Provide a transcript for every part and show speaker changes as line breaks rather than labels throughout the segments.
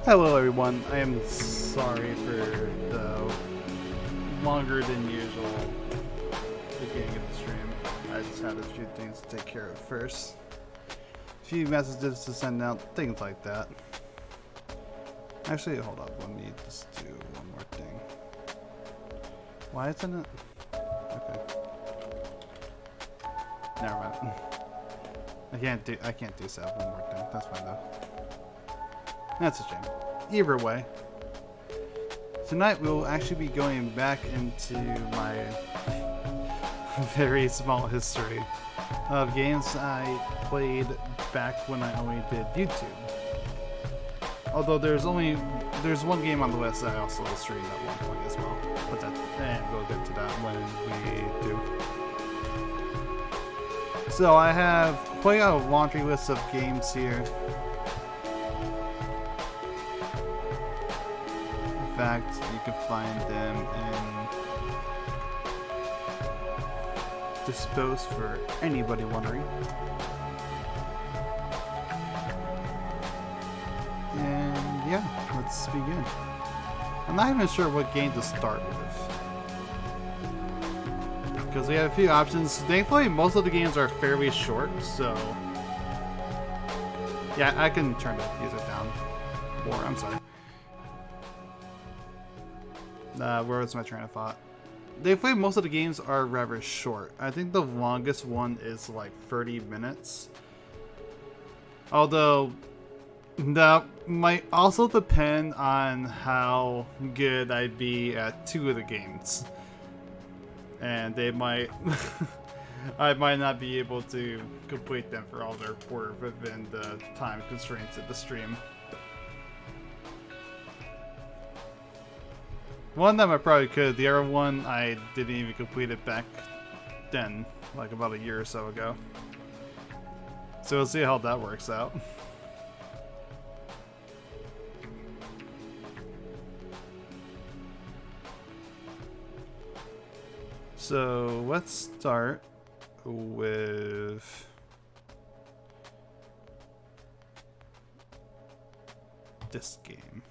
Hello everyone, I am sorry for the longer than usual beginning of the stream. I just had a few things to take care of first. A few messages to send out, things like that. Actually, hold up, let me just do one more thing. Why isn't it? Okay. Never mind. I can't do so. One more thing. That's fine though. That's a shame. Either way, tonight we'll actually be going back into my very small history of games I played back when I only did YouTube. Although there's one game on the list that I also streamed at one point as well. But we'll get to that when we do. So I have quite a laundry list of games here. In fact, you can find them in Dispose for anybody wondering. And yeah, let's begin. I'm not even sure what game to start with, because we have a few options. Thankfully, most of the games are fairly short, so yeah, I can turn the music down. Or I'm sorry. Where was my train of thought? Thankfully, most of the games are rather short. I think the longest one is like 30 minutes. Although that might also depend on how good I'd be at two of the games. And they might I might not be able to complete them for all their worth within the time constraints of the stream. One of them I probably could, the other one I didn't even complete it back then, like about a year or so ago. So we'll see how that works out. So let's start with this game.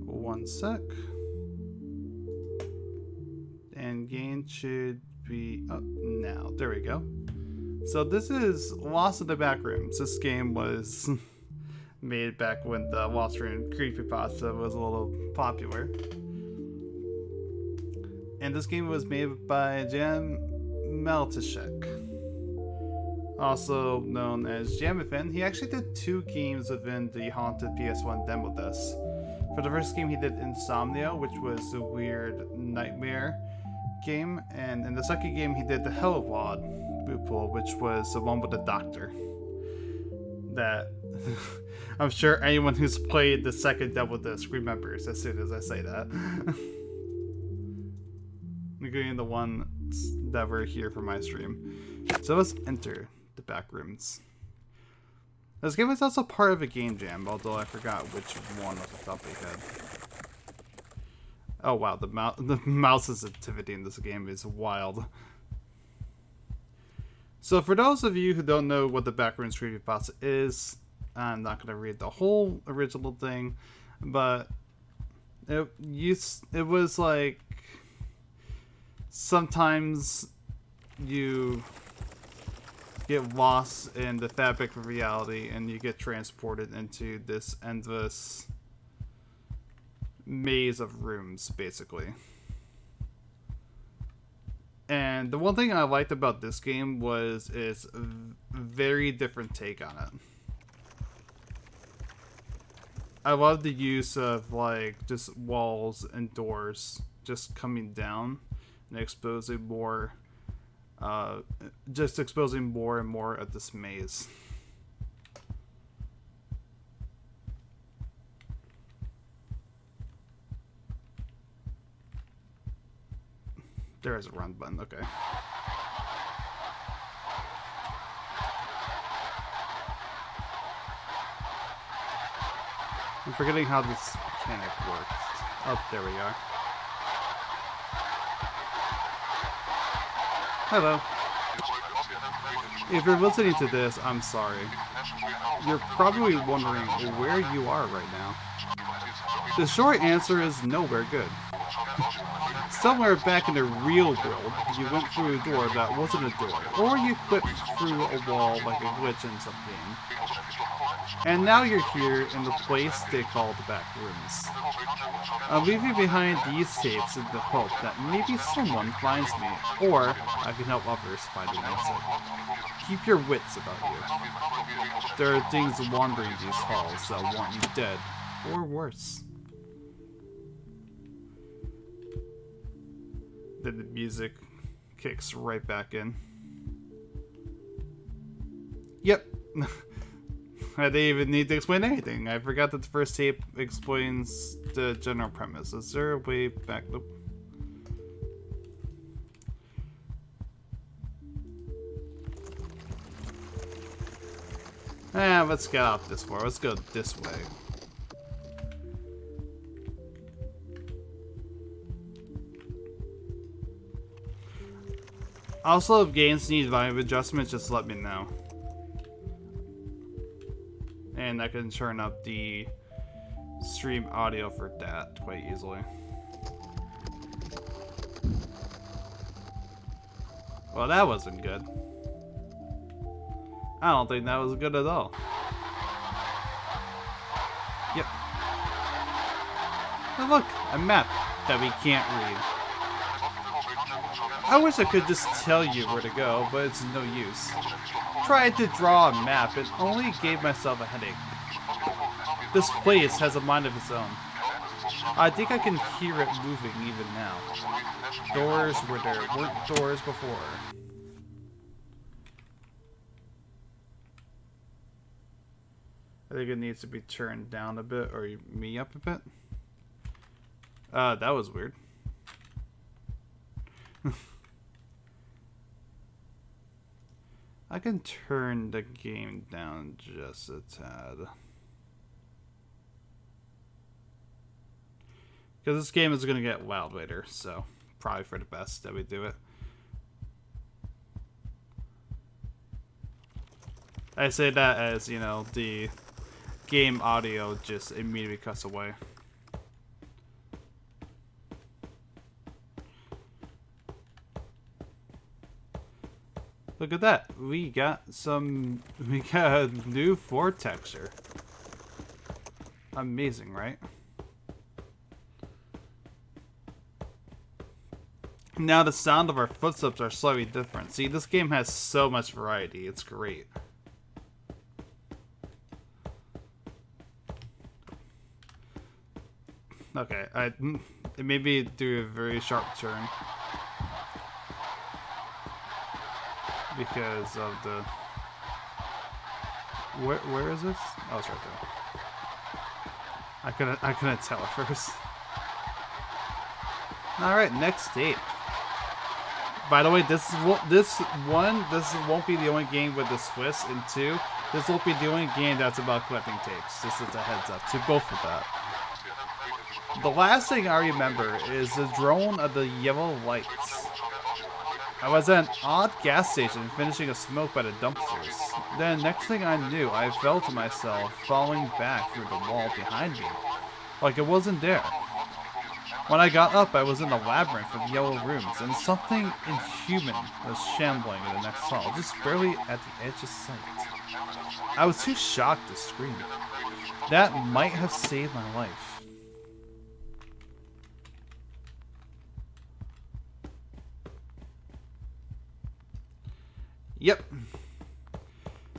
One sec. And game should be up now. There we go. So this is Lost in the Backrooms. This game was made back when the Wall Street creepypasta was a little popular. And this game was made by Jan Maltashek, also known as Jamifin. He actually did two games within the Haunted PS1 demo disc. For the first game, he did Insomnia, which was a weird nightmare game, and in the second game, he did the Hellwad Boopool, which was the one with the doctor. That I'm sure anyone who's played the second demo disc remembers as soon as I say that. Including the ones that were here for my stream. So let's enter the Backrooms. This game is also part of a game jam, although I forgot which one off the top of my head. Oh wow, the mouse sensitivity in this game is wild. So for those of you who don't know what the Backrooms creepypasta is, I'm not going to read the whole original thing, but it was like sometimes you get lost in the fabric of reality and you get transported into this endless maze of rooms, basically. And the one thing I liked about this game was its very different take on it. I love the use of like just walls and doors just coming down and exposing more and more of this maze. There is a run button, okay. I'm forgetting how this mechanic works. Oh, there we are. Hello. If you're listening to this, I'm sorry. You're probably wondering where you are right now. The short answer is nowhere good. Somewhere back in the real world, you went through a door that wasn't a door, or you clipped through a wall like a glitch in some game. And now you're here in the place they call the Backrooms. I'm leaving behind these tapes in the hope that maybe someone finds me, or I can help others find an exit. Keep your wits about you. There are things wandering these halls that want you dead, or worse. Then the music kicks right back in. Yep. I didn't even need to explain anything. I forgot that the first tape explains the general premise. Is there a way back? Nope. Let's get out this far. Let's go this way. Also, if games need volume adjustments, just let me know. And I can turn up the stream audio for that quite easily. Well, that wasn't good. I don't think that was good at all. Yep. Oh, look, a map that we can't read. I wish I could just tell you where to go, but it's no use. Tried to draw a map and only gave myself a headache. This place has a mind of its own. I think I can hear it moving even now. Doors where there weren't doors before. I think it needs to be turned down a bit, or me up a bit. That was weird. I can turn the game down just a tad. Because this game is going to get loud later, so probably for the best that we do it. I say that as, you know, the game audio just immediately cuts away. Look at that. We got a new floor texture. Amazing, right? Now the sound of our footsteps are slightly different. See, this game has so much variety. It's great. Okay, it made me do a very sharp turn. Because of the... Where is this? Oh, it's right there. I couldn't tell at first. Alright, next tape. By the way, this won't be the only game with this twist, and two, this won't be the only game that's about collecting tapes. Just as a heads up to both of that. The last thing I remember is the drone of the yellow lights. I was at an odd gas station finishing a smoke by the dumpsters. Then next thing I knew, I felt to myself falling back through the wall behind me. Like it wasn't there. When I got up, I was in a labyrinth of yellow rooms, and something inhuman was shambling in the next hall, just barely at the edge of sight. I was too shocked to scream. That might have saved my life. Yep.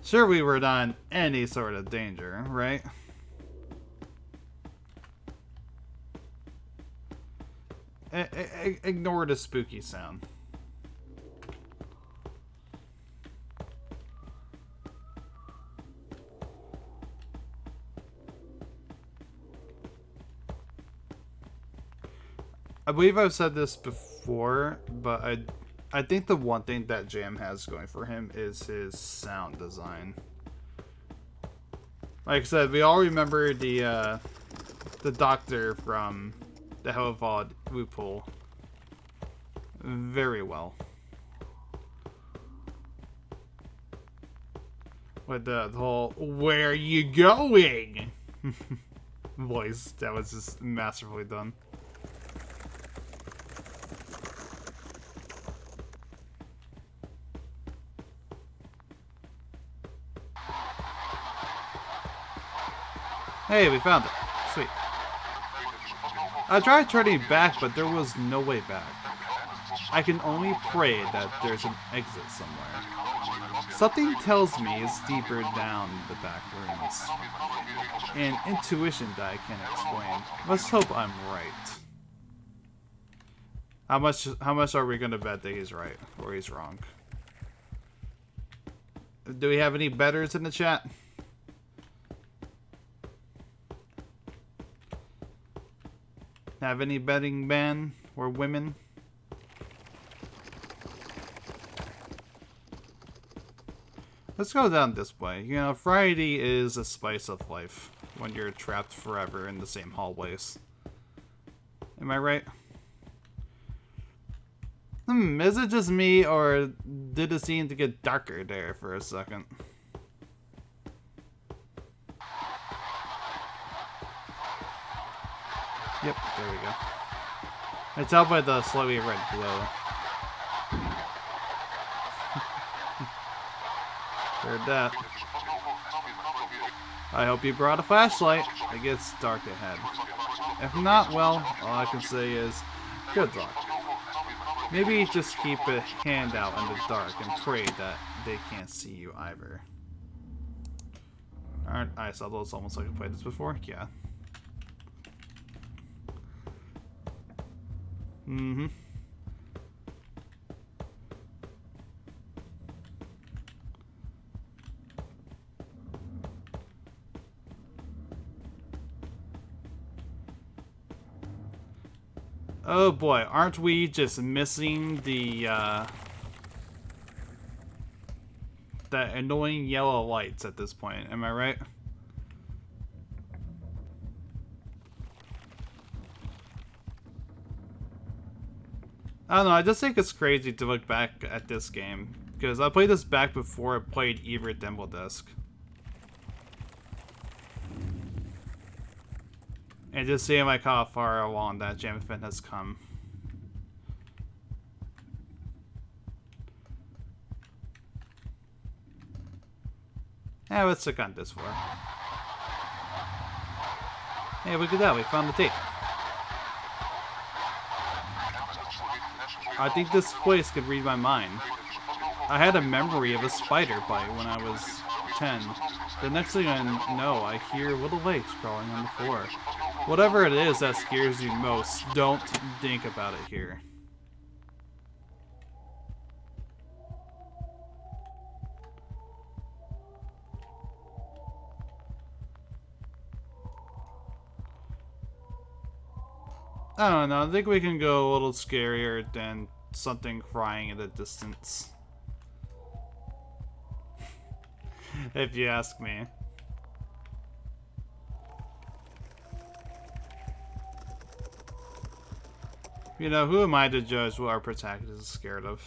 Sure, we were not in any sort of danger, right? Ignore the spooky sound. I believe I've said this before, but I think the one thing that Jam has going for him is his sound design. Like I said, we all remember the doctor from the Hellvod loophole very well. With the whole "Where are you going?" voice that was just masterfully done. Hey, we found it. Sweet. I tried turning back, but there was no way back. I can only pray that there's an exit somewhere. Something tells me it's deeper down the back rooms. An intuition that I can't explain. Let's hope I'm right. How much are we gonna bet that he's right or he's wrong? Do we have any bettors in the chat? Have any betting men or women? Let's go down this way. You know, variety is a spice of life when you're trapped forever in the same hallways. Am I right? Is it just me, or did it seem to get darker there for a second? Yep, there we go. I tell by the slightly red glow. Heard that. I hope you brought a flashlight. It gets dark ahead. If not, well, all I can say is, good luck. Maybe just keep a hand out in the dark and pray that they can't see you either. Alright, I saw those almost like I played this before. Yeah. Mm-hmm. Oh boy, aren't we just missing the annoying yellow lights at this point, am I right? I don't know, I just think it's crazy to look back at this game, because I played this back before I played either Demo Disc. And just seeing like how far along that Jamfin has come. Yeah, let's check on this floor. Hey, look at that, we found the tape. I think this place could read my mind. I had a memory of a spider bite when I was 10. The next thing I know, I hear little legs crawling on the floor. Whatever it is that scares you most, don't think about it here. I don't know, I think we can go a little scarier than something crying in the distance. If you ask me. You know, who am I to judge what our protagonist is scared of?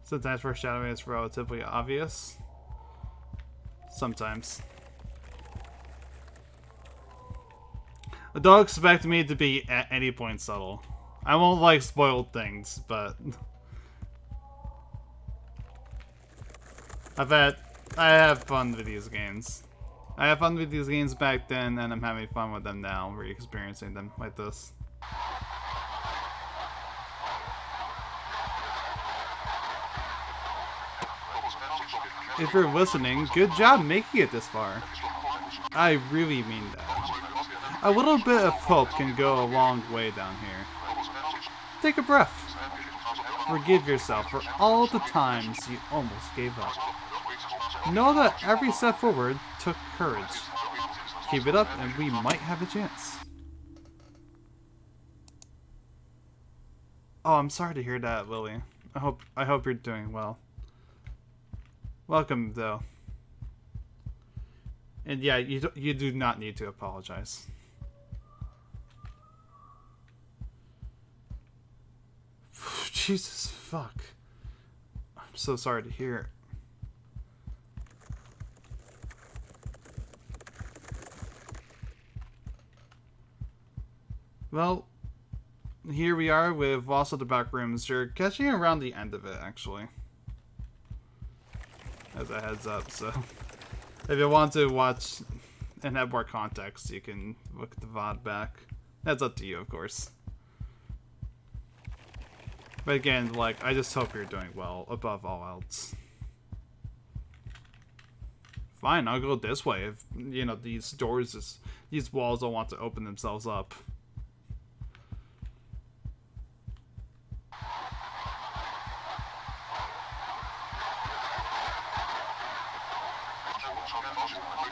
Sometimes foreshadowing is relatively obvious. Sometimes. Don't expect me to be at any point subtle. I won't like spoiled things, but I have fun with these games. I had fun with these games back then, and I'm having fun with them now, re-experiencing them like this. If you're listening, good job making it this far. I really mean that. A little bit of hope can go a long way down here. Take a breath. Forgive yourself for all the times you almost gave up. Know that every step forward took courage. Keep it up and we might have a chance. Oh, I'm sorry to hear that, Lily. I hope you're doing well. Welcome, though. And yeah, you do not need to apologize. Jesus fuck. I'm so sorry to hear. Well, here we are with also the Backrooms. You're catching around the end of it, actually. As a heads up, so if you want to watch and have more context, you can look at the VOD back. That's up to you, of course. But again, like, I just hope you're doing well, above all else. Fine, I'll go this way if, you know, these walls don't want to open themselves up.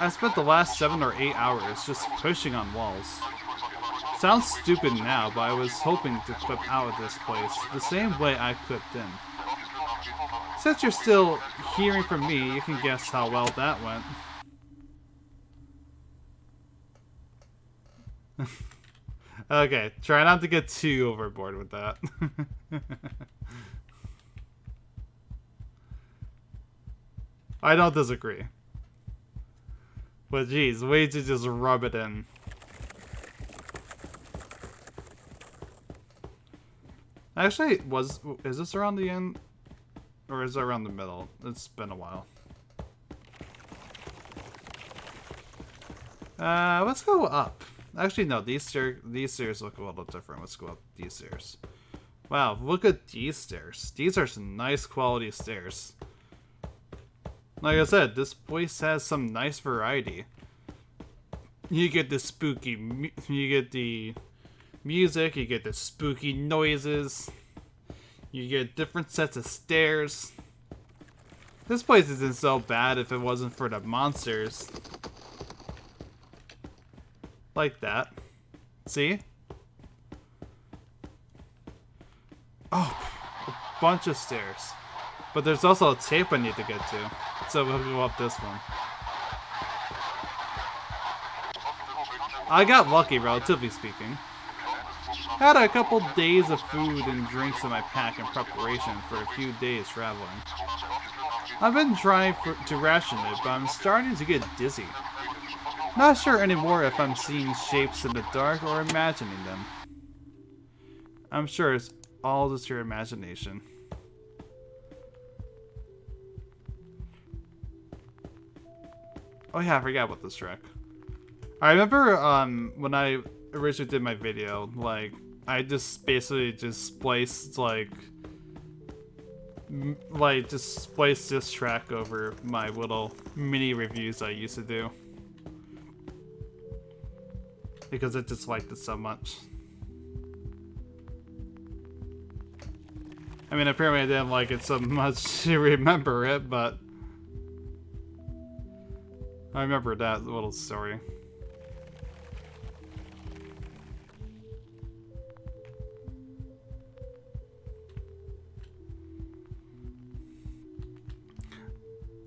I spent the last 7 or 8 hours just pushing on walls. Sounds stupid now, but I was hoping to clip out of this place the same way I clipped in. Since you're still hearing from me, you can guess how well that went. Okay, try not to get too overboard with that. I don't disagree. But geez, way to just rub it in. Actually, is this around the end? Or is it around the middle? It's been a while. Let's go up. Actually, no, these stairs look a little different. Let's go up these stairs. Wow, look at these stairs. These are some nice quality stairs. Like I said, this place has some nice variety. You get the spooky, you get the music, you get the spooky noises, you get different sets of stairs. This place isn't so bad if it wasn't for the monsters. Like that. See? Oh, a bunch of stairs. But there's also a tape I need to get to. So we'll go up this one. I got lucky, relatively speaking. Had a couple days of food and drinks in my pack in preparation for a few days traveling. I've been trying to ration it, but I'm starting to get dizzy. Not sure anymore if I'm seeing shapes in the dark or imagining them. I'm sure it's all just your imagination. Oh yeah, I forgot about this track. I remember when I originally did my video, like, I just basically just spliced just spliced this track over my little mini reviews I used to do. Because I just liked it so much. I mean, apparently I didn't like it so much to remember it, but I remember that little story.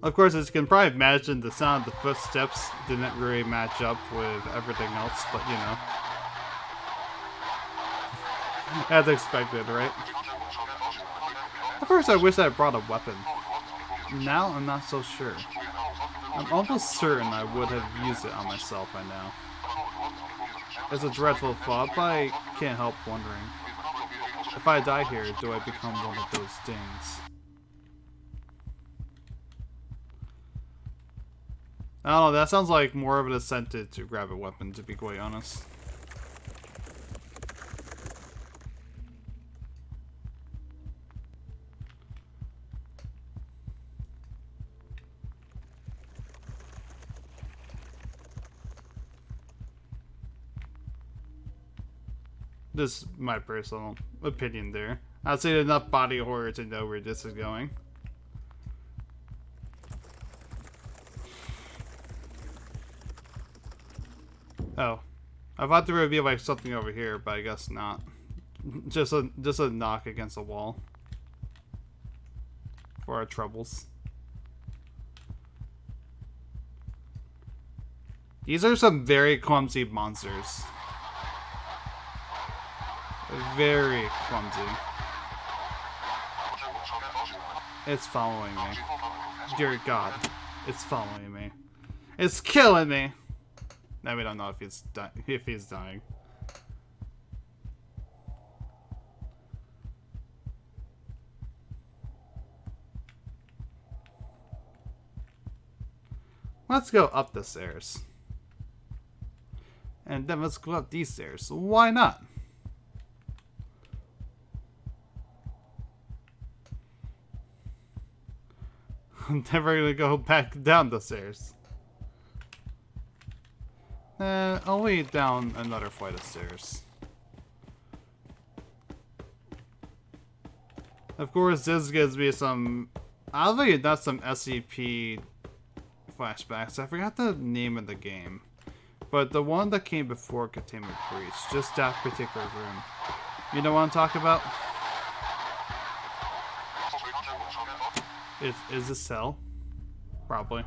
Of course, as you can probably imagine, the sound of the footsteps didn't really match up with everything else, but you know. As expected, right? At first I wish I brought a weapon. Now I'm not so sure. I'm almost certain I would have used it on myself by now. It's a dreadful thought, but I can't help wondering. If I die here, do I become one of those things? I don't know, that sounds like more of an incentive to grab a weapon, to be quite honest. This is my personal opinion there. I've seen enough body horror to know where this is going. Oh, I thought there would be like something over here, but I guess not. Just a knock against a wall for our troubles. These are some very clumsy monsters. Very clumsy. It's following me. Dear God, it's following me. It's killing me. Now we don't know if he's dying. Let's go up the stairs. And then let's go up these stairs. Why not? I'm never gonna go back down the stairs. Only down another flight of stairs. Of course, this gives me some... I'll tell you that's some SCP flashbacks. I forgot the name of the game. But the one that came before Containment Breach. Just that particular room. You know what I'm talking about? Is a cell? Probably.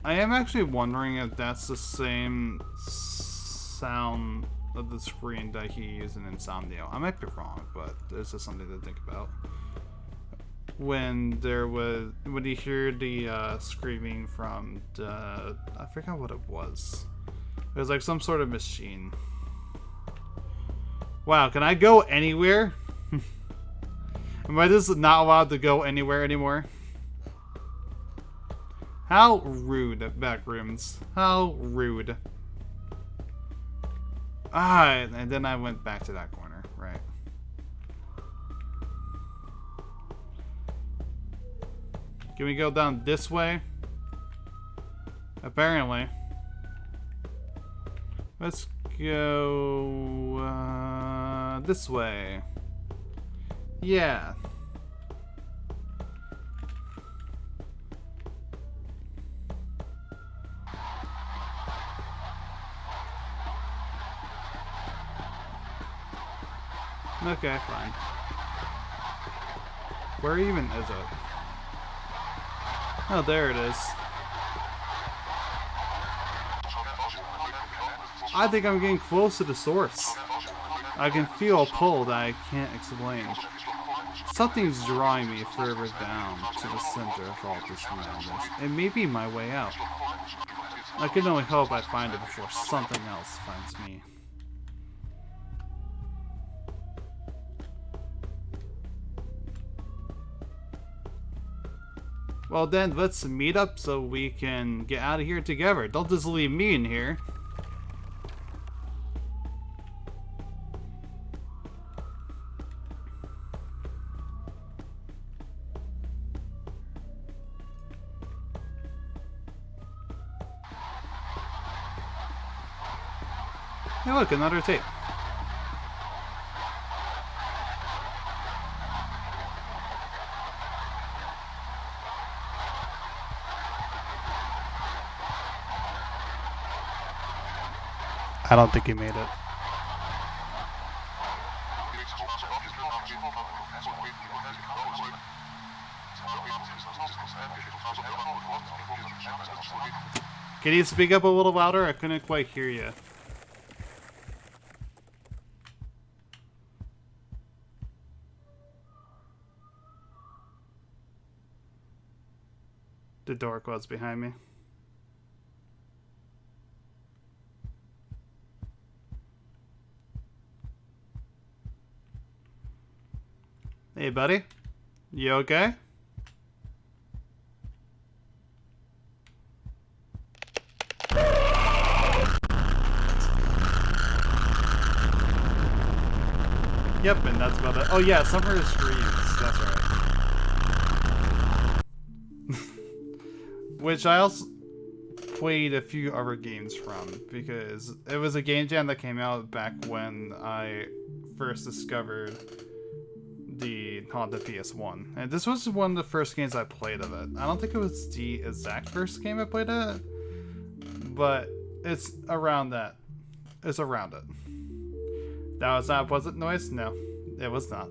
I am actually wondering if that's the same sound of the screen that he used in Insomnia. I might be wrong, but this is something to think about. When you hear the screaming from the... I forgot what it was. It was like some sort of machine. Wow, can I go anywhere? Am I just not allowed to go anywhere anymore? How rude, Backrooms. How rude. Ah, and then I went back to that corner, right. Can we go down this way? Apparently. Let's go this way. Yeah. Okay, fine. Where even is it? Oh, there it is. I think I'm getting close to the source. I can feel a pull that I can't explain. Something's drawing me further down to the center of all this madness. It may be my way out. I can only hope I find it before something else finds me. Well then, let's meet up so we can get out of here together. Don't just leave me in here. Hey look, another tape. I don't think he made it. Can you speak up a little louder? I couldn't quite hear you. The door closed behind me. Hey, buddy. You okay? Yep, and that's about it. Oh yeah, summer streams. That's right. Which I also played a few other games from, because it was a game jam that came out back when I first discovered the Honda PS1. And this was one of the first games I played of it. I don't think it was the exact first game I played of it, but it's around that. It's around it. That was not pleasant noise? No, it was not.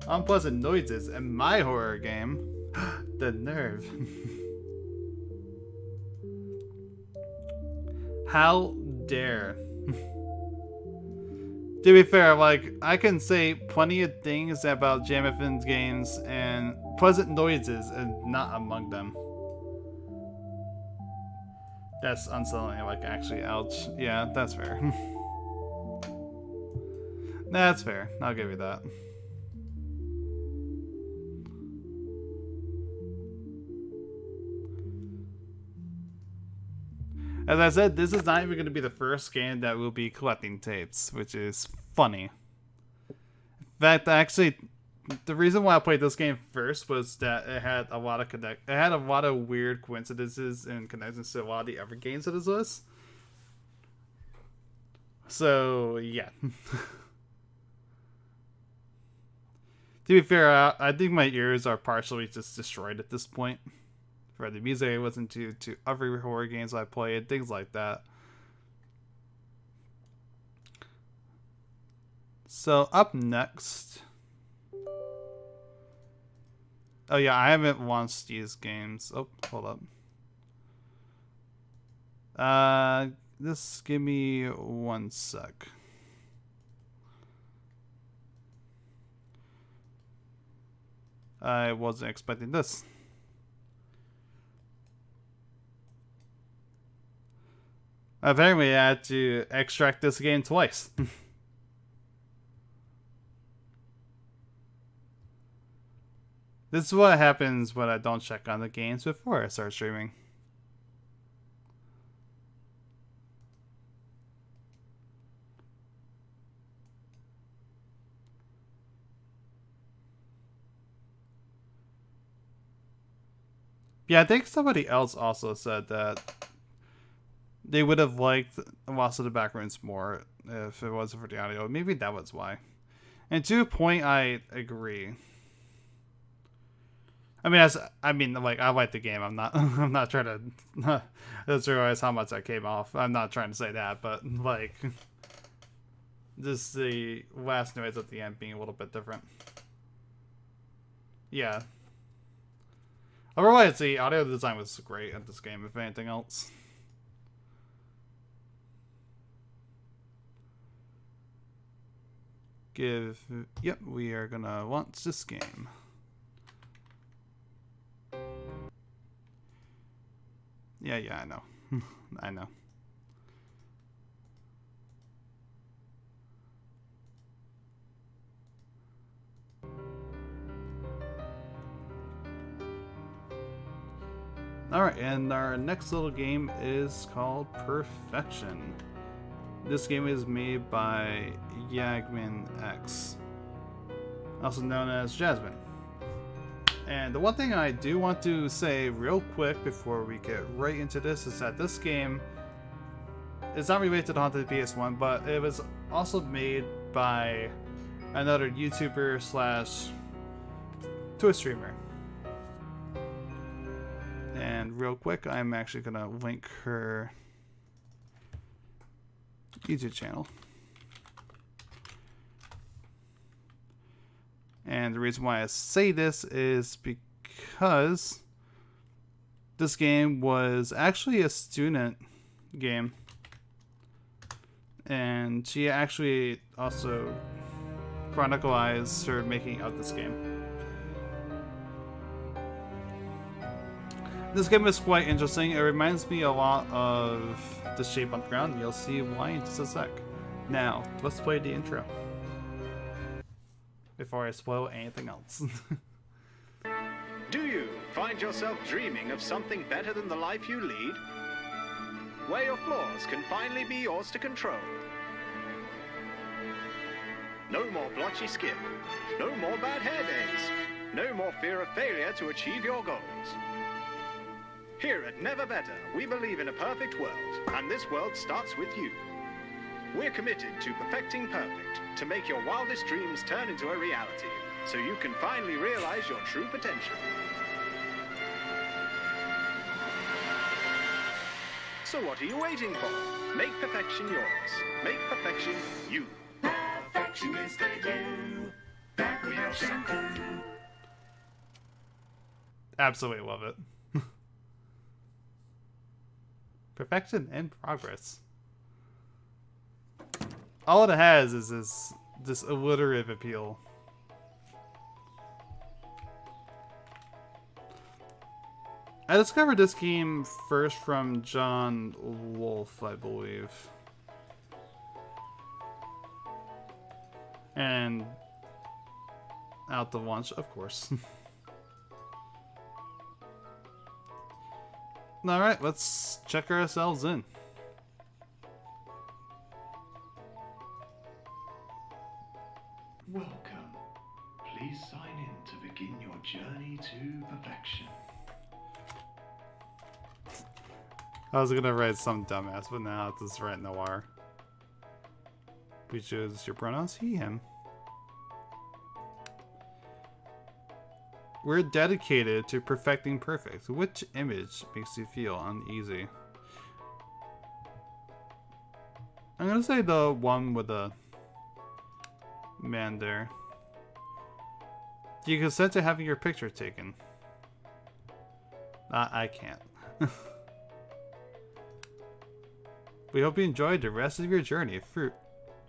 Unpleasant noises in my horror game. The nerve. How dare. To be fair, like, I can say plenty of things about Jamafin's games, and pleasant noises is not among them. That's unsettling, like, actually, ouch. Yeah, that's fair. That's fair. I'll give you that. As I said, this is not even going to be the first game that will be collecting tapes, which is funny. In fact, actually, the reason why I played this game first was that it had a lot of weird coincidences and connections to a lot of the other games of this list. So yeah. To be fair, I think my ears are partially just destroyed at this point. For the music I listen to other horror games I played, things like that. So up next. Oh yeah, I haven't launched these games. Oh, hold up. Just give me 1 sec. I wasn't expecting this. Apparently, I had to extract this game twice. This is what happens when I don't check on the games before I start streaming. Yeah, I think somebody else also said that they would have liked Lost of the Backrooms more if it wasn't for the audio. Maybe that was why. And to a point, I agree. I mean, like, I like the game. I'm not trying to just realize how much I came off. I'm not trying to say that, but like, just the last noise at the end being a little bit different. Yeah. Otherwise, the audio design was great at this game, if anything else. Yep, we are gonna launch this game. Yeah, I know. I know. Alright, and our next little game is called Perfection. This game is made by Yagman X, also known as Jasmine. And the one thing I do want to say real quick before we get right into this is that this game is not related to the Haunted PS1, but it was also made by another YouTuber slash Twitch streamer. And real quick, I'm actually gonna link her YouTube channel. And the reason why I say this is because this game was actually a student game. And she actually also chronicalized her making of this game. This game is quite interesting. It reminds me a lot of The Shape on the Ground. You'll see why in just a sec. Now, let's play the intro before I spoil anything else.
Do you find yourself dreaming of something better than the life you lead? Where your flaws can finally be yours to control. No more blotchy skin. No more bad hair days. No more fear of failure to achieve your goals. Here at Never Better, we believe in a perfect world, and this world starts with you. We're committed to perfecting perfect, to make your wildest dreams turn into a reality, so you can finally realize your true potential. So what are you waiting for? Make perfection yours. Make perfection you.
Perfection.
Absolutely love it. Perfection and progress. All it has is this alliterative appeal. I discovered this game first from John Wolfe, I believe. And out the lunch, of course. Alright, let's check ourselves in.
Welcome. Please sign in to begin your journey to perfection.
I was gonna write some dumbass, but now it's just right Noir. We choose your pronouns, he, him. We're dedicated to perfecting perfect. Which image makes you feel uneasy? I'm gonna say the one with the man there. Do you consent to having your picture taken? I can't. We hope you enjoyed the rest of your journey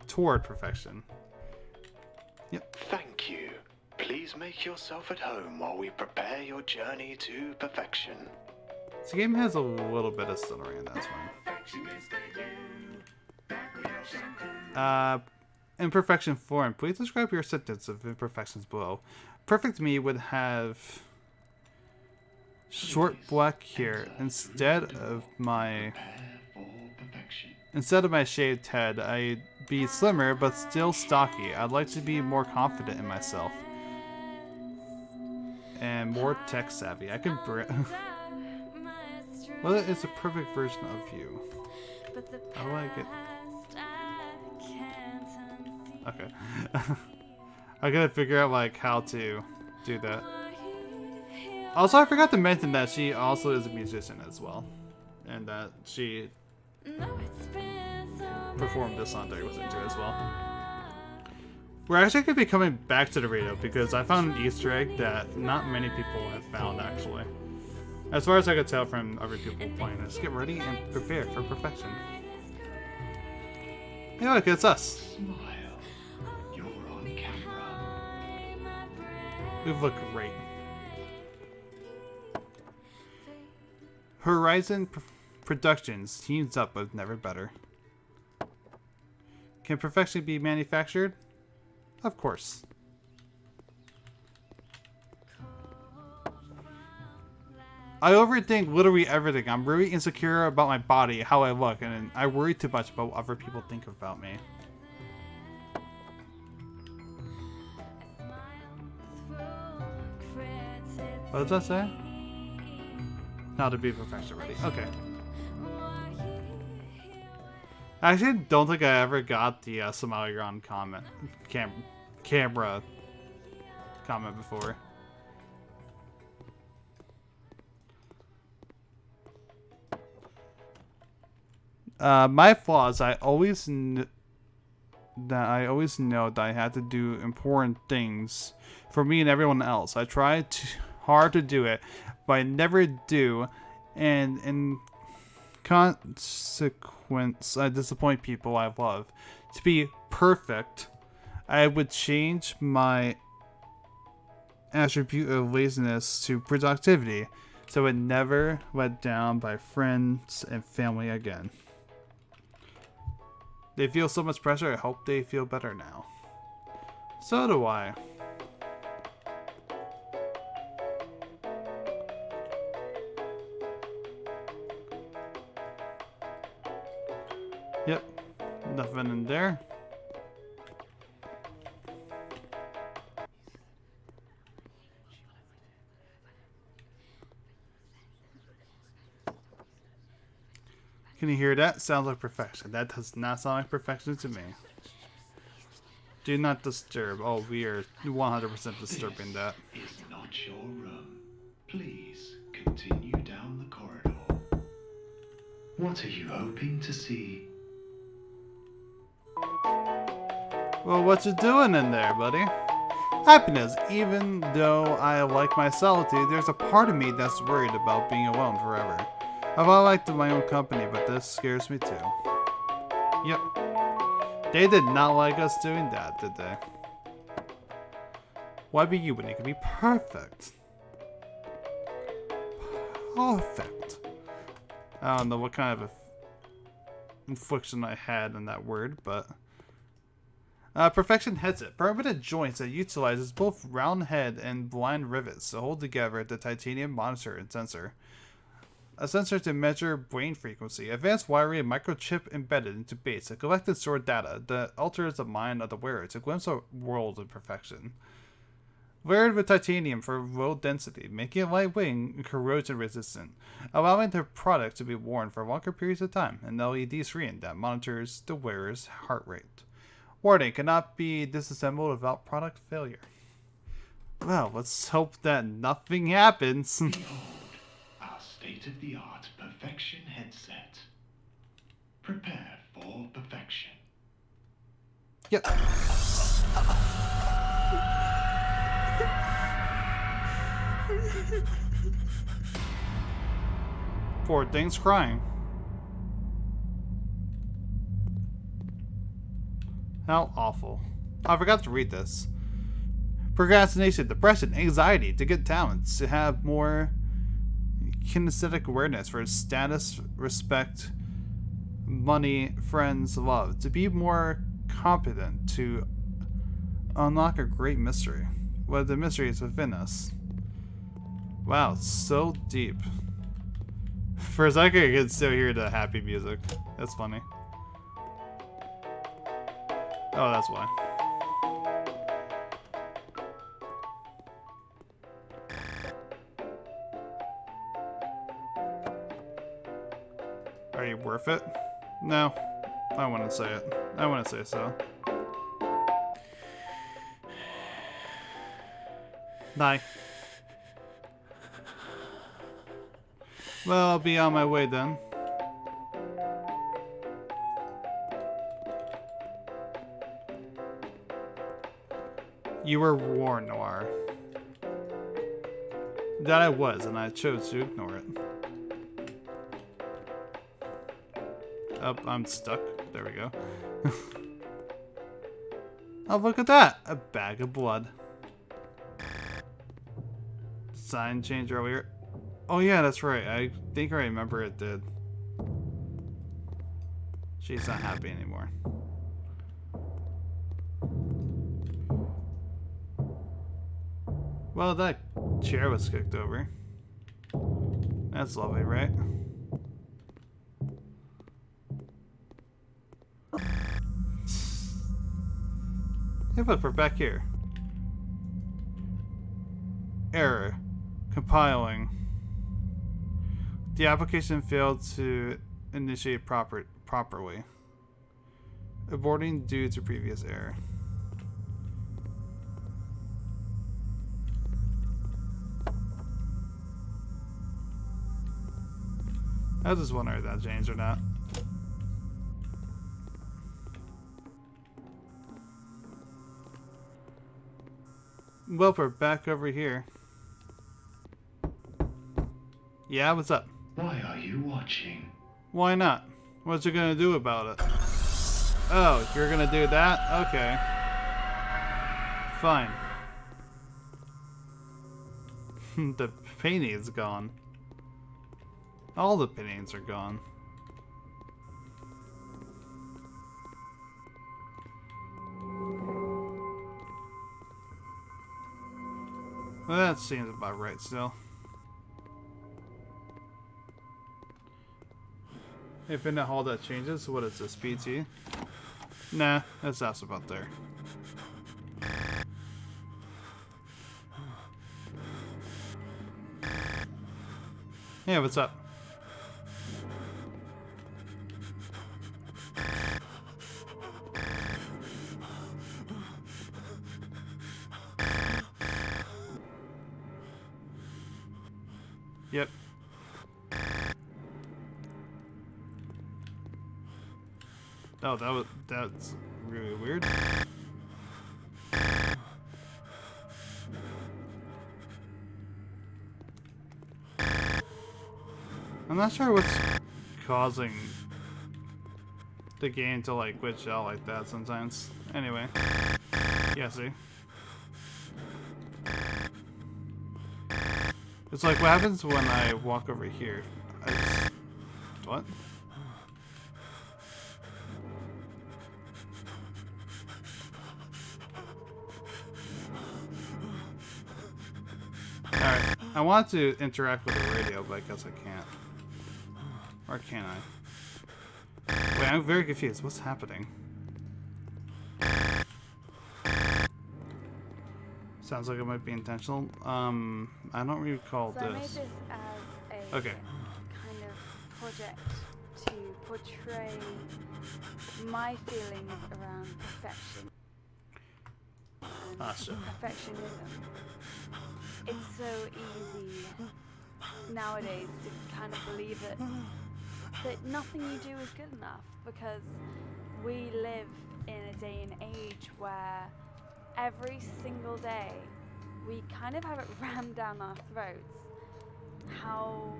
toward perfection. Yep.
Thank you. Please make yourself at home while we prepare your journey to perfection.
This game has a little bit of stuttering, that's fine. Imperfection form. Please describe your sentence of imperfections below. Perfect me would have short black hair instead of my shaved head. I'd be slimmer but still stocky. I'd like to be more confident in myself and more tech savvy. I can well, it's a perfect version of you. I like it. Okay. I gotta figure out like how to do that. Also, I forgot to mention that she also is a musician as well, and that she performed this song that I was into as well. We're actually going to be coming back to the radio because I found an Easter egg that not many people have found actually. As far as I could tell from other people playing this. Get ready and prepare for perfection. Hey look, it's us.
Smile. You're on camera.
We look great. Horizon Productions teams up with Never Better. Can perfection be manufactured? Of course. I overthink literally everything. I'm really insecure about my body, how I look, and I worry too much about what other people think about me. What does that say? Now to be perfection ready. Okay. I actually don't think I ever got the Somalian comment camera comment before. My flaws. I always know that I had to do important things for me and everyone else. I try hard to do it, but I never do, and in consequence, I disappoint people I love. To be perfect, I would change my attribute of laziness to productivity, so I would never let down by friends and family again. They feel so much pressure, I hope they feel better now. So do I. Yep, nothing in there. Can you hear that? Sounds like perfection. That does not sound like perfection to me. Do not disturb. Oh, we are 100% disturbing that.
This is not your room. Please continue down the corridor. What are you hoping to see?
Well, what you doing in there, buddy? Happiness. Even though I like my solitude, there's a part of me that's worried about being alone forever. I've always liked my own company, but this scares me too. Yep. They did not like us doing that, did they? Why be you when you can be perfect? Perfect. I don't know what kind of infliction I had in that word, but... perfection headset. Permanent joints that utilizes both round head and blind rivets to hold together the titanium monitor and sensor. A sensor to measure brain frequency. Advanced wiring and microchip embedded into base to collect and store data that alters the mind of the wearer to glimpse a world of perfection. Layered with titanium for low density, making it lightweight and corrosion resistant, allowing the product to be worn for longer periods of time. An LED screen that monitors the wearer's heart rate. Warning, cannot be disassembled without product failure. Well, let's hope that nothing happens.
Our state-of-the-art perfection headset. Prepare for perfection.
Yep. Poor thing's crying. How awful. I forgot to read this. Procrastination, depression, anxiety, to get talents, to have more kinesthetic awareness for status, respect, money, friends, love, to be more competent, to unlock a great mystery. What the mystery is within us. Wow, it's so deep. For a second, I can still hear the happy music. That's funny. Oh, that's why. Are you worth it? No. I wouldn't say it. I wouldn't say so. Die. Well, I'll be on my way then. You were warned, Noir. That I was, and I chose to ignore it. Oh, I'm stuck. There we go. Oh, look at that! A bag of blood. Sign change earlier. Oh yeah, that's right. I think I remember it did. She's not happy anymore. Well, that chair was kicked over. That's lovely, right? Hey, look, we're back here. Error. Compiling. The application failed to initiate properly. Aborting due to previous error. I was just wondering if that changed or not. Well, we're back over here. Yeah, what's up?
Why are you watching?
Why not? What you gonna do about it? Oh, you're gonna do that? Okay. Fine. The painting is gone. All the paintings are gone. Well, that seems about right still. If in the hall that changes, what is this, PT? Nah, that's about there. Yeah, what's up? Yep. Oh, that's really weird. I'm not sure what's causing the game to like glitch out like that sometimes. Anyway. Yeah, see? It's like what happens when I walk over here. I just... What? Alright, I want to interact with the radio, but I guess I can't. Or can I? Wait, I'm very confused. What's happening? Sounds like it might be intentional. I don't recall
So I made
this.
this as a
Okay.
kind of project to portray my feelings around perfection and
So.
perfectionism. It's so easy nowadays to kind of believe that nothing you do is good enough, because we live in a day and age where every single day we kind of have it rammed down our throats how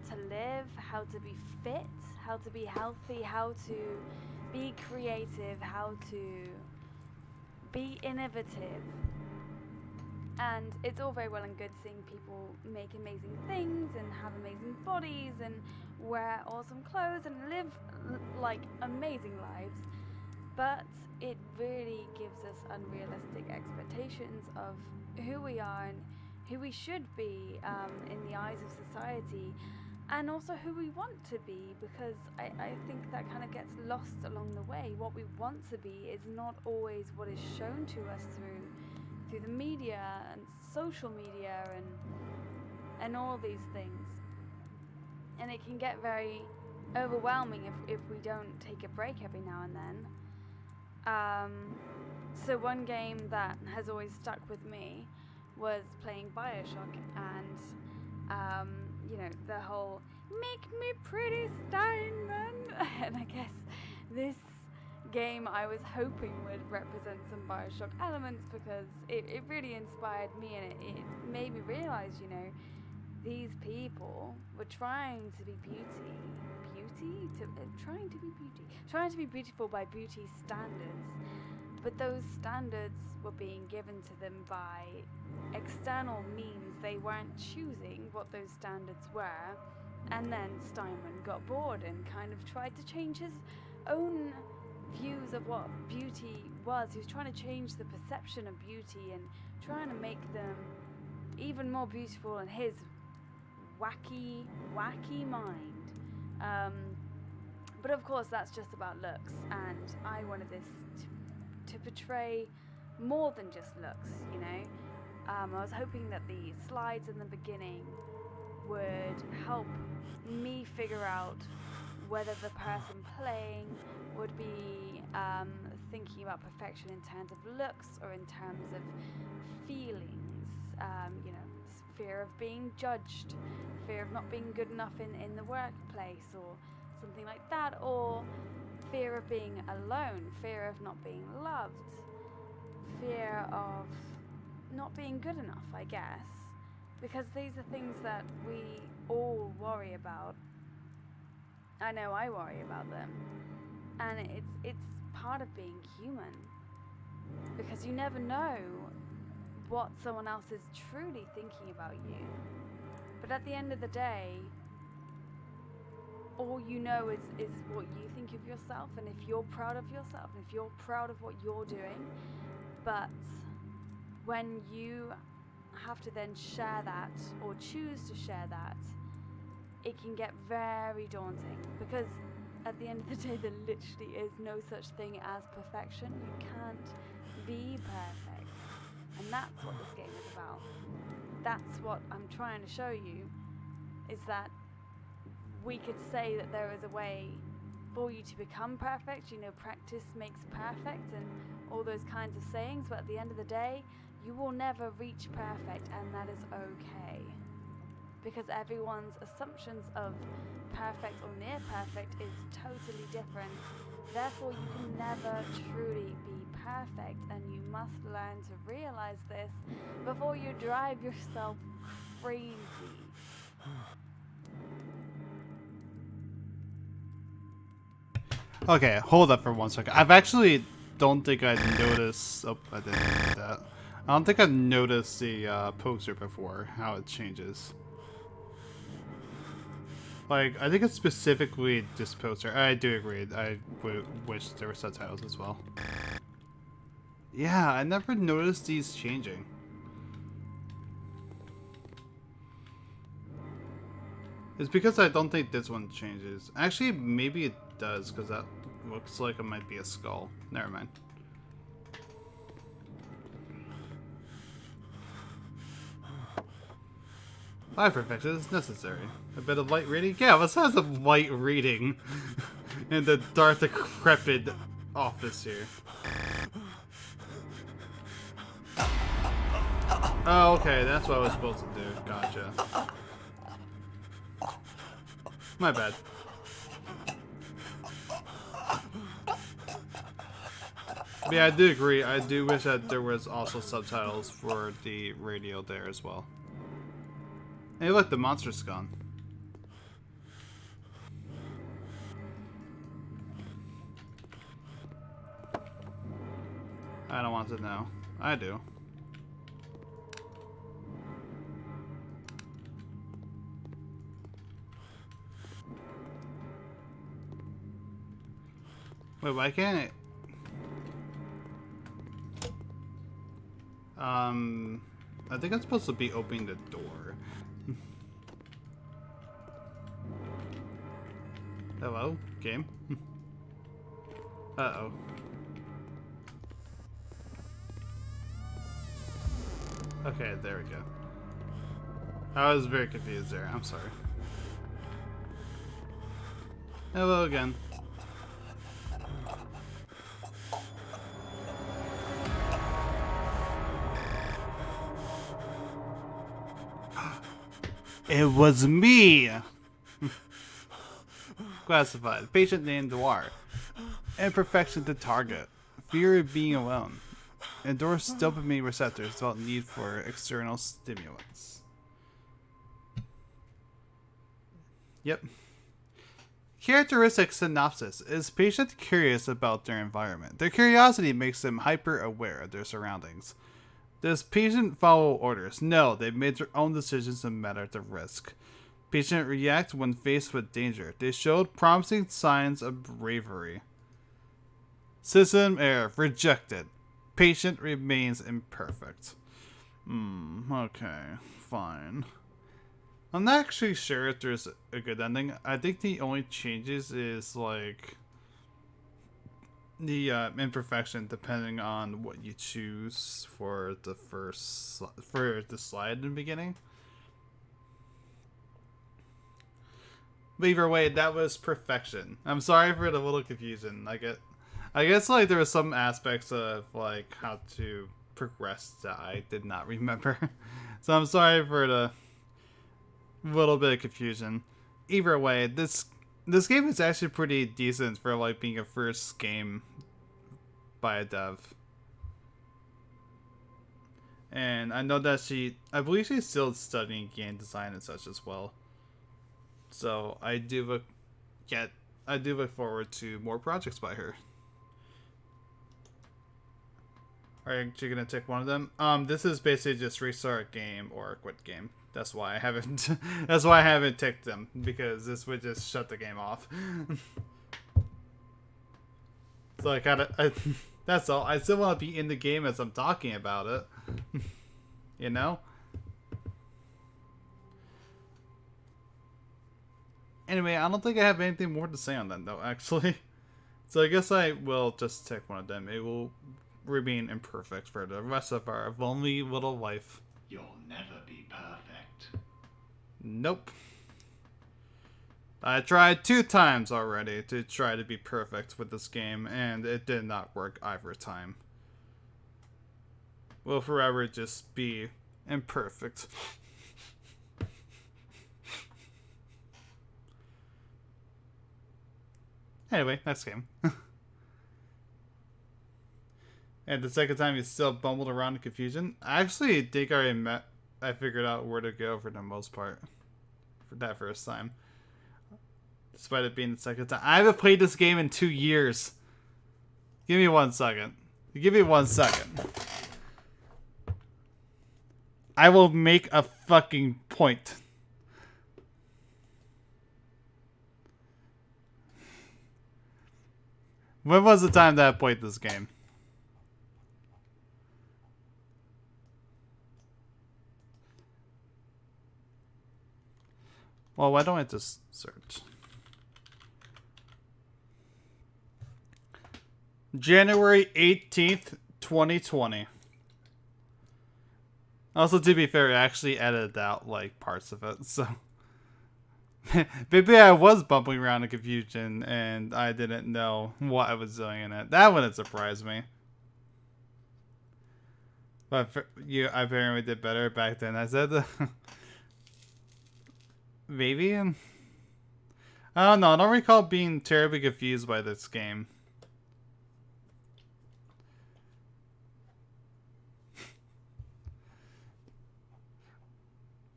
to live, how to be fit, how to be healthy, how to be creative, how to be innovative. And it's all very well and good seeing people make amazing things and have amazing bodies and wear awesome clothes and live like amazing lives, but it really gives us unrealistic expectations of who we are and who we should be in the eyes of society, and also who we want to be, because I think that kind of gets lost along the way. What we want to be is not always what is shown to us through the media and social media and all these things. And it can get very overwhelming if we don't take a break every now and then. So one game that has always stuck with me was playing Bioshock, and you know, the whole "make me pretty Steinman," and I guess this game I was hoping would represent some Bioshock elements, because it really inspired me, and it made me realize, you know, these people were trying to be trying to be beautiful by beauty standards, but those standards were being given to them by external means. They weren't choosing what those standards were, and then Steinman got bored and kind of tried to change his own views of what beauty was. He was trying to change the perception of beauty and trying to make them even more beautiful in his wacky mind. But of course that's just about looks, and I wanted this to portray more than just looks, you know. I was hoping that the slides in the beginning would help me figure out whether the person playing would be thinking about perfection in terms of looks or in terms of feelings, you know, fear of being judged, fear of not being good enough in the workplace or something like that, or fear of being alone, fear of not being loved, fear of not being good enough, I guess, because these are things that we all worry about. I know I worry about them, and it's part of being human, because you never know what someone else is truly thinking about you. But at the end of the day, all you know is what you think of yourself, and if you're proud of yourself, and if you're proud of what you're doing. But when you have to then share that, or choose to share that, it can get very daunting, because at the end of the day there literally is no such thing as perfection. You can't be perfect, and that's what this game is about. That's what I'm trying to show you, is that we could say that there is a way for you to become perfect, you know, practice makes perfect and all those kinds of sayings, but at the end of the day you will never reach perfect, and that is okay, because everyone's assumptions of perfect or near perfect is totally different. Therefore you can never truly be perfect, and you must learn to realize this before you drive yourself crazy.
Okay, hold up for 1 second. I've actually don't think I noticed. Oh, I didn't do that. I don't think I've noticed the poster before, how it changes. Like, I think it's specifically this poster. I do agree. I would wish there were subtitles as well. Yeah, I never noticed these changing. It's because I don't think this one changes. Actually, maybe it does, because that looks like it might be a skull. Never mind. Live perfection is necessary. A bit of light reading? Yeah, what has of light reading in the dark, decrepit office here? Oh, okay, that's what I was supposed to do. Gotcha. My bad. But yeah, I do agree. I do wish that there was also subtitles for the radio there as well. Hey, look, the monster's gone. I don't want to know. I do. Wait, why can't it? I think I'm supposed to be opening the door. Hello, game? Uh-oh. Okay, there we go. I was very confused there, I'm sorry. Hello again. It was me! Classified. Patient named Noir. Imperfection to target. Fear of being alone. Endorse dopamine receptors without need for external stimulants. Yep. Characteristic synopsis. Is patient curious about their environment? Their curiosity makes them hyper-aware of their surroundings. Does patient follow orders? No, they made their own decisions no matter the risk. Patient react when faced with danger. They showed promising signs of bravery. System error. Rejected. Patient remains imperfect. Okay. Fine. I'm not actually sure if there's a good ending. I think the only changes is, like, the imperfection depending on what you choose for the for the slide in the beginning. But either way, that was perfection. I'm sorry for the little confusion. I guess like there were some aspects of like how to progress that I did not remember. So I'm sorry for the little bit of confusion. Either way, this game is actually pretty decent for like being a first game by a dev. And I know that I believe she's still studying game design and such as well. So I do look forward to more projects by her. Are you gonna take one of them? This is basically just restart game or quit game. That's why I haven't. That's why I haven't ticked them, because this would just shut the game off. So I gotta. That's all. I still want to be in the game as I'm talking about it. You know. Anyway, I don't think I have anything more to say on that though, actually. So I guess I will just tick one of them. It will remain imperfect for the rest of our lonely little life.
You'll never be perfect.
Nope. I tried 2 times already to try to be perfect with this game, and it did not work either time. Will forever just be imperfect. Anyway, next game. And the second time you still bumbled around in confusion. I actually think I figured out where to go for the most part. For that first time. despite it being the second time. I haven't played this game in 2 years. Give me 1 second. Give me 1 second. I will make a fucking point. When was the time that I played this game? Well, why don't I just search? January 18th, 2020. Also, to be fair, I actually edited out, like, parts of it, so... Maybe I was bumping around in confusion, and I didn't know what I was doing in it. That wouldn't surprise me. But I apparently did better back then. I said... Maybe? I don't know. I don't recall being terribly confused by this game.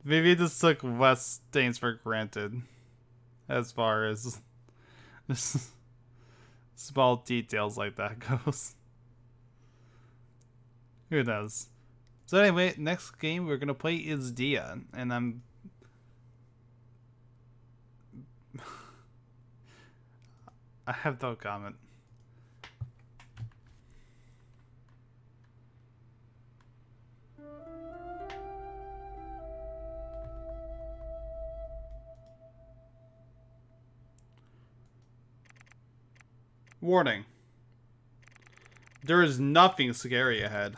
Maybe it just took less things for granted. As far as small details like that goes. Who knows? So anyway, next game we're gonna play is Dia. And I'm... I have no comment. Warning. There is nothing scary ahead.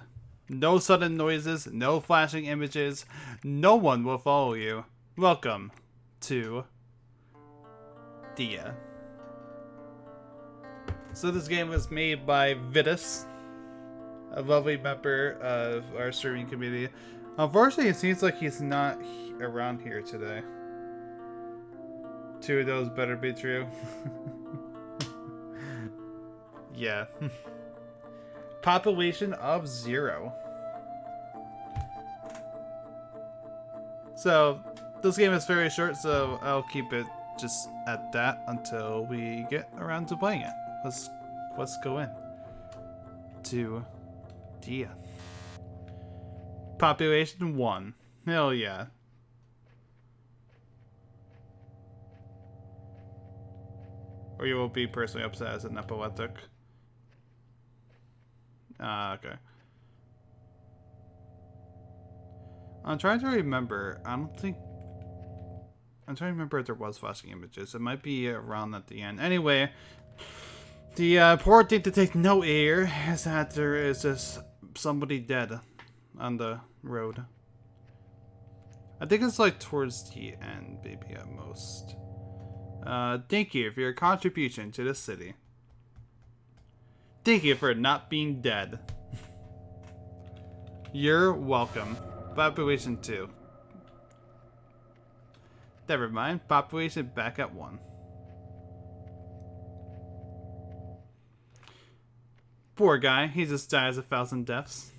No sudden noises, no flashing images. No one will follow you. Welcome to Dia. So this game was made by Vitus, a lovely member of our streaming community. Unfortunately, it seems like he's not around here today. Two of those better be true. Yeah. Population of 0. So, this game is very short, so I'll keep it just at that until we get around to playing it. Let's go in to Dia. Population 1. Hell yeah. Or you will be personally upset as an epileptic. Okay. I'm trying to remember. I'm trying to remember if there was flashing images. It might be around at the end. Anyway, the important thing to take note here is that there is just somebody dead on the road. I think it's like towards the end, maybe at most. Thank you for your contribution to the city. Thank you for not being dead. You're welcome. Population 2. Never mind. Population back at 1. Poor guy. He just dies 1,000 deaths.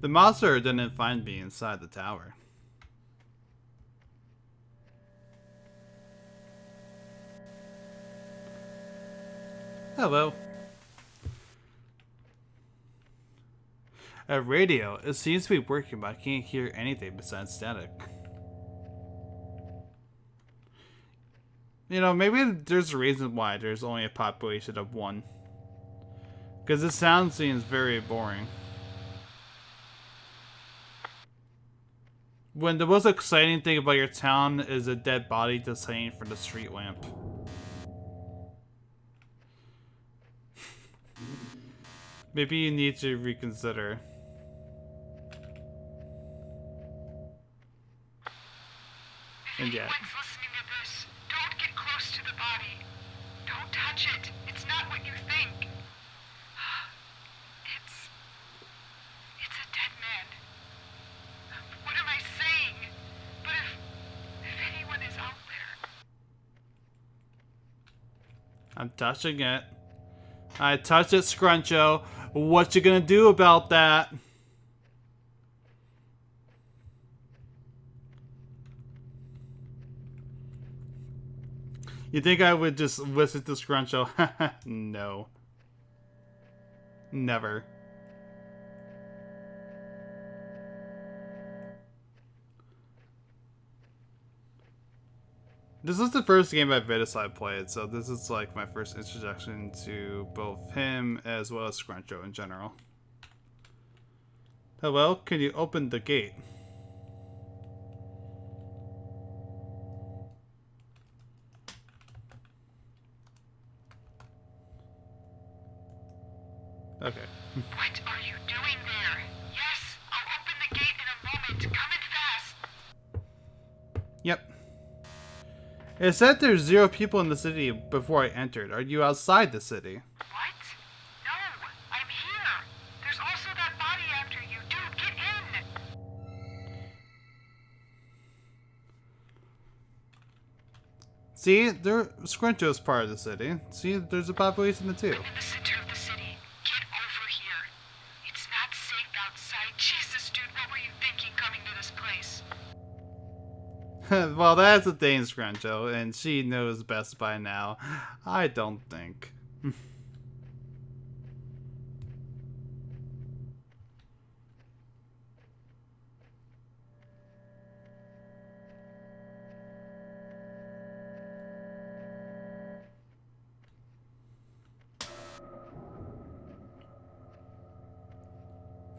The monster didn't find me inside the tower. Hello. A radio. It seems to be working, but I can't hear anything besides static. You know, maybe there's a reason why there's only a population of 1. Because the sound seems very boring. When the most exciting thing about your town is a dead body just hanging from the street lamp. Maybe you need to reconsider. And yeah.
Anyone's listening to this, don't get close to the body. Don't touch it. It's not what you think. It's a dead man. What am I saying? But if anyone is out there.
I'm touching it. I touched it, Scruncho. What you gonna do about that? You think I would just visit the Scruncho? No. Never. This is the first game I've Viticide played, so this is like my first introduction to both him as well as Scruncho in general. Hello, can you open the gate? Okay.
What are you doing there? Yes, I'll open the gate in a moment. Come in fast.
Yep. It said there's 0 people in the city before I entered. Are you outside the city?
What? No, I'm here. There's also that body after you. Dude, get in.
See, Scruncho's part of the city. See, there's a population of 2.
I'm in the center of the city. Get over here. It's not safe outside. Jesus, dude, what were you thinking coming to this place?
Well, that's the thing, Scruncho, and she knows best by now. I don't think.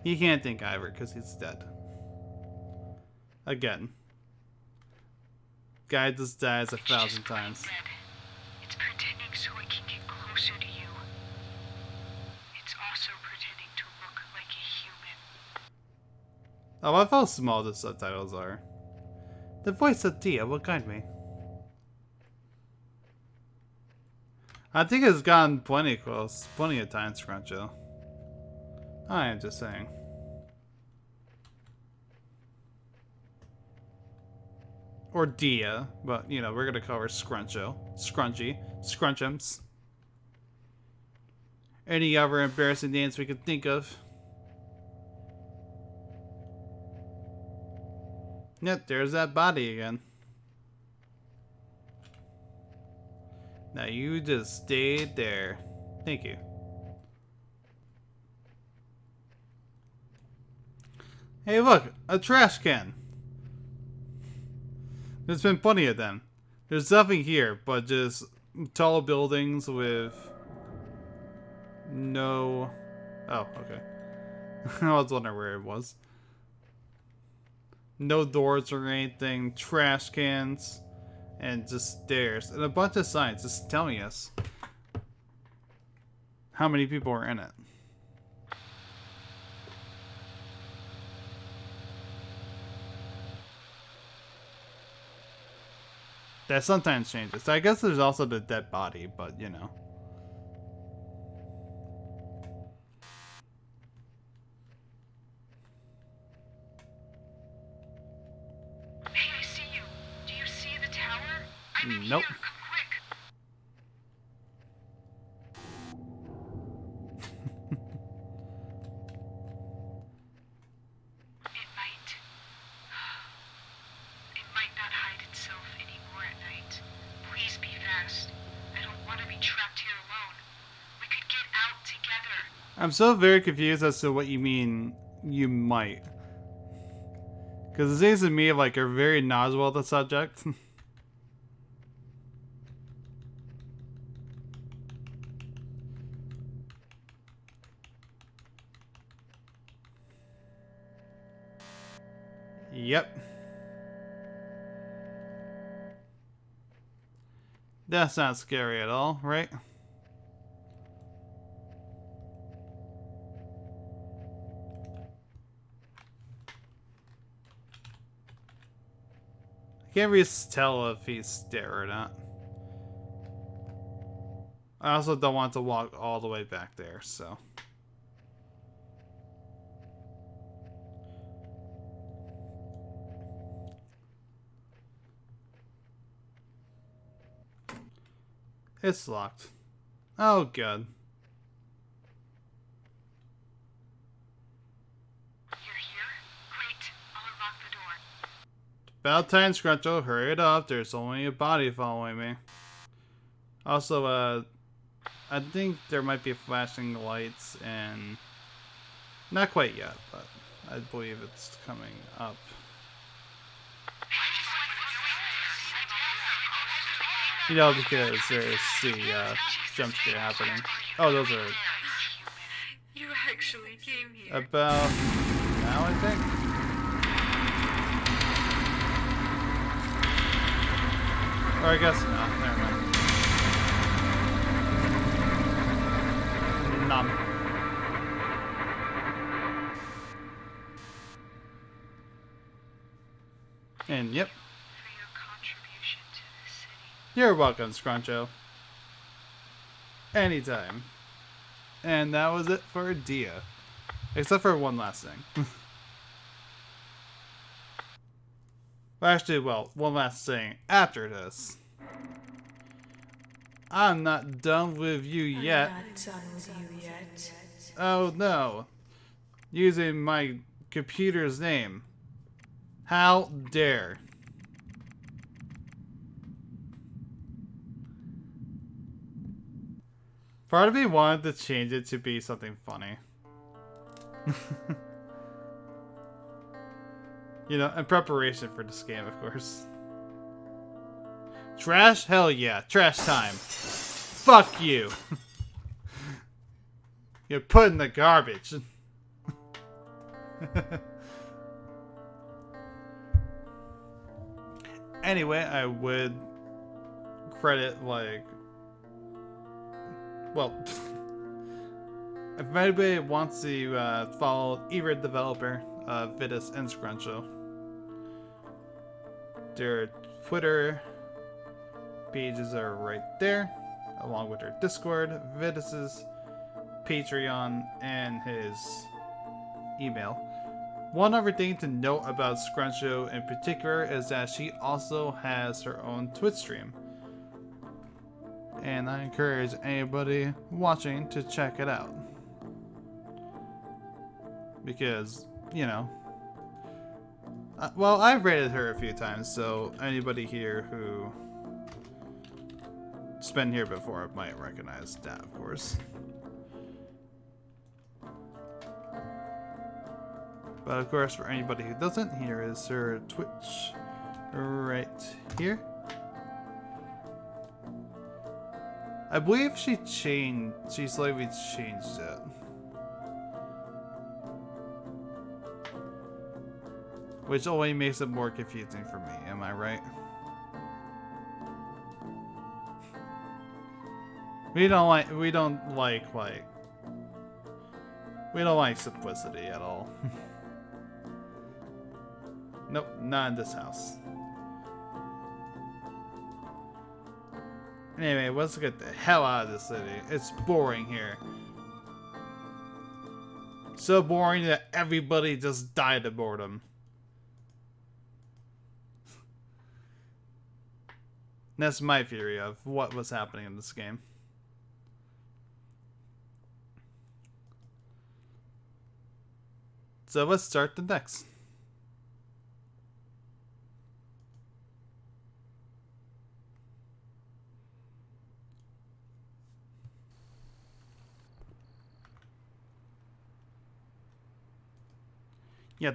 He can't think either, because he's dead. Again. Guy just dies 1,000 times.
Dead. It's pretending so it can get closer to you. It's also pretending to look like a human.
Oh, I love how small the subtitles are. The voice of Dia will guide me. I think it's gotten plenty close, plenty of times, Scruncho. I am just saying. Or Dia, but you know, we're gonna call her Scruncho, Scrunchy, Scrunchums. Any other embarrassing names we could think of. Yep, there's that body again. Now you just stayed there. Thank you. Hey look, a trash can. There's been plenty of them. There's nothing here but just tall buildings with no... Oh, okay. I was wondering where it was. No doors or anything, trash cans, and just stairs. And a bunch of signs just telling us how many people are in it. That sometimes changes. So I guess there's also the dead body, but you know.
Hey, I see you. Do you see the tower? I'm in
Nope.
here. Come quick. It might not hide itself anymore at night. Please be fast. I don't want to be trapped here alone. We could get out together.
I'm so very confused as to what you mean, you might. Because it seems to me like you're very knowledgeable of the subject. Yep. That's not scary at all, right? I can't really tell if he's there or not. I also don't want to walk all the way back there, so... It's locked. Oh, good.
You're here? Great. I'll unlock the door.
About time, Scruncho. Hurry it up. There's only a body following me. Also, I think there might be flashing lights and not quite yet, but I believe it's coming up. You know, because there's the jump scare happening. Oh, those are
You actually came here.
about now, I think. Or I guess not. Never mind. Nom. And yep.
For your contribution to the city.
You're welcome, Scruncho. Anytime. And that was it for Dia. Except for one last thing. Well, actually, well, one last thing after this. I'm not done with you yet.
I'm not done with you yet.
Oh no. Using my computer's name. How dare. Part of me wanted to change it to be something funny. You know, in preparation for this game, of course. Trash? Hell yeah. Trash time. Fuck you. You're put in the garbage. Anyway, I would credit, like... Well... if anybody wants to follow either developer, Vitus and Scruncho, their Twitter pages are right there, along with their Discord, Vitus's Patreon, and his email. One other thing to note about Scruncho in particular is that she also has her own Twitch stream. And I encourage anybody watching to check it out. Because, you know, well, I've rated her a few times, so anybody here who has been here before might recognize that, of course. But of course, for anybody who doesn't, here is her Twitch right here. I believe she slightly changed it. Which only makes it more confusing for me, am I right? We don't like simplicity at all. Nope, not in this house. Anyway, let's get the hell out of this city. It's boring here. So boring that everybody just died of boredom. That's my theory of what was happening in this game. So let's start the next. Yeah,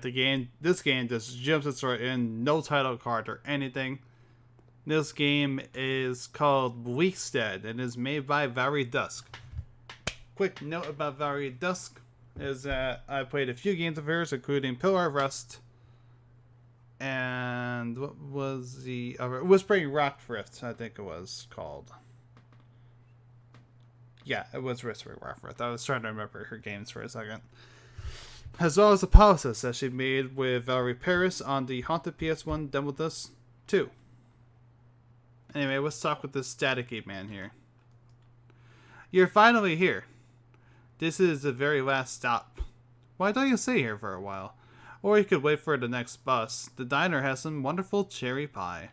this game just jumps us right in, no title card or anything. This game is called Bleakstead and is made by Valerie Dusk. Quick note about Valerie Dusk is that I played a few games of hers, including Pillar of Rust and what was the other? Whispering Rock Rift, I think it was called. Yeah, it was Whispering Rock Rift. I was trying to remember her games for a second. As well as the policies that she made with Valerie Paris on the Haunted PS1 Demo Disc 2. Anyway, let's talk with this staticky man here. You're finally here. This is the very last stop. Why don't you stay here for a while? Or you could wait for the next bus. The diner has some wonderful cherry pie.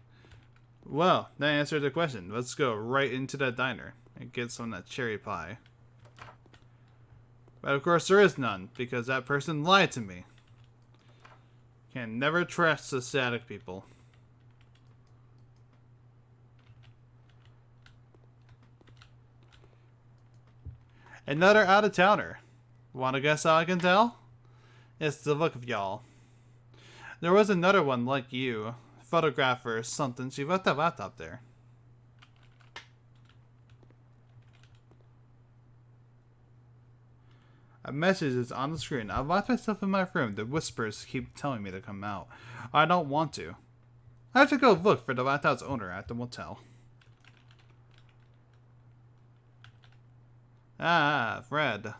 Well, that answered the question. Let's go right into that diner and get some of that cherry pie. But of course there is none, because that person lied to me. Can never trust the static people. Another out-of-towner. Wanna guess how I can tell? It's the look of y'all. There was another one like you. Photographer or something. She left that laptop there. A message is on the screen. I locked myself in my room. The whispers keep telling me to come out. I don't want to. I have to go look for the laptop's owner at the motel. Ah, red.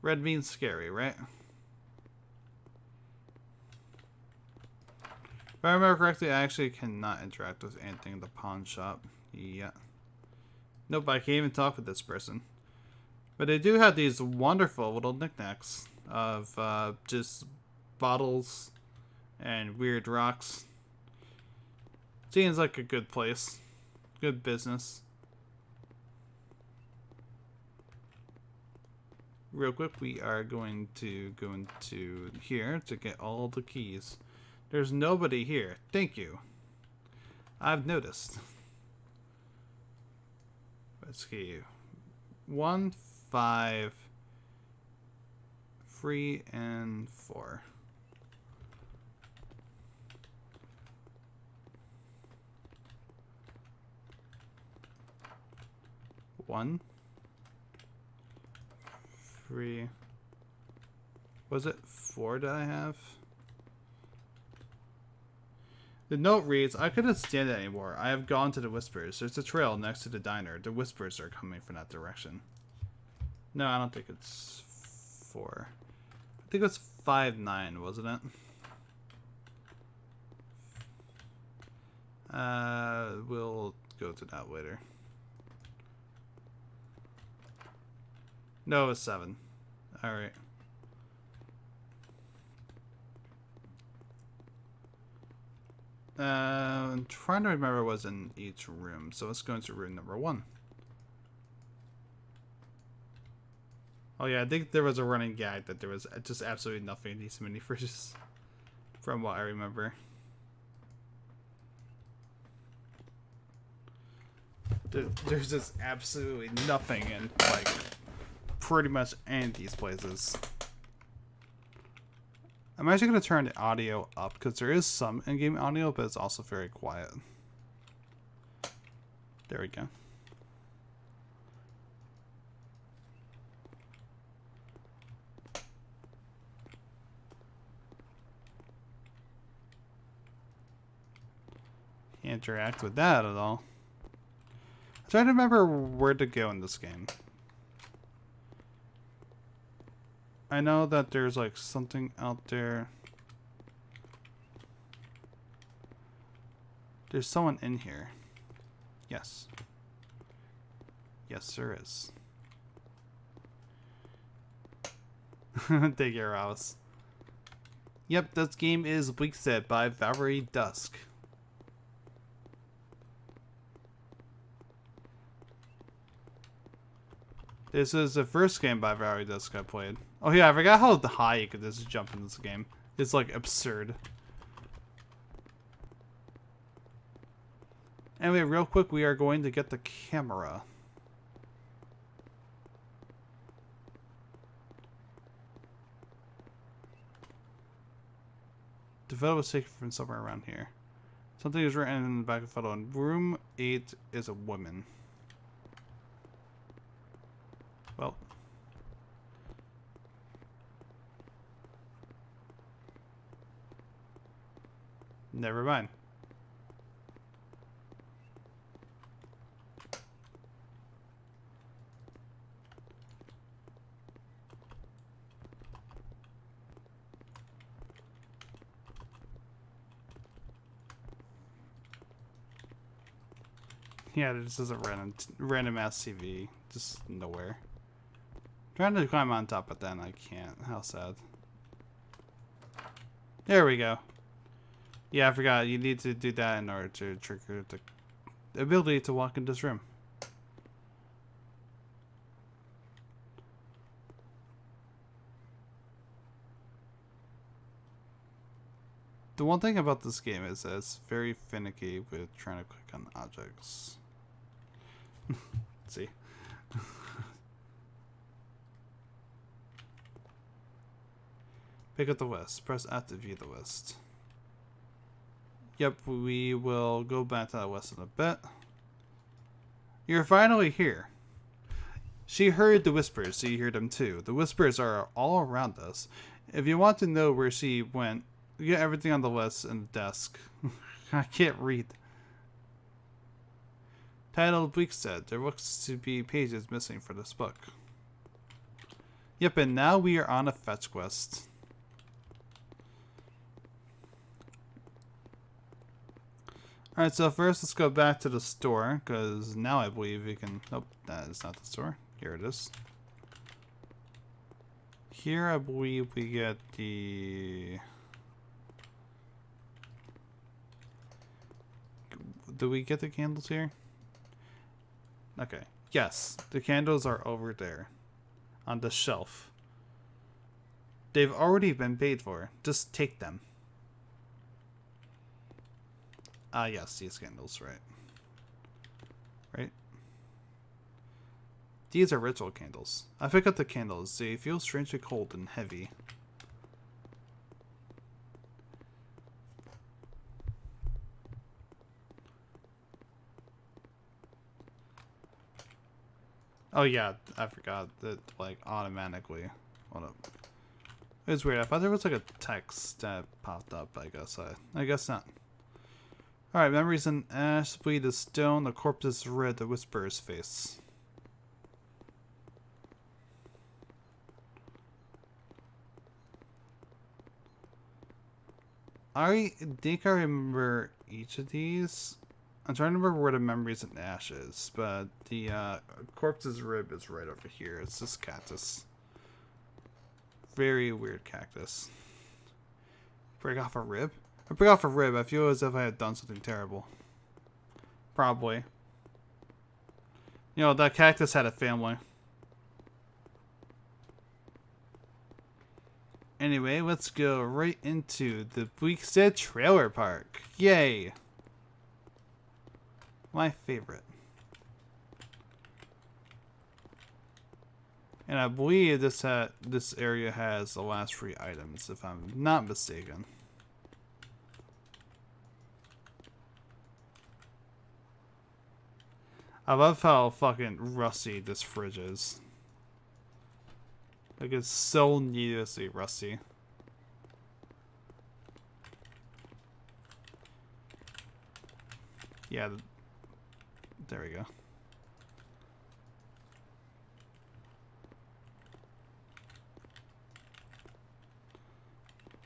Red means scary, right? If I remember correctly, I actually cannot interact with anything in the pawn shop. Yeah. Nope, I can't even talk with this person. But they do have these wonderful little knickknacks of just bottles and weird rocks. Seems like a good place. Good business. Real quick, we are going to go into here to get all the keys. There's nobody here. Thank you. I've noticed. Let's see. 1, 5, 3, and 4. One, 3. Was it 4 that I have? The note reads, I couldn't stand it anymore. I have gone to the whispers. There's a trail next to the diner. The whispers are coming from that direction. No, I don't think it's 4. I think it was 5, 9, wasn't it? We'll go to that later. No, it was 7. Alright. I'm trying to remember what was in each room. So let's go into room number 1. Oh yeah, I think there was a running gag that there was just absolutely nothing in these mini fridges. From what I remember. There's just absolutely nothing in, like, pretty much any of these places. I'm actually going to turn the audio up because there is some in-game audio, but it's also very quiet. There we go. Can't interact with that at all. I'm trying to remember where to go in this game. I know that there's like something out there. There's someone in here. Yes. Yes, there is. Take your house. Yep, this game is Bleakstead by Valerie Dusk. This is the first game by Valerie Dusk I played. Oh yeah, I forgot how high you could just jump in this game. It's like absurd. Anyway, real quick, we are going to get the camera. The photo was taken from somewhere around here. Something is written in the back of the photo. And room 8 is a woman. Well. Never mind. Yeah, this is a random ass TV. Just nowhere. Trying to climb on top, but then I can't. How sad. There we go. Yeah, I forgot. You need to do that in order to trigger the ability to walk in this room. The one thing about this game is that it's very finicky with trying to click on objects. See? Pick up the list. Press F to view the list. Yep, we will go back to that list in a bit. You're finally here. She heard the whispers, so you hear them too. The whispers are all around us. If you want to know where she went, you get everything on the list in the desk. I can't read. Titled Bleakstead. There looks to be pages missing for this book. Yep, and now we are on a fetch quest. Alright, so first let's go back to the store, because now I believe we can... Nope, that is not the store. Here it is. Here I believe we get the... Do we get the candles here? Okay. Yes, the candles are over there. On the shelf. They've already been paid for. Just take them. Ah, yes, these candles, right. Right? These are ritual candles. I pick up the candles. They feel strangely cold and heavy. Oh yeah, I forgot that, like, automatically. Hold up. It's weird. I thought there was like a text that popped up. I guess not. Alright, memories in ash, bleed is stone, the corpse is red, the whisperer's face. I think I remember each of these. I'm trying to remember where the memories in ash is, but the corpse's rib is right over here. It's this cactus. Very weird cactus. Break off a rib? I break off a rib. I feel as if I had done something terrible. Probably. You know, that cactus had a family. Anyway, let's go right into the Bleakstead Trailer Park. Yay! My favorite. And I believe this area has the last 3 items, if I'm not mistaken. I love how fucking rusty this fridge is. Like, it's so needlessly rusty. Yeah, there we go.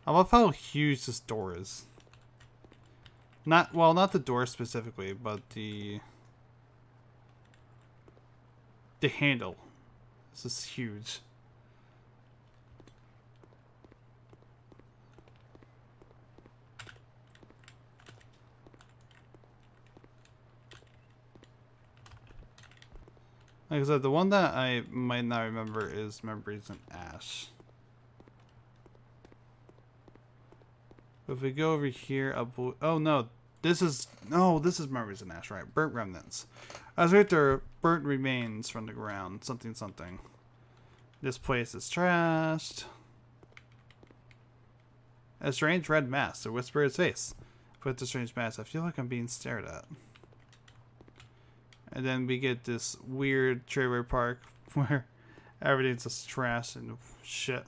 I love how huge this door is. Not the door specifically, but the handle. This is huge. Like I said, the one that I might not remember is Memories in Ash. If we go over here, oh no, this is Memories in Ash, right? Burnt remnants. I was right there. Burnt remains from the ground. Something, something. This place is trashed. A strange red mask. The whisperer's face. Put the strange mask. I feel like I'm being stared at. And then we get this weird trailer park where everything's just trash and shit.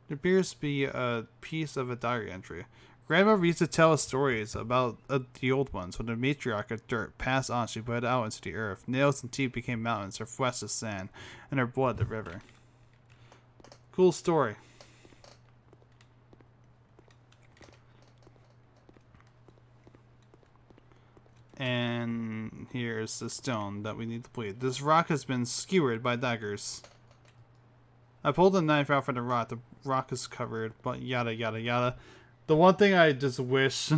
There appears to be a piece of a diary entry. Grandma used to tell us stories about the old ones. When the matriarch of dirt passed on, she put it out into the earth. Nails and teeth became mountains, her flesh the sand, and her blood the river. Cool story. And here's the stone that we need to bleed. This rock has been skewered by daggers. I pulled the knife out from the rock. The rock is covered, but yada yada yada. The one thing I just wish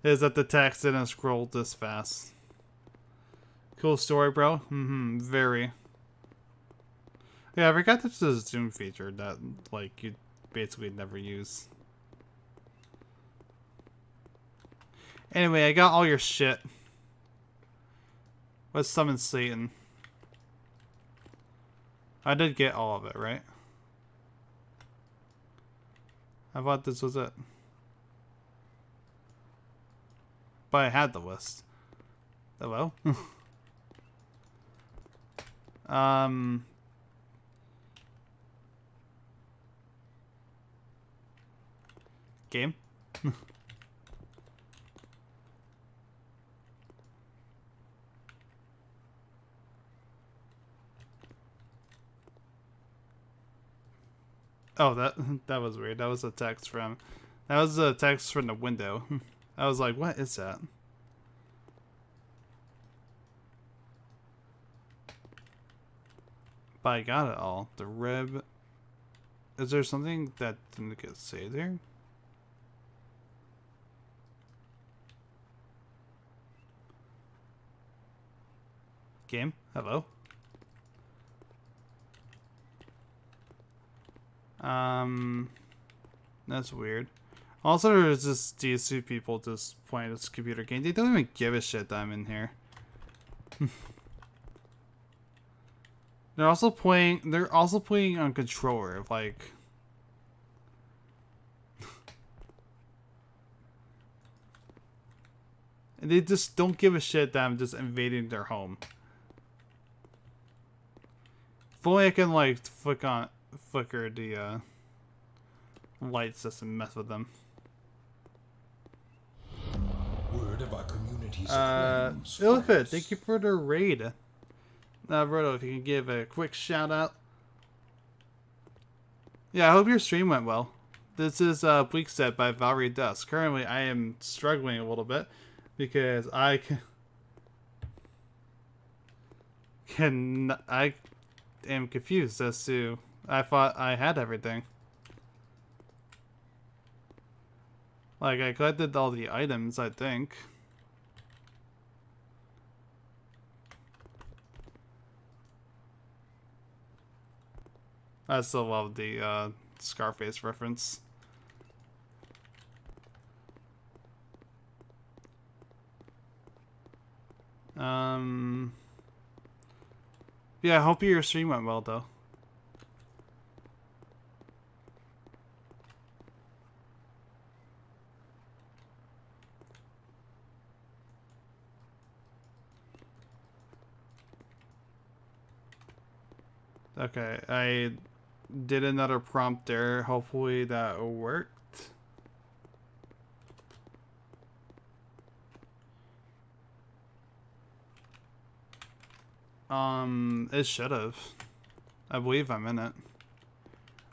is that the text didn't scroll this fast. Cool story, bro. Very. Yeah, I forgot this is a zoom feature that, like, you basically never use. Anyway, I got all your shit. Let's summon Satan. I did get all of it, right? I thought this was it. But I had the list. Hello? Game? Oh, that was weird. That was a text from the window. I was like, what is that? But I got it all. The rib. Is there something that didn't get saved there? Game? Hello? That's weird. Also, there's just these two people just playing this computer game. They don't even give a shit that I'm in here. They're also playing on controller, like. And they just don't give a shit that I'm just invading their home. If only I can like flicker the lights just to mess with them.
Word of our community's
Illifit, thank you for the raid. Roto, if you can give a quick shout out. Yeah, I hope your stream went well. This is Bleakstead by Valerie Dusk. Currently, I am struggling a little bit because I am confused as to. I thought I had everything. Like, I collected all the items, I think. I still love the Scarface reference. Yeah, I hope your stream went well, though. Okay, I did another prompt there. Hopefully that worked. It should have. I believe I'm in it.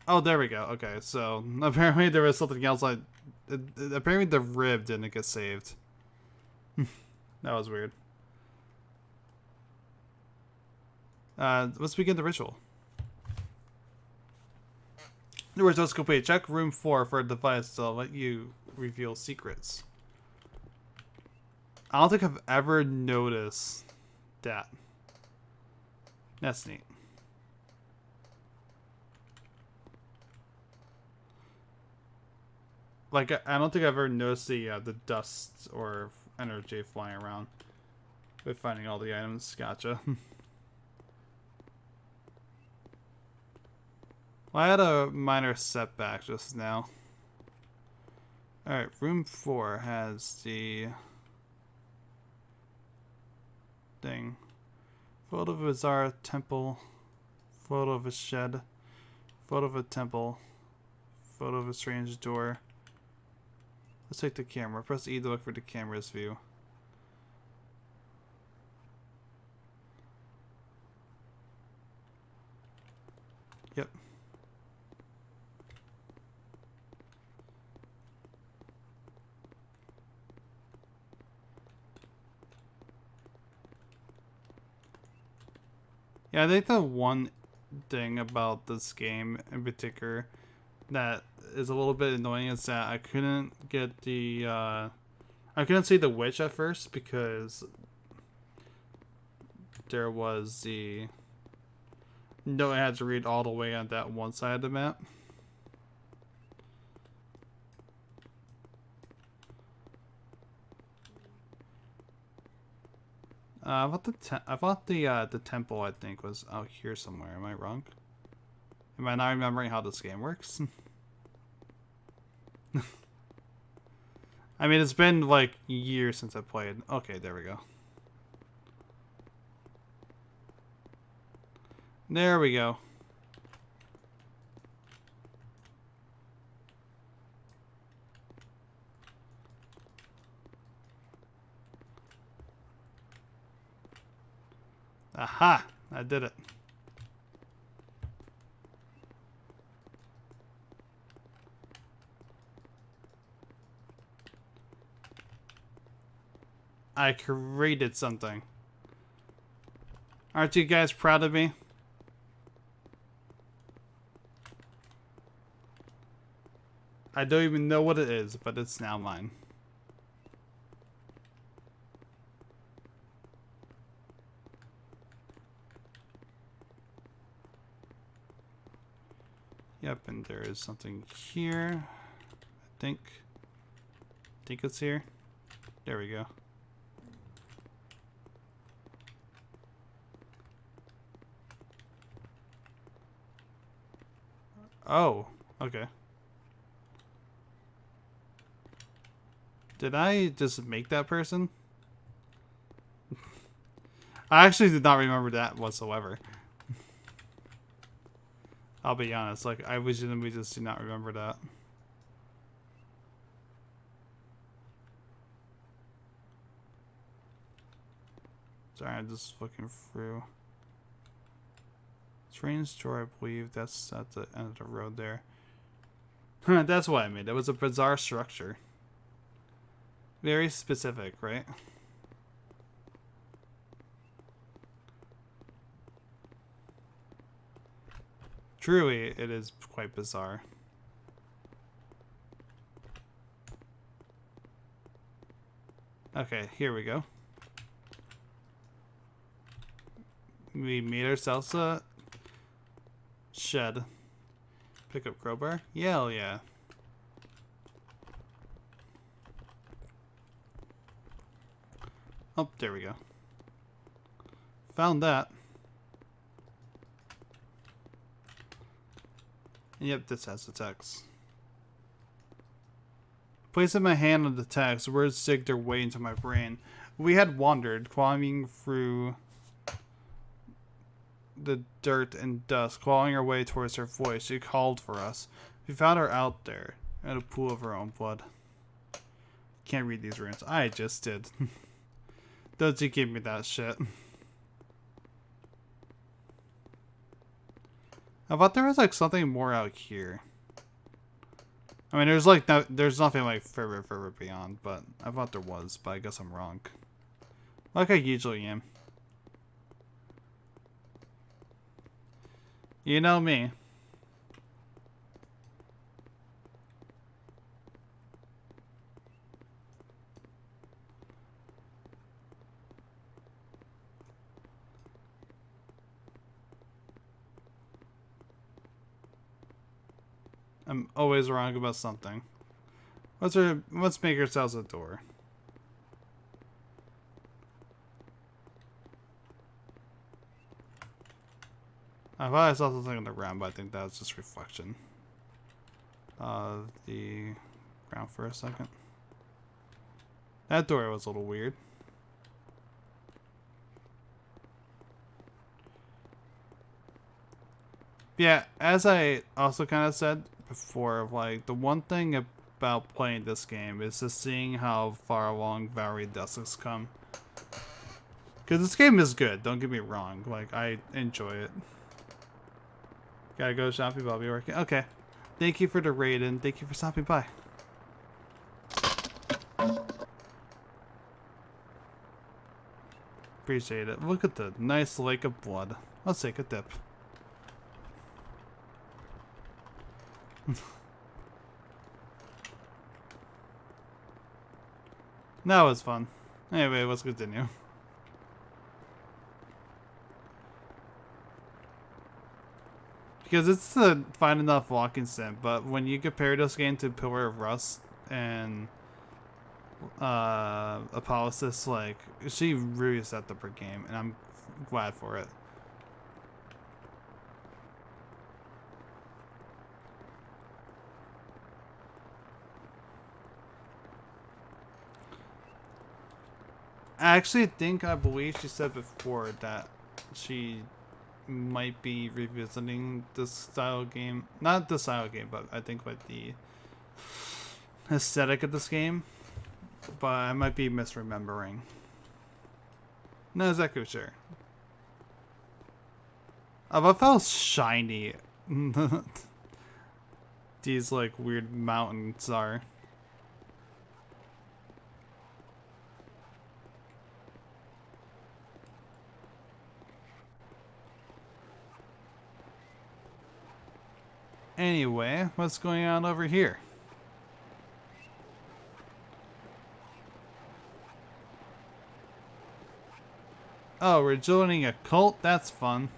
Oh, there we go. Okay, so apparently there was something else. Apparently the rib didn't get saved. That was weird. Let's begin the ritual. The ritual is complete. Check room 4 for a device to let you reveal secrets. I don't think I've ever noticed that. That's neat. Like, I don't think I've ever noticed the dust or energy flying around with finding all the items. Gotcha. Well, I had a minor setback just now. Alright, room 4 has the thing. Photo of a bizarre temple. Photo of a shed. Photo of a temple. Photo of a strange door. Let's take the camera. Press E to look for the camera's view. Yep. Yeah, I think the one thing about this game in particular that is a little bit annoying is that I couldn't get the I couldn't see the witch at first because there was the note I had to read all the way on that one side of the map. I thought the temple, I think, was out here somewhere. Am I wrong? Am I not remembering how this game works? I mean, it's been like years since I played. Okay, there we go. There we go. Aha! I did it. I created something. Aren't you guys proud of me? I don't even know what it is, but it's now mine. Yep, and there is something here. I think it's here. There we go. Oh, okay. Did I just make that person? I actually did not remember that whatsoever. I'll be honest, like, I legitimately just do not remember that. Sorry, I'm just looking through. Train store, I believe that's at the end of the road there. That's what I made. It was a bizarre structure. Very specific, right? Truly, it is quite bizarre. Okay, here we go. We made ourselves a shed. Pick up crowbar? Yeah, hell yeah. Oh, there we go. Found that. Yep, this has the text. Placing my hand on the text, words dig their way into my brain. We had wandered, climbing through the dirt and dust, clawing our way towards her voice. She called for us. We found her out there, at a pool of her own blood. Can't read these runes. I just did. Don't you give me that shit. I thought there was like something more out here. I mean, there's like there's nothing like further beyond, but I thought there was, but I guess I'm wrong. Like I usually am. You know me. I'm always wrong about something. Let's make ourselves a door. I thought I saw something on the ground, but I think that was just reflection of the ground for a second. That door was a little weird. Yeah, as I also kind of said before, like, the one thing about playing this game is just seeing how far along Varied Dusk has come. Because this game is good, don't get me wrong. Like, I enjoy it. Gotta go shopping, but I'll be working. Okay. Thank you for the raid and thank you for stopping by. Appreciate it. Look at the nice lake of blood. Let's take a dip. That was fun. Anyway, let's continue. Because it's a fine enough walking sim, but when you compare this game to Pillar of Rust and Apollysis, like, she really stepped up her game, and I'm glad for it. I believe she said before that she might be revisiting this style of game. Not the style of game, but I think like the aesthetic of this game. But I might be misremembering. Not exactly sure. I love how shiny these like weird mountains are. Anyway, what's going on over here? Oh, we're joining a cult? That's fun.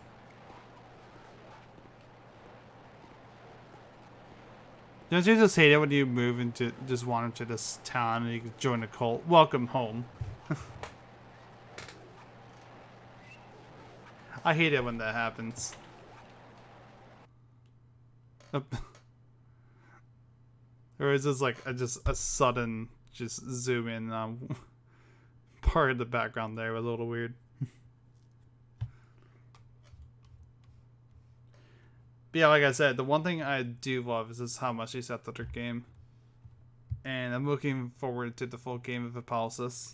Don't you just hate it when you move into, just wander to this town and you can join a cult? Welcome home. I hate it when that happens. Or is this like just a sudden just zoom in part of the background there was a little weird. But yeah, like I said, the one thing I do love is just how much they set up their game. And I'm looking forward to the full game of Apollysis.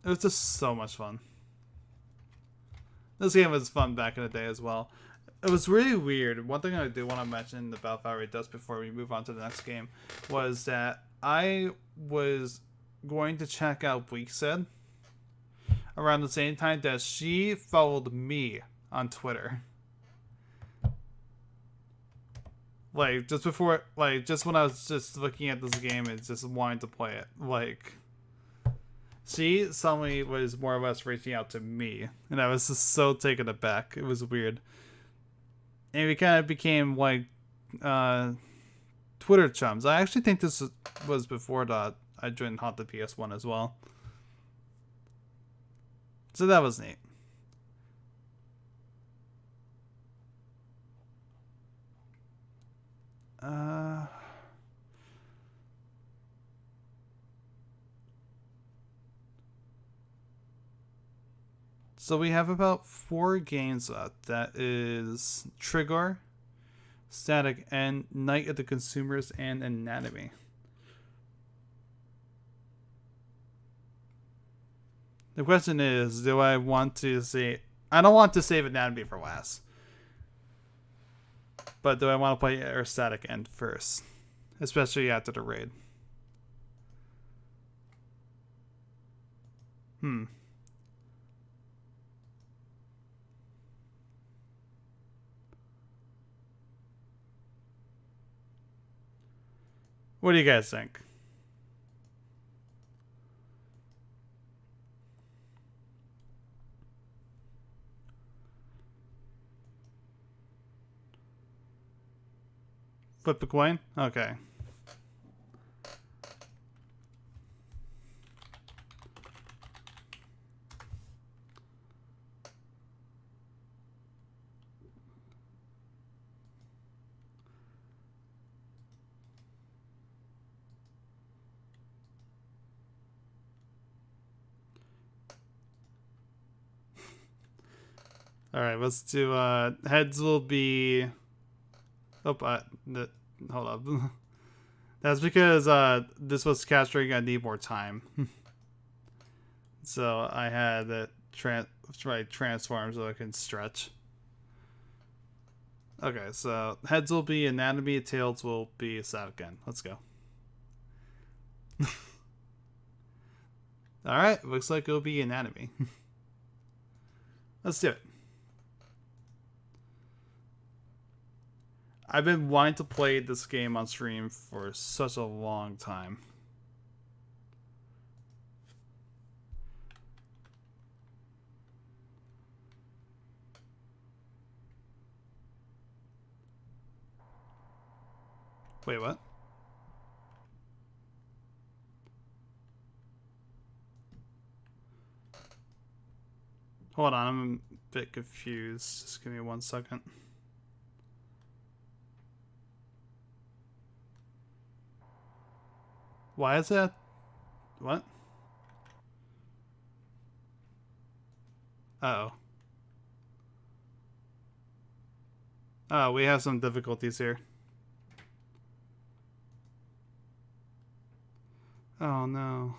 It was just so much fun. This game was fun back in the day as well. It was really weird. One thing I do want to mention about Valkyrie Dust before we move on to the next game was that I was going to check out Bleakstead around the same time that she followed me on Twitter. Like, just before, like, just when I was just looking at this game and just wanting to play it. Like, she suddenly was more or less reaching out to me. And I was just so taken aback. It was weird. And we kind of became, like, Twitter chums. I actually think this was before I joined Haunted PS1 as well. So that was neat. So we have about 4 games left. That is Triggore, Static End, Night of the Consumers, and Anatomy. The question is, do I want to save... I don't want to save Anatomy for last. But do I want to play or Static End first? Especially after the raid. What do you guys think? Flip the coin? Okay. Alright, let's do, heads will be... Oh, hold up. That's because, this was capturing, I need more time. So, I had it transform so I can stretch. Okay, so, heads will be Anatomy, tails will be Static End. Let's go. Alright, looks like it'll be Anatomy. Let's do it. I've been wanting to play this game on stream for such a long time. Wait, what? Hold on, I'm a bit confused. Just give me 1 second. Why is that? What? Uh-oh. Oh, we have some difficulties here. Oh no.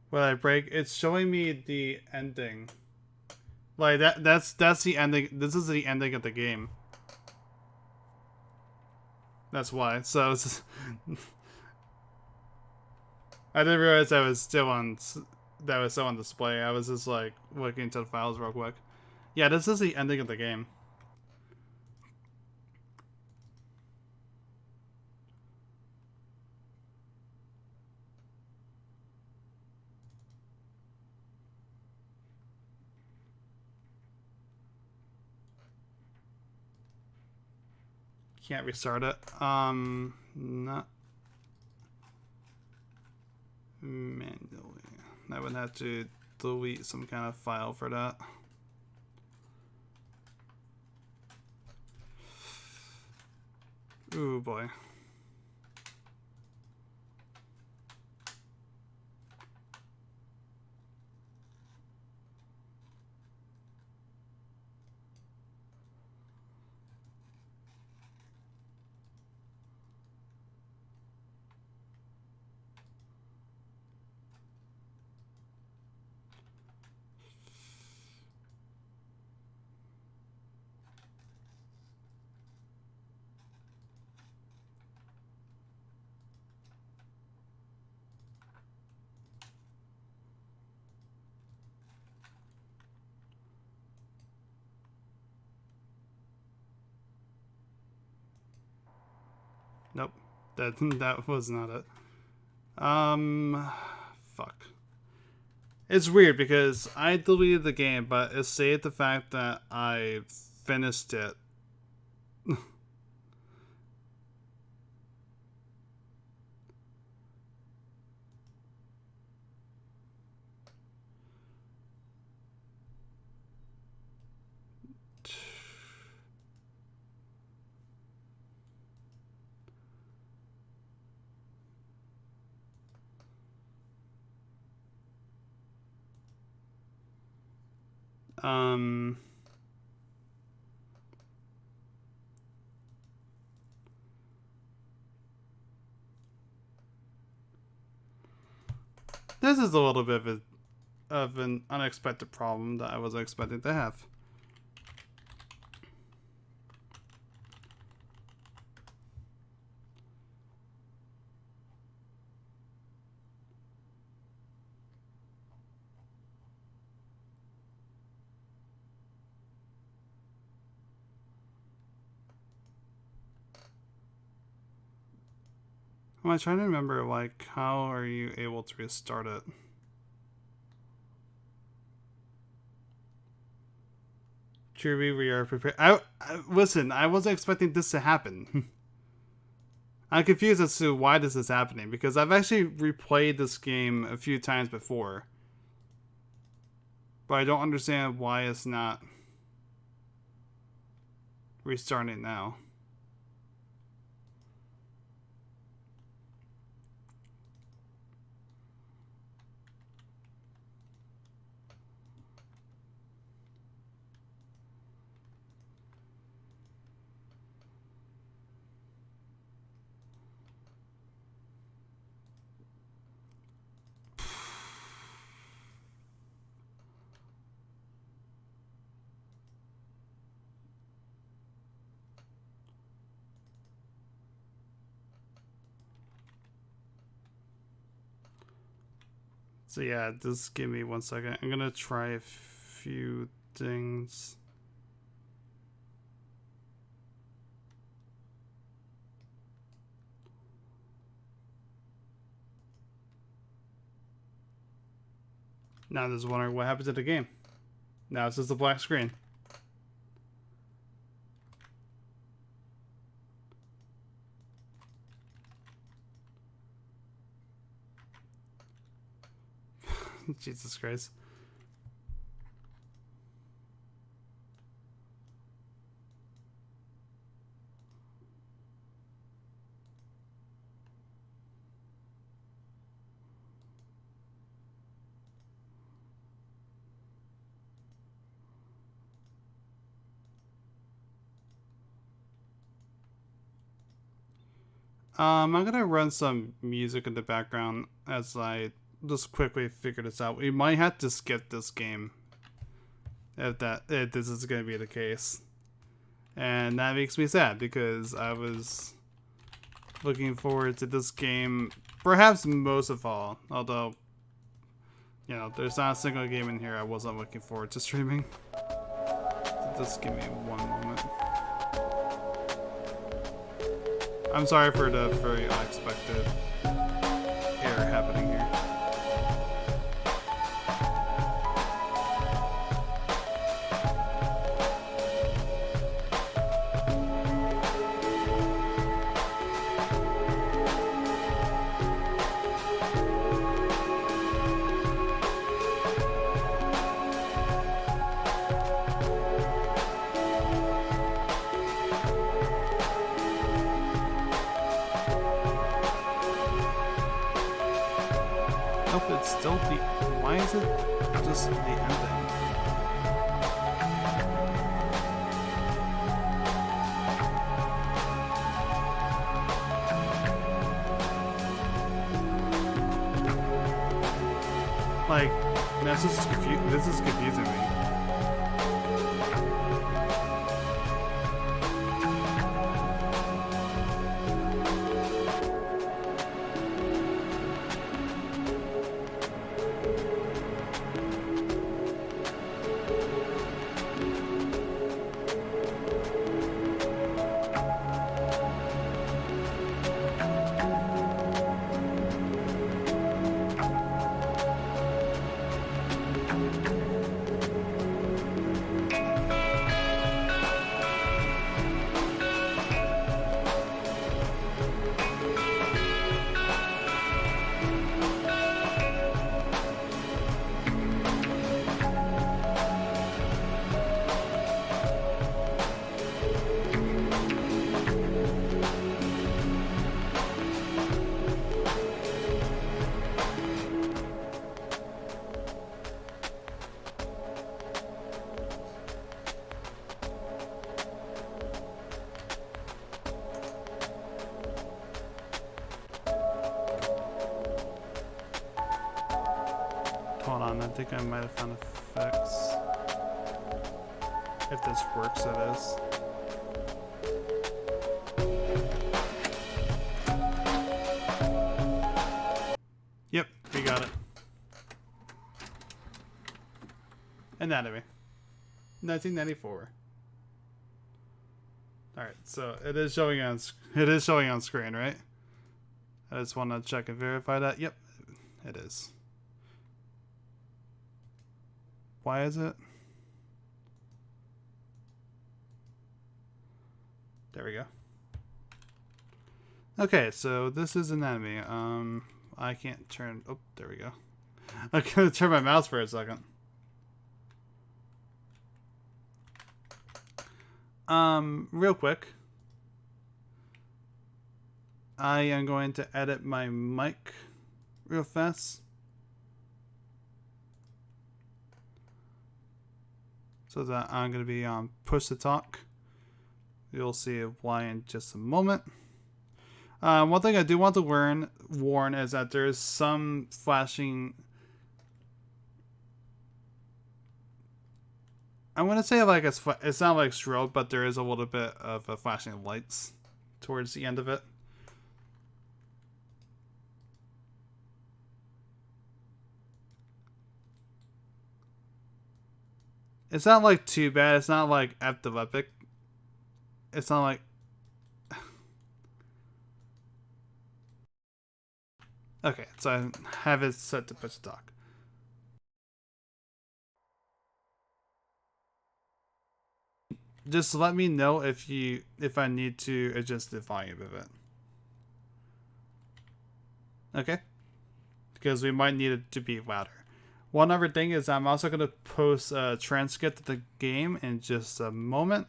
When I break, it's showing me the ending. Like that's the ending. This is the ending of the game. That's why. So it's I didn't realize that was still on display. I was just like looking into the files real quick. Yeah, this is the ending of the game. Can't restart it. Not manually. I would have to delete some kind of file for that. Ooh boy. Nope. That was not it. Fuck. It's weird because I deleted the game, but it saved the fact that I finished it. This is a little bit of an unexpected problem that I wasn't expecting to have. I'm trying to remember, like, how are you able to restart it? Truly, we are prepared. Listen, I wasn't expecting this to happen. I'm confused as to why this is happening, because I've actually replayed this game a few times before. But I don't understand why it's not restarting now. So yeah, just give me 1 second. I'm gonna try a few things. Now there's wondering what happened to the game. Now it's just a black screen. Jesus Christ. I'm gonna run some music in the background as I just quickly figure this out. We might have to skip this game if this is gonna be the case, and that makes me sad because I was looking forward to this game perhaps most of all. Although, you know, there's not a single game in here I wasn't looking forward to streaming. So just give me one moment. I'm sorry for the very unexpected error happening here. Nope, it's still the... Why is it just the ending? Like, this is confusing me. Hold on, I think I might have found a fix. If this works, it is. Yep, we got it. Anatomy. 1994. Alright, so it is showing on screen, right? I just want to check and verify that. Yep, it is. Why is it? There we go. Okay, so this is anatomy. I can't turn... Oh, there we go. I gotta turn my mouse for a second. Real quick. I am going to edit my mic real fast. So that I'm going to be on push to talk. You'll see why in just a moment. One thing I do want to warn is that there's some flashing. I'm going to say like it's not like strobe, but there is a little bit of flashing lights towards the end of it. It's not like too bad. It's not like epileptic. It's not like... Okay, so I have it set to push to talk. Just let me know if I need to adjust the volume of it. Okay? Because we might need it to be louder. One other thing is I'm also going to post a transcript of the game in just a moment.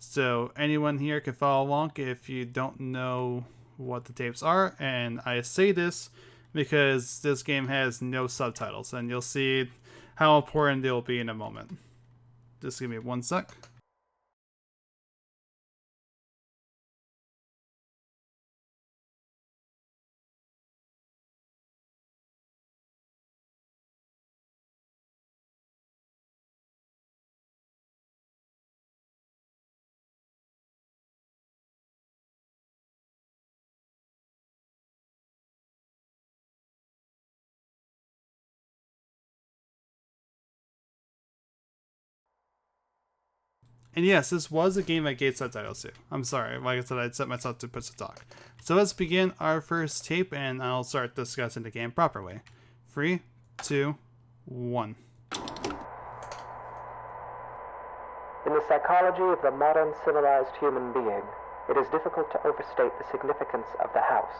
So anyone here can follow along if you don't know what the tapes are. And I say this because this game has no subtitles. And you'll see how important they'll be in a moment. Just give me 1 sec. And yes, this was a game I gave subtitles to. I'm sorry, like I said, I'd set myself to push the talk. So let's begin our first tape, and I'll start discussing the game properly. 3, 2, 1.
In the psychology of the modern civilized human being, it is difficult to overstate the significance of the house.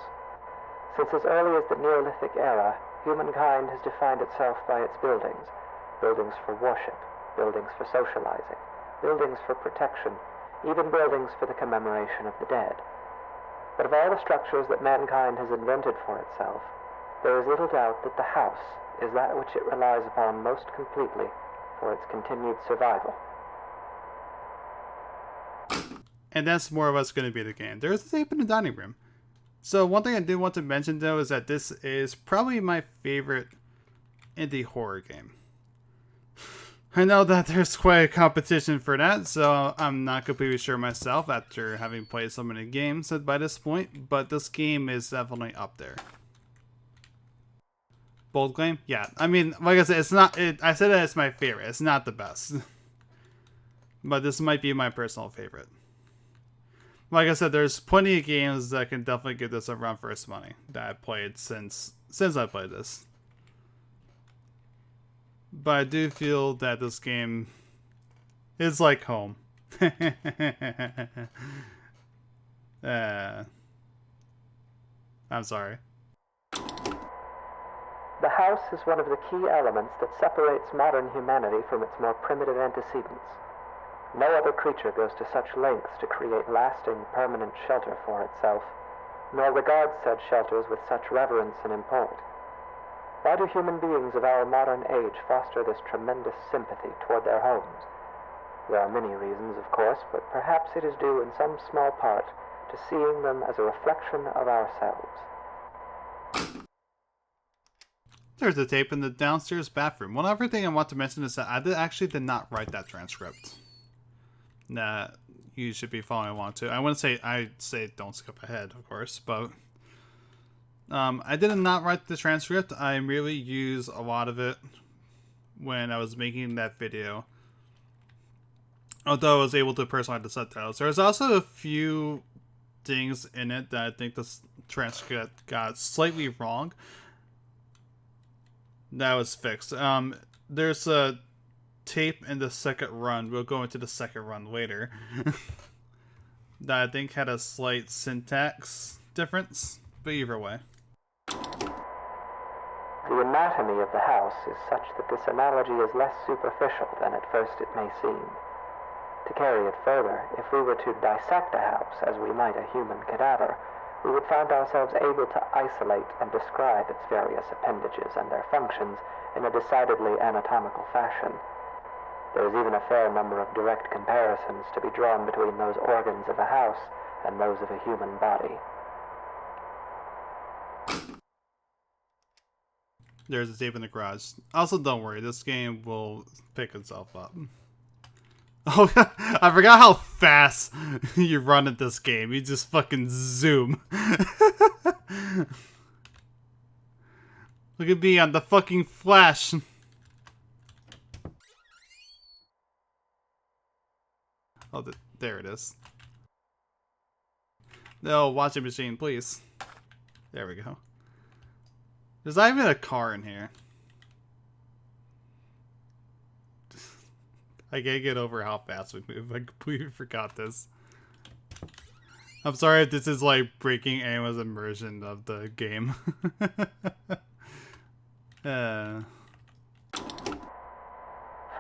Since as early as the Neolithic era, humankind has defined itself by its buildings. Buildings for worship, buildings for socializing, buildings for protection, even buildings for the commemoration of the dead. But of all the structures that mankind has invented for itself, there is little doubt that the house is that which it relies upon most completely for its continued survival.
And that's more or less going to be the game. There's a tape in the dining room. So one thing I do want to mention though is that this is probably my favorite indie horror game. I know that there's quite a competition for that, so I'm not completely sure myself after having played so many games by this point, but this game is definitely up there. Bold claim? Yeah. I mean, like I said, it's not. I said that it's my favorite. It's not the best. But this might be my personal favorite. Like I said, there's plenty of games that can definitely give this a run for its money that I've played since I played this. But I do feel that this game is like home. I'm sorry.
The house is one of the key elements that separates modern humanity from its more primitive antecedents. No other creature goes to such lengths to create lasting, permanent shelter for itself, nor regards said shelters with such reverence and import. Why do human beings of our modern age foster this tremendous sympathy toward their homes? There are many reasons, of course, but perhaps it is due in some small part to seeing them as a reflection of ourselves.
There's a tape in the downstairs bathroom. One other thing I want to mention is that I actually did not write that transcript. That you should be following along to. I'd say don't skip ahead, of course, but I did not write the transcript. I really used a lot of it when I was making that video. Although I was able to personalize the subtitles. There's also a few things in it that I think this transcript got slightly wrong. That was fixed. There's a tape in the second run. We'll go into the second run later. That I think had a slight syntax difference. But either way.
The anatomy of the house is such that this analogy is less superficial than at first it may seem. To carry it further, if we were to dissect a house as we might a human cadaver, we would find ourselves able to isolate and describe its various appendages and their functions in a decidedly anatomical fashion. There is even a fair number of direct comparisons to be drawn between those organs of a house and those of a human body.
There's a tape in the garage. Also, don't worry, this game will pick itself up. Oh, I forgot how fast you run at this game. You just fucking zoom. Look at me on the fucking Flash. Oh, there it is. No, washing machine, please. There we go. There's not even a car in here. I can't get over how fast we move. I completely forgot this. I'm sorry if this is like breaking anyone's immersion of the game.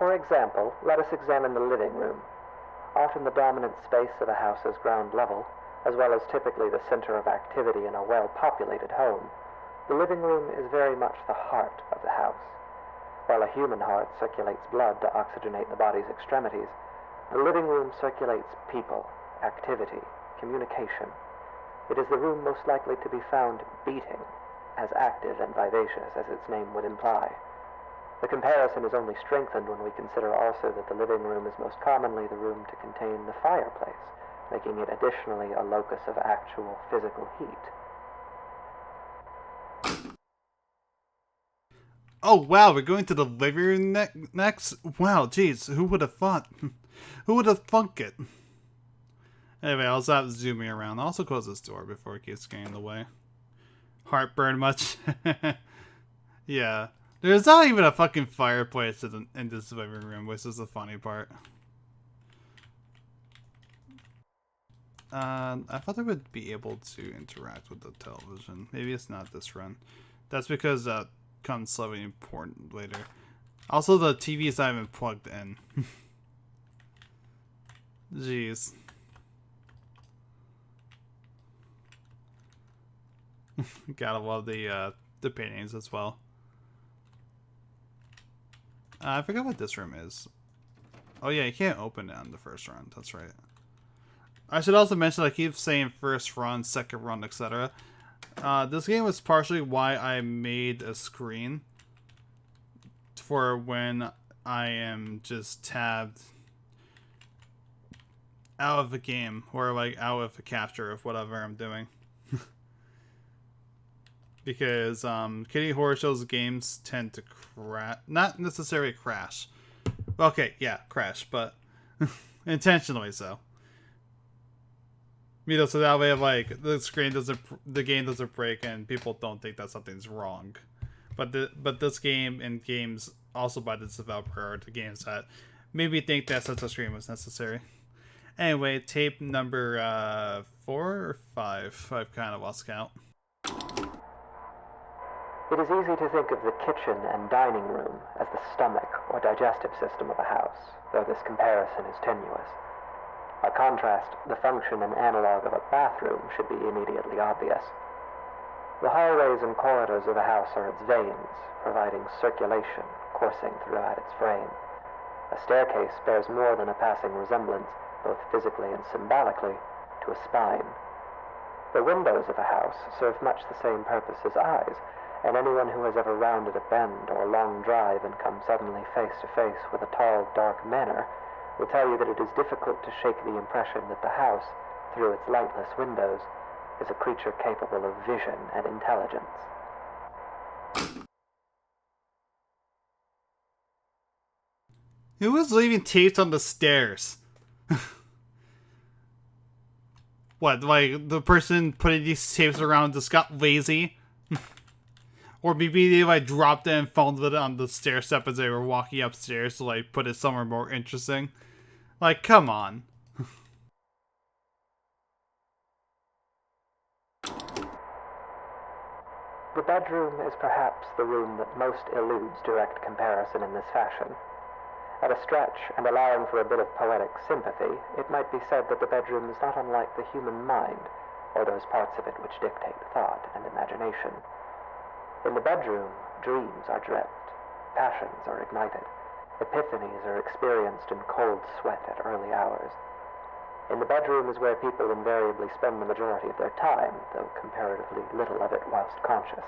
For example, let us examine the living room. Often the dominant space of a house's ground level, as well as typically the center of activity in a well-populated home, the living room is very much the heart of the house. While a human heart circulates blood to oxygenate the body's extremities, the living room circulates people, activity, communication. It is the room most likely to be found beating, as active and vivacious as its name would imply. The comparison is only strengthened when we consider also that the living room is most commonly the room to contain the fireplace, making it additionally a locus of actual physical heat.
Oh wow, we're going to the living room next? Wow, jeez, who would have thought? Who would have thunk it? Anyway, I'll stop zooming around. I'll also close this door before it keeps getting in the way. Heartburn much? Yeah. There's not even a fucking fireplace in this living room, which is the funny part. I thought I would be able to interact with the television. Maybe it's not this run. That's because that comes slightly important later. Also, the TV is not even plugged in. Jeez. Gotta love the paintings as well. I forgot what this room is. Oh yeah, you can't open it on the first run. That's right. I should also mention I keep saying first run, second run, etc. This game was partially why I made a screen for when I am just tabbed out of the game or like out of the capture of whatever I'm doing. Because Kitty Horror Show's games tend to crash. Not necessarily crash. Okay, yeah, crash, but intentionally so. You know, so that way, like, the game doesn't break, and people don't think that something's wrong. But this game and games also by this developer are the games that made me think that such a stream was necessary. Anyway, tape number 4 or 5. I've kind of lost count.
It is easy to think of the kitchen and dining room as the stomach or digestive system of a house, though this comparison is tenuous. By contrast, the function and analog of a bathroom should be immediately obvious. The hallways and corridors of a house are its veins, providing circulation coursing throughout its frame. A staircase bears more than a passing resemblance, both physically and symbolically, to a spine. The windows of a house serve much the same purpose as eyes, and anyone who has ever rounded a bend or long drive and come suddenly face to face with a tall, dark manor will tell you that it is difficult to shake the impression that the house, through its lightless windows, is a creature capable of vision and intelligence.
Who was leaving tapes on the stairs? What, like the person putting these tapes around just got lazy? Or maybe they like dropped it and found it on the stair step as they were walking upstairs to like put it somewhere more interesting. Like, come on.
The bedroom is perhaps the room that most eludes direct comparison in this fashion. At a stretch, and allowing for a bit of poetic sympathy, it might be said that the bedroom is not unlike the human mind, or those parts of it which dictate thought and imagination. In the bedroom, dreams are dreamt, passions are ignited, epiphanies are experienced in cold sweat at early hours. In the bedroom is where people invariably spend the majority of their time, though comparatively little of it whilst conscious.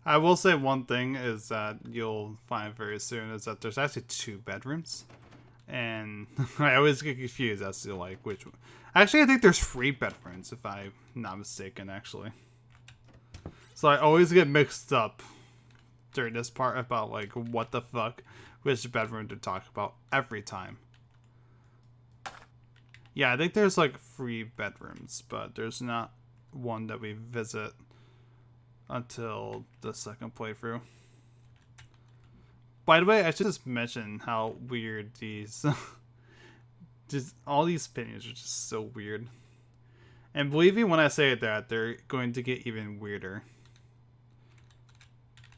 I will say one thing is that you'll find very soon is that there's actually 2 bedrooms. And I always get confused as to like which one. Actually, I think there's 3 bedrooms if I'm not mistaken, actually. So I always get mixed up during this part about like what the fuck which bedroom to talk about every time. Yeah, I think there's like 3 bedrooms, but there's not one that we visit until the second playthrough. By the way, I should just mention how weird these... just all these paintings are just so weird. And believe me when I say that, they're going to get even weirder.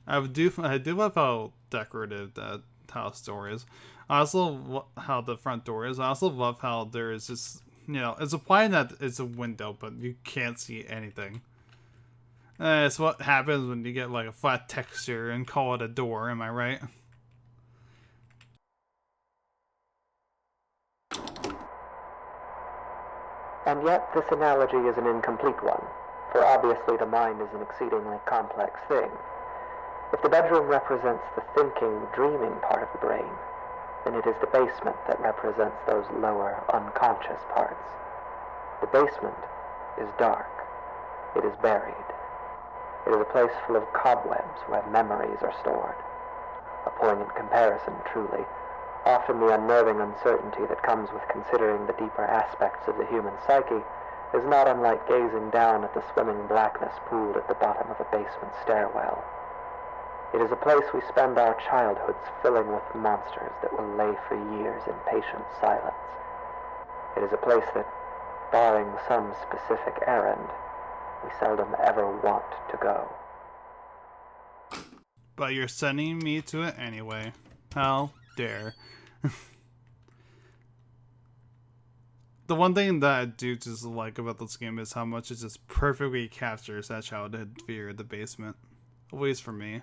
I do love how decorative that house door is. I also love how the front door is. I also love how there is this, it's implying that it's a window, but you can't see anything. It's what happens when you get like a flat texture and call it a door, am I right?
And yet this analogy is an incomplete one, for obviously the mind is an exceedingly complex thing. If the bedroom represents the thinking, dreaming part of the brain, then it is the basement that represents those lower, unconscious parts. The basement is dark. It is buried. It is a place full of cobwebs where memories are stored. A poignant comparison, truly. Often the unnerving uncertainty that comes with considering the deeper aspects of the human psyche is not unlike gazing down at the swimming blackness pooled at the bottom of a basement stairwell. It is a place we spend our childhoods filling with monsters that will lay for years in patient silence. It is a place that, barring some specific errand, we seldom ever want to go.
But you're sending me to it anyway. How dare. The one thing that I do just like about this game is how much it just perfectly captures that childhood fear of the basement. At least for me.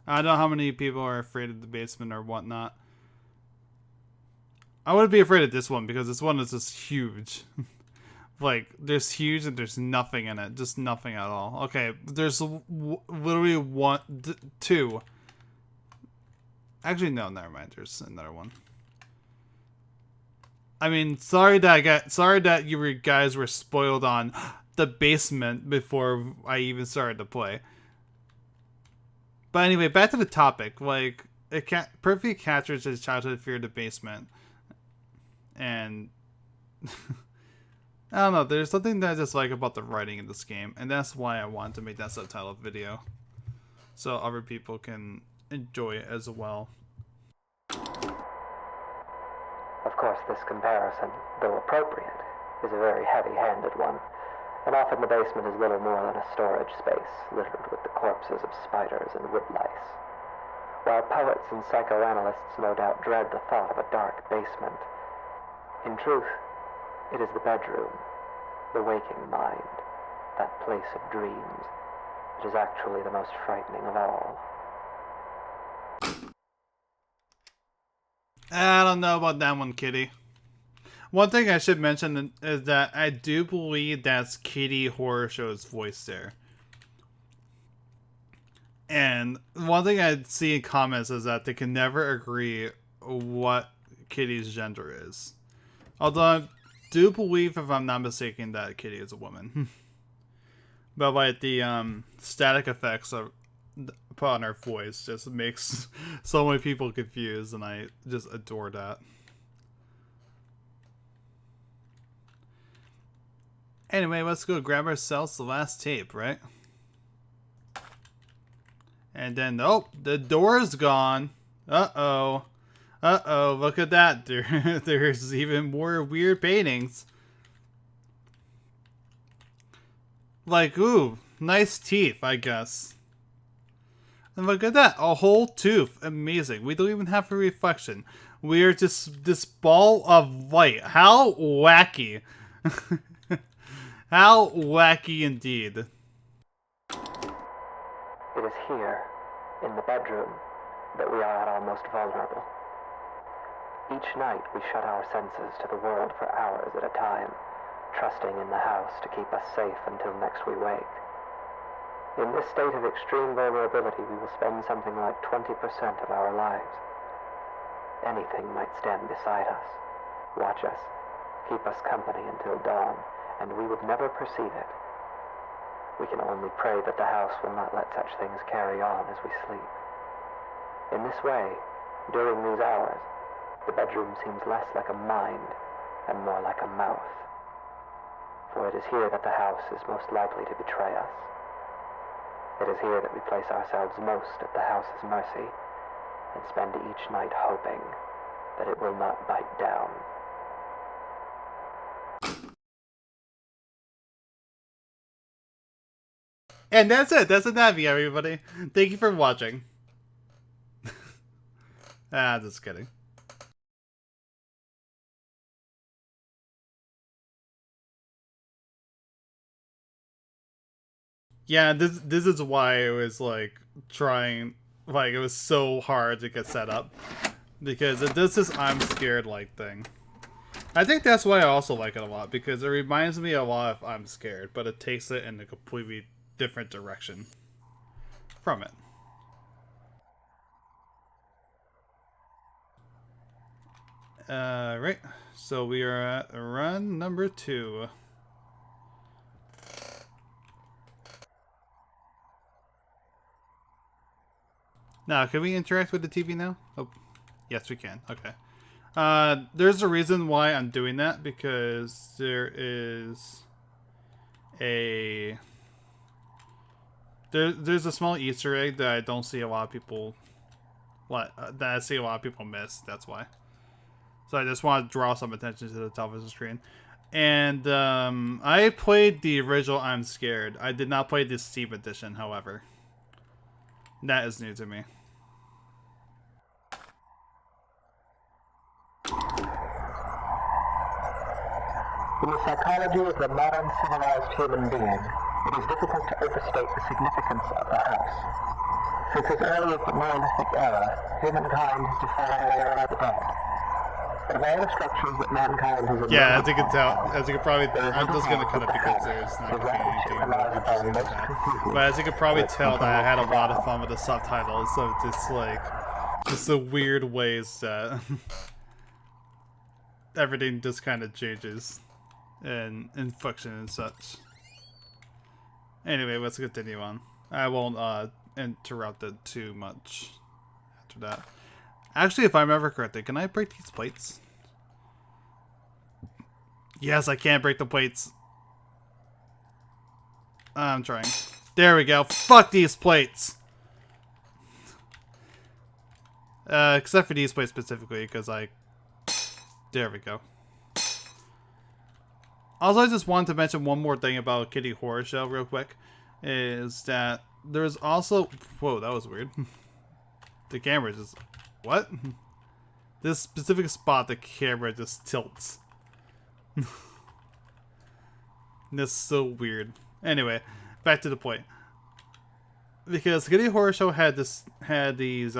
I don't know how many people are afraid of the basement or whatnot. I wouldn't be afraid of this one because this one is just huge. Like, there's huge and there's nothing in it. Just nothing at all. Okay, there's literally two. Actually, no, never mind. There's another one. I mean, sorry that you guys were spoiled on the basement before I even started to play. But anyway, back to the topic. Like, it perfectly captures his childhood fear of the basement. And I don't know, there's something that I just like about the writing in this game, and that's why I wanted to make that subtitled video. So other people can enjoy it as well.
Of course, this comparison, though appropriate, is a very heavy-handed one, and often the basement is little more than a storage space littered with the corpses of spiders and woodlice. While poets and psychoanalysts no doubt dread the thought of a dark basement, in truth, it is the bedroom, the waking mind, that place of dreams, that is actually the most frightening of all.
I don't know about that one, Kitty. One thing I should mention is that I do believe that's Kitty Horror Show's voice there. And one thing I see in comments is that they can never agree what Kitty's gender is. Although I do believe, if I'm not mistaken, that Kitty is a woman. But like the static effects of put on her voice just makes so many people confused, and I just adore that. Anyway, let's go grab ourselves the last tape, right? And then, oh, the door's gone. Uh-oh. Uh-oh, look at that. There's even more weird paintings. Like, ooh, nice teeth, I guess. And look at that, a whole tooth. Amazing. We don't even have a reflection. We are just this ball of light. How wacky. How wacky indeed.
It is here, in the bedroom, that we are at our most vulnerable. Each night we shut our senses to the world for hours at a time, trusting in the house to keep us safe until next we wake. In this state of extreme vulnerability, we will spend something like 20% of our lives. Anything might stand beside us, watch us, keep us company until dawn, and we would never perceive it. We can only pray that the house will not let such things carry on as we sleep. In this way, during these hours, the bedroom seems less like a mind and more like a mouth. For it is here that the house is most likely to betray us. It is here that we place ourselves most at the house's mercy and spend each night hoping that it will not bite down.
And that's it. That's Anatomy, everybody. Thank you for watching. Just kidding. Yeah, this is why it was like trying, like it was so hard to get set up, because it does this I'm scared like thing. I think that's why I also like it a lot, because it reminds me a lot of I'm Scared, but it takes it in a completely different direction from it. Right, so we are at run number 2. Now, can we interact with the TV now? Oh, yes, we can. Okay. There's a reason why I'm doing that, because there is a... There's a small Easter egg that I don't see a lot of people... that I see a lot of people miss, that's why. So I just want to draw some attention to the television screen. And, I played the original I'm Scared. I did not play the Steam edition, however. That is new to me.
In the psychology of the modern civilized human being, it is difficult to overstate the significance of the house. Since as early as the Neolithic era, humankind has defined the era of the dead. But of all the structures that mankind has
Yeah, as you can tell, as you can probably, I'm just gonna cut it because there's not gonna be anything about that. But as you can probably tell, that I had a lot of fun with the subtitles, so just like, just the weird ways that everything just kind of changes in function and such. Anyway, let's continue on. I won't interrupt it too much after that. Actually, if I remember correctly, can I break these plates? Yes, I can break the plates. I'm trying. There we go. Fuck these plates! Except for these plates specifically, because I... There we go. Also, I just wanted to mention one more thing about Kitty Horror Show real quick. Is that there's also... Whoa, that was weird. The camera just... What? This specific spot, the camera just tilts. That's so weird. Anyway, back to the point. Because Kitty Horror Show had these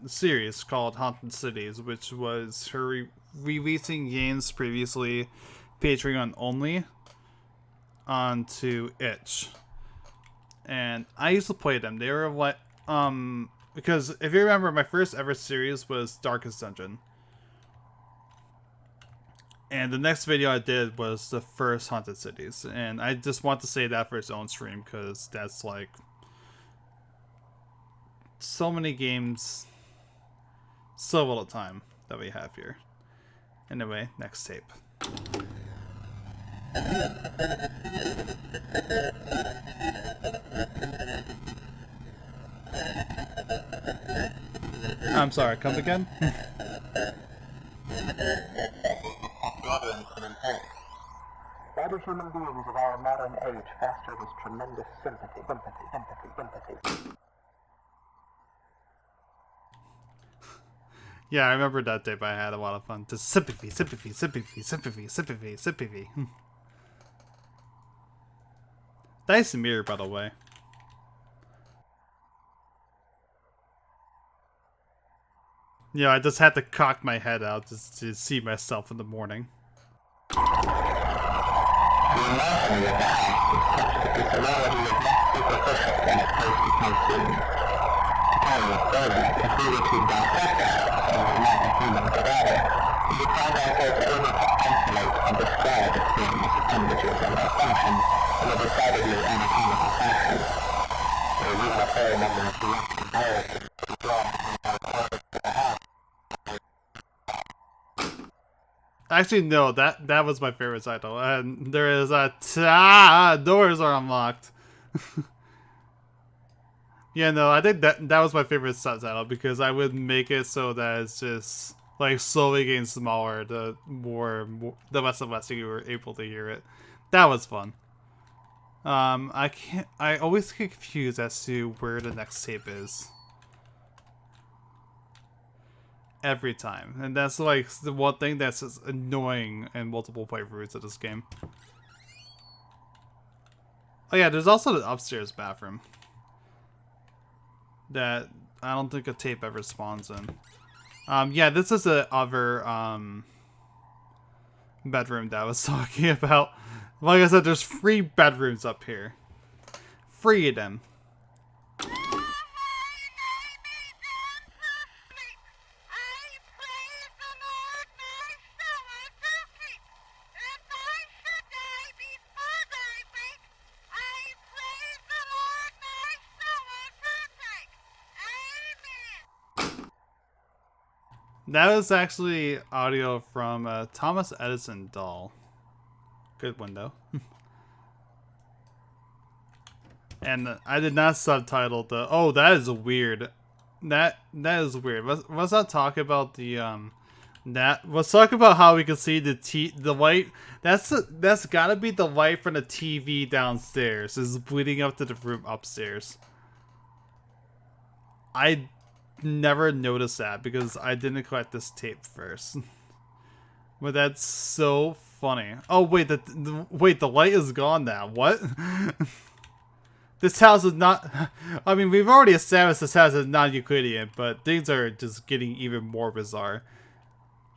series called Haunted Cities, which was her releasing games previously Patreon only onto itch. And I used to play them. They were like because if you remember, my first ever series was Darkest Dungeon. And the next video I did was the first Haunted Cities. And I just want to say that for its own stream, because that's like... so many games, so little time that we have here. Anyway, next tape. I'm sorry, come again?
Why do human beings of our modern age foster this tremendous sympathy?
Yeah, I remember that tape. I had a lot of fun. Just sympathy. Nice mirror, by the way. Yeah, I just had to cock my head out just to see myself in the morning. Actually, no, that was my favorite title. And there is a doors are unlocked. Yeah, no, I think that was my favorite subtitle, because I would make it so that it's just like slowly getting smaller the more the less and less you were able to hear it. That was fun. I always get confused as to where the next tape is. Every time. And that's like the one thing that's just annoying in multiple playthroughs of this game. Oh yeah, there's also the upstairs bathroom. That I don't think a tape ever spawns in. Yeah, this is the other bedroom that I was talking about. Like I said, there's 3 bedrooms up here. 3 of them. That was actually audio from a Thomas Edison doll. Good window. And I did not subtitle the. Oh, that is weird. That is weird. Let's not talk about the let's talk about how we can see the light. That's gotta be the light from the TV downstairs. Is bleeding up to the room upstairs. I never noticed that because I didn't collect this tape first. But that's so funny. Oh wait, the light is gone now. What? This house is not. I mean, we've already established this house is not Euclidean, but things are just getting even more bizarre.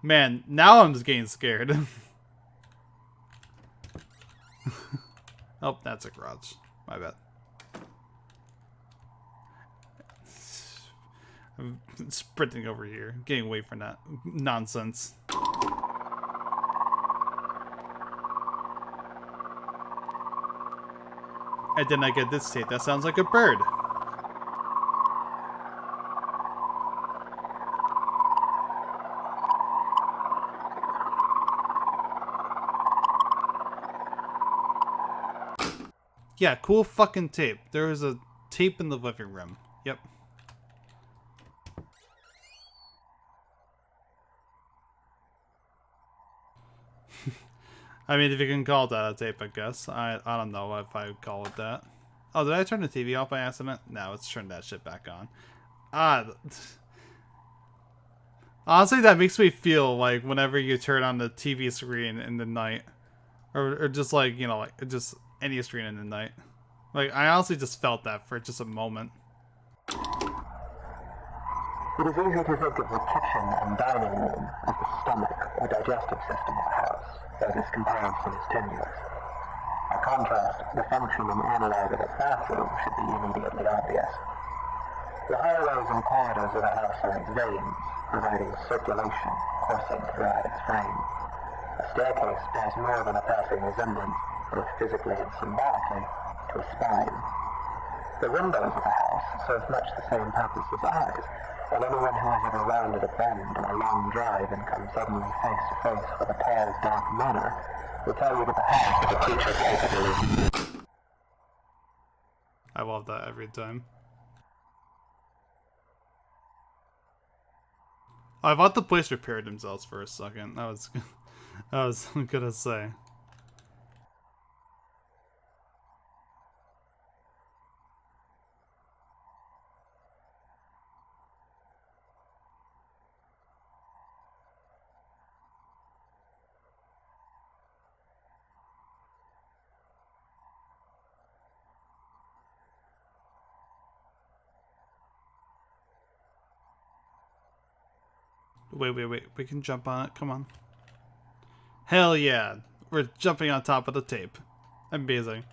Man, now I'm just getting scared. Oh, that's a garage. My bad. I'm sprinting over here, getting away from that nonsense. I did not get this tape. That sounds like a bird. Yeah, cool fucking tape. There is a tape in the living room. Yep. I mean, if you can call that a tape, I guess. I don't know if I would call it that. Oh, did I turn the TV off by accident? No, let's turn that shit back on. Honestly, that makes me feel like whenever you turn on the TV screen in the night. Or just like, you know, like just any screen in the night. Like, I honestly just felt that for just a moment.
It is easy to think of the kitchen and dining room as the stomach or digestive system of the house, though this comparison is tenuous. By contrast, the function and analog of its bathroom should be immediately obvious. The hallways and corridors of the house are like veins, providing circulation coursing throughout its frame. A staircase bears more than a passing resemblance, both physically and symbolically, to a spine. The windows of the house serve much the same purpose as eyes, and anyone who has ever rounded a bend on a long drive and come suddenly face to face with a pale, dark manor will tell you that the house is a creature capable of...
I love that every time. I thought the place repaired themselves for a second. That was gonna say. Wait. We can jump on it. Come on. Hell yeah. We're jumping on top of the tape. Amazing.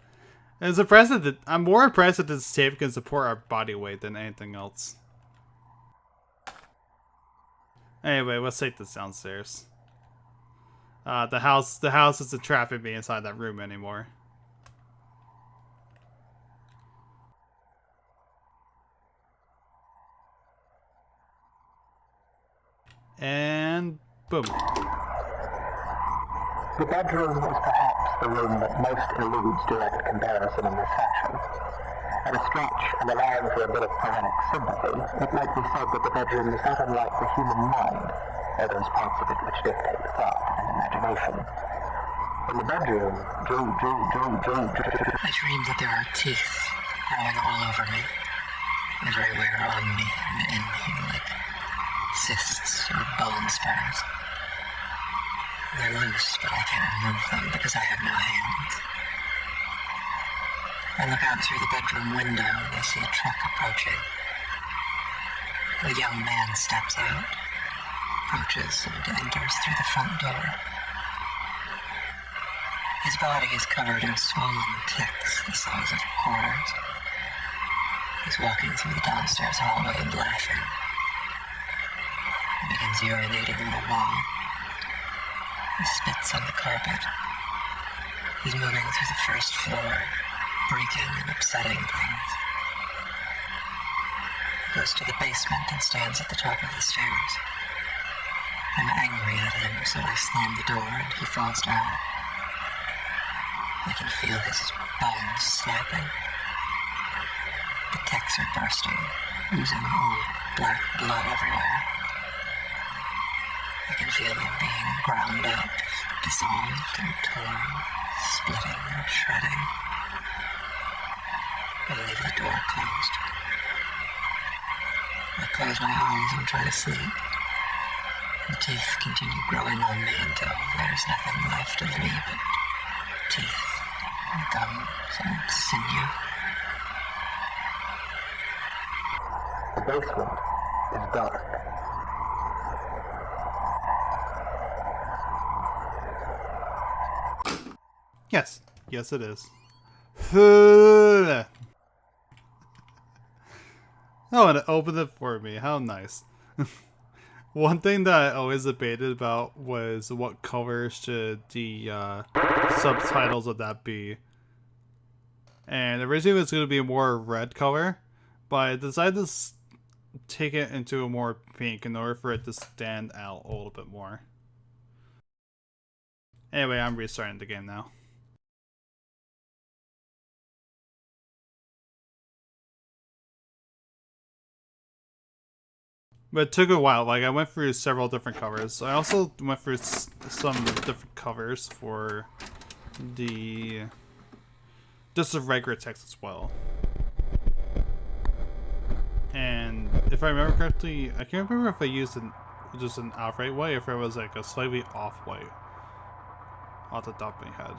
And it's impressive that I'm more impressed that this tape can support our body weight than anything else. Anyway, let's take this downstairs. The house isn't trapping me inside that room anymore. And boom.
The bedroom is perhaps the room that most eludes direct comparison in this fashion. At a stretch, and allowing for a bit of poetic sympathy, it might be said that the bedroom is not unlike the human mind, or those parts of it which dictate thought and imagination. It
in the bedroom.
I dream that there are teeth growing all over me, everywhere on me and in me, like cysts or bone spurs. They're loose, but I can't remove them because I have no hands. I look out through the bedroom window and I see a truck approaching. A young man steps out, approaches, and enters through the front door. His body is covered in swollen ticks the size of quarters. He's walking through the downstairs hallway and laughing. He begins urinating on the wall. He spits on the carpet. He's moving through the first floor, breaking and upsetting things. He goes to the basement and stands at the top of the stairs. I'm angry at him, so I slam the door and he falls down. I can feel his bones snapping. The ticks are bursting, oozing old black blood everywhere. I can feel him being ground up, dissolved and torn, splitting and shredding. I leave the door closed. I close my eyes and try to sleep. The teeth continue growing on me until there's nothing left of me but teeth and gums and sinew.
The basement is dark.
Yes. Yes, it is. Oh, and it opened it for me. How nice. One thing that I always debated about was what color should the subtitles of that be. And originally it was going to be a more red color, but I decided to take it into a more pink in order for it to stand out a little bit more. Anyway, I'm restarting the game now. But it took a while. Like, I went through several different covers. I also went through some different covers for the just the regular text as well. And if I remember correctly, I can't remember if I used just an outright white or if it was like a slightly off white off the top of my head.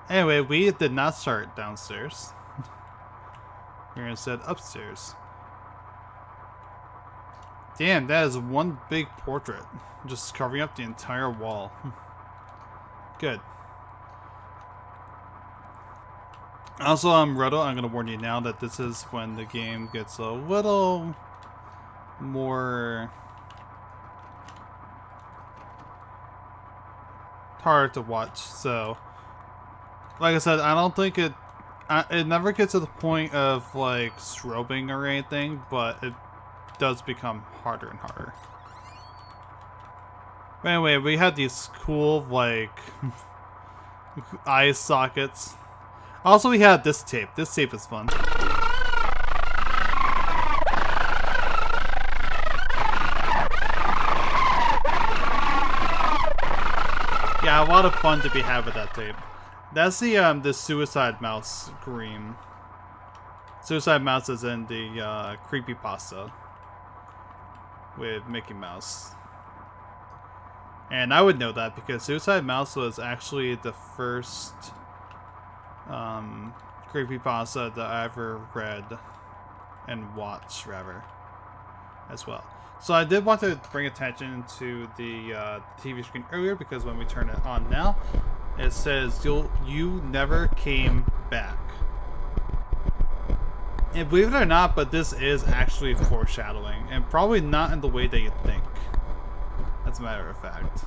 Anyway, we did not start downstairs. We're instead upstairs. Damn, that is one big portrait. Just covering up the entire wall. Good. Also, Roto, I'm going to warn you now that this is when the game gets a little more hard to watch. So, like I said, I don't think it never gets to the point of like strobing or anything, but it does become harder and harder. But anyway, we had these cool like eye sockets. Also, we had this tape. This tape is fun. Yeah, a lot of fun to be had with that tape. That's the Suicide Mouse Scream. Suicide Mouse is in the creepypasta with Mickey Mouse. And I would know that because Suicide Mouse was actually the first creepypasta that I ever read and watched, rather, as well. So I did want to bring attention to the TV screen earlier because when we turn it on now, it says you never came back. And believe it or not, but this is actually foreshadowing, and probably not in the way that you think. As a matter of fact,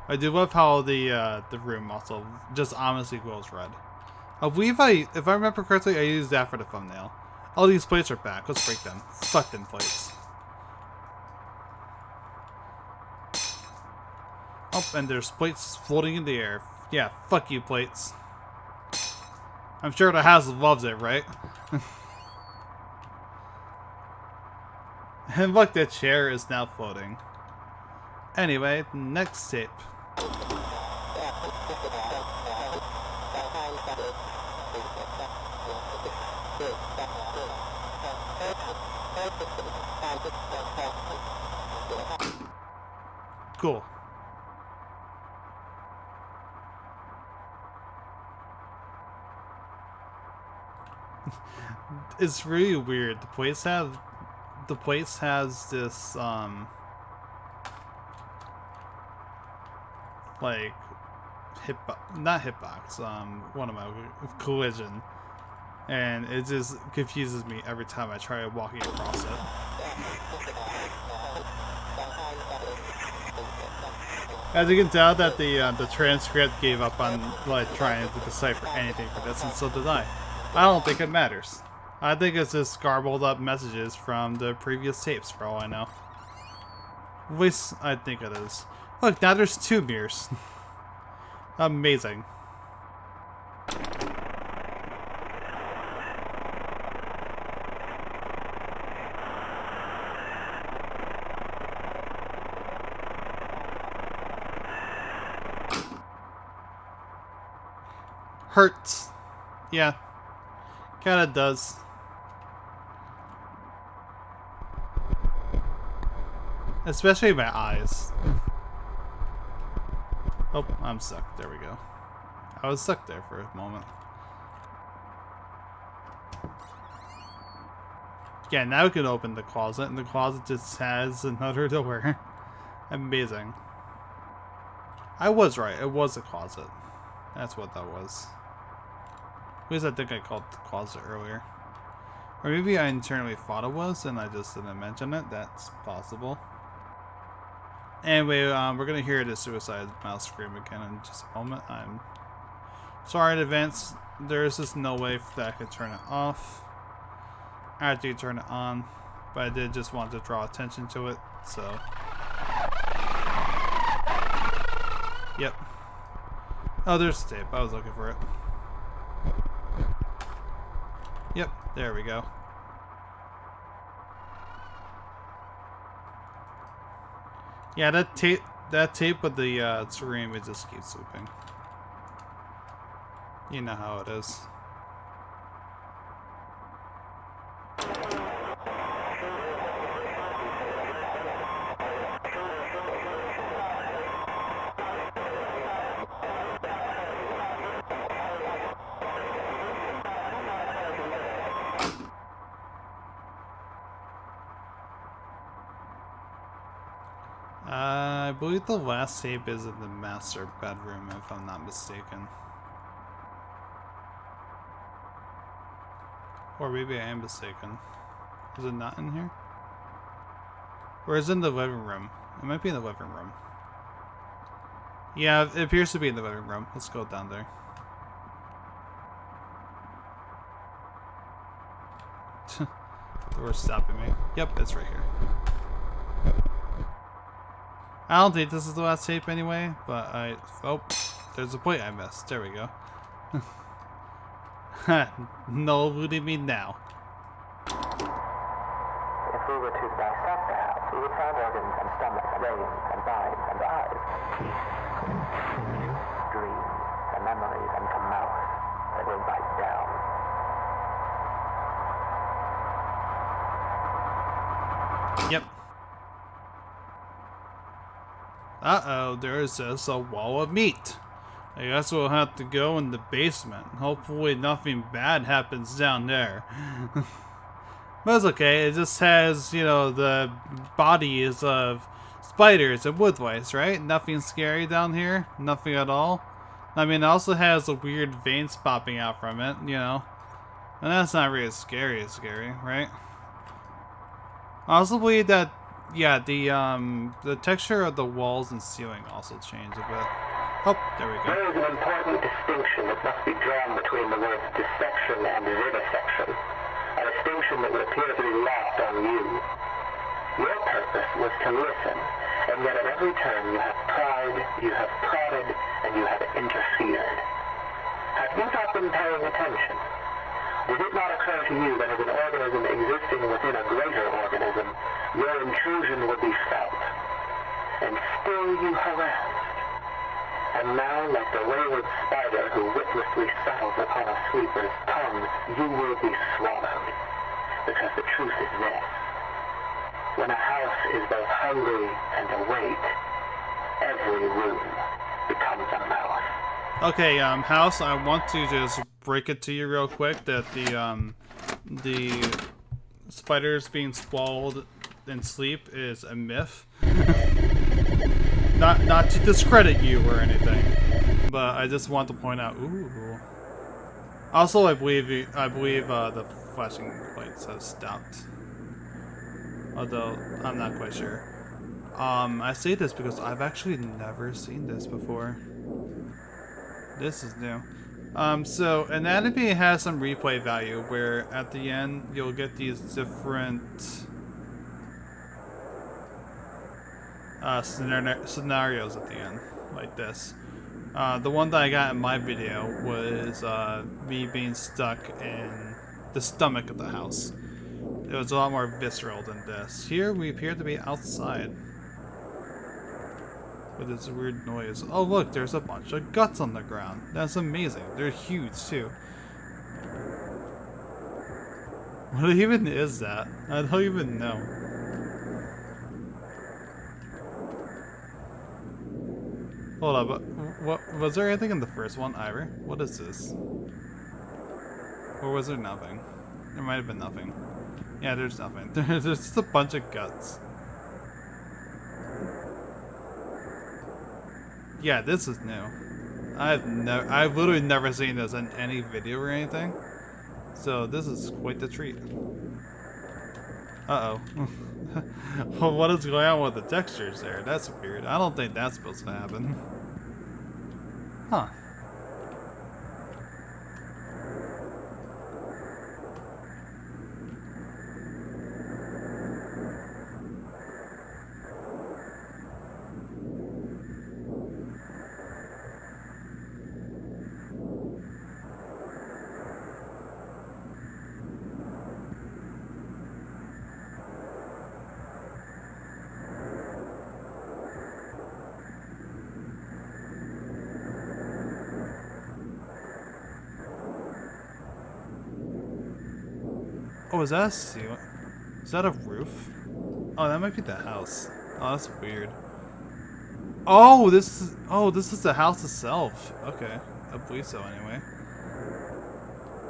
I do love how the room also just honestly glows red. I believe if I remember correctly, I used that for the thumbnail. All these plates are back. Let's break them. Fuck them plates. Oh, and there's plates floating in the air. Yeah, fuck you, plates. I'm sure the house loves it, right? And look, the chair is now floating. Anyway, next tape. Cool. It's really weird. The place has this like not hitbox, what am I, collision, and it just confuses me every time I try walking across it. As you can tell, that the transcript gave up on like trying to decipher anything for this, and so did I. I don't think it matters. I think it's just garbled up messages from the previous tapes, for all I know. At least I think it is. Look, now there's 2 mirrors. Amazing. Hurts. Yeah. Kinda does. Especially my eyes. Oh, I'm stuck. There we go. I was stuck there for a moment. Yeah, now we can open the closet, and the closet just has another door. Amazing. I was right. It was a closet. That's what that was. At least I think I called the closet earlier. Or maybe I internally thought it was, and I just didn't mention it. That's possible. Anyway, we're gonna hear the suicide mouse scream again in just a moment. I'm sorry in advance. There's just no way that I could turn it off after you turn it on, but I did just want to draw attention to it, so. Yep. Oh, there's the tape. I was looking for it. Yep, there we go. Yeah, that tape with the scream, it just keeps looping. You know how it is. I believe the last tape is in the master bedroom, if I'm not mistaken. Or maybe I am mistaken. Is it not in here? Or is it in the living room? It might be in the living room. Yeah, it appears to be in the living room. Let's go down there. The door's stopping me. Yep, it's right here. I don't think this is the last tape anyway, but oh, there's a point I missed. There we go. No eluding me now.
If we were to dissect the house, we would find organs and stomach, brains and minds and eyes. Dreams and memories and a mouth that will bite down.
Yep. Uh-oh, there's just a wall of meat. I guess we'll have to go in the basement. Hopefully nothing bad happens down there. But it's okay, it just has, you know, the bodies of spiders and wood lice, right? Nothing scary down here? Nothing at all? I mean, it also has the weird veins popping out from it, you know? And that's not really scary, right? I also believe that, yeah, the texture of the walls and ceiling also changed a bit. Oh, there we go.
There is an important distinction that must be drawn between the words dissection and vivisection. A distinction that would appear to be lost on you. Your purpose was to listen, and yet at every turn you have pried, you have prodded, and you have interfered. Have you not been paying attention? Did it not occur to you that as an organism existing within a greater organism, your intrusion would be felt? And still you harassed. And now, like the wayward spider who witlessly settles upon a sweeper's tongue, you will be swallowed. Because the truth is this. When a house is both hungry and awake, every room becomes a mouth.
Okay, House, I want to just break it to you real quick that the spiders being swallowed in sleep is a myth. Not to discredit you or anything, but I just want to point out. Ooh. Also, I believe the flashing lights has stopped. Although I'm not quite sure. I say this because I've actually never seen this before. This is new. So Anatomy has some replay value where at the end you'll get these different scenarios at the end, like this. The one that I got in my video was me being stuck in the stomach of the house. It was a lot more visceral than this. Here we appear to be outside. With this weird noise. Oh look, there's a bunch of guts on the ground. That's amazing. They're huge too. What even is that? I don't even know. Hold up, what was there anything in the first one, Ira? What is this? Or was there nothing? There might have been nothing. Yeah, there's nothing. There's just a bunch of guts. Yeah, this is new. I've literally never seen this in any video or anything. So this is quite the treat. Uh-oh. Well, what is going on with the textures there? That's weird. I don't think that's supposed to happen. Huh. Oh, is that a ceiling? Is that a roof? Oh, that might be the house. Oh, that's weird. Oh, this is the house itself. Okay, I believe so anyway.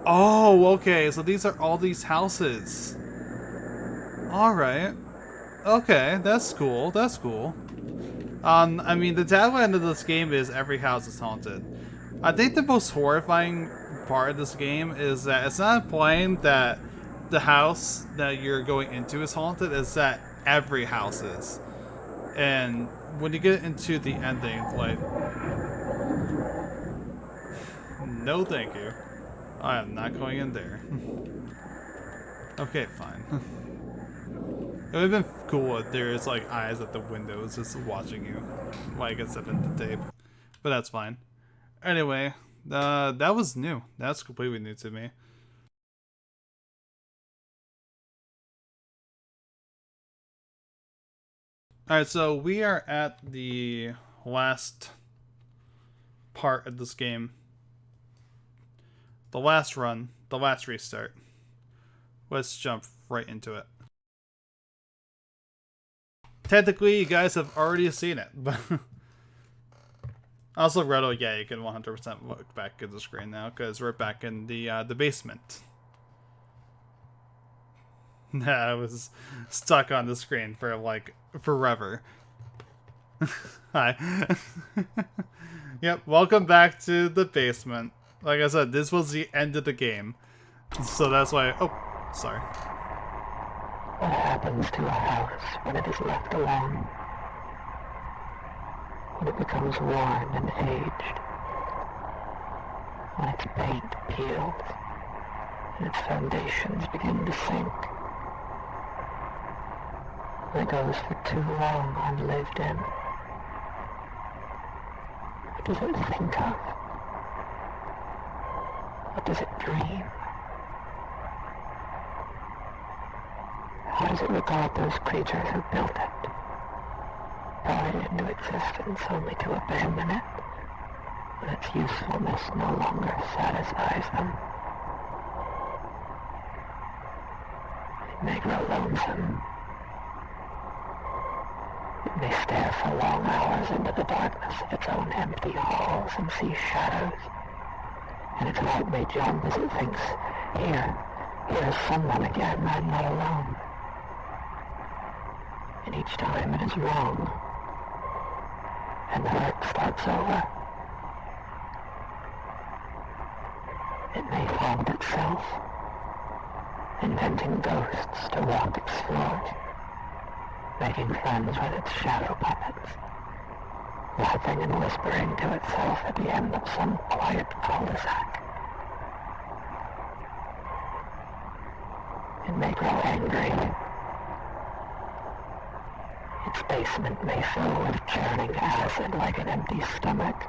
Oh, okay. So these are all these houses. All right. Okay, that's cool. That's cool. I mean, the tagline of this game is every house is haunted. I think the most horrifying part of this game is that it's not implying that the house that you're going into is haunted, is that every house is. And when you get into the ending, like, no thank you. I am not going in there. Okay, fine. It would have been cool if there's like eyes at the windows just watching you while I get set into tape. But that's fine. Anyway, that was new. That's completely new to me. Alright, so we are at the last part of this game. The last run, the last restart. Let's jump right into it. Technically, you guys have already seen it, but also, Reto, yeah, you can 100% look back at the screen now, because we're back in the basement. I was stuck on the screen for like forever. Hi. Yep, welcome back to the basement. Like I said, this was the end of the game. So that's why... Oh, sorry.
What happens to a house when it is left alone? When it becomes worn and aged? When its paint peels and its foundations begin to sink? When it goes for too long unlived in? What does it think of? What does it dream? How does it regard those creatures who built it? Brought it into existence only to abandon it when its usefulness no longer satisfies them. It may grow lonesome. It may stare for long hours into the darkness of its own empty halls and see shadows, and its heart may jump as it thinks, here's someone again, I'm not alone. And each time it is wrong, and the hurt starts over. It may haunt itself, inventing ghosts to walk its floors, making friends with its shadow puppets, laughing and whispering to itself at the end of some quiet cul-de-sac. It may grow angry. Its basement may fill with churning acid like an empty stomach,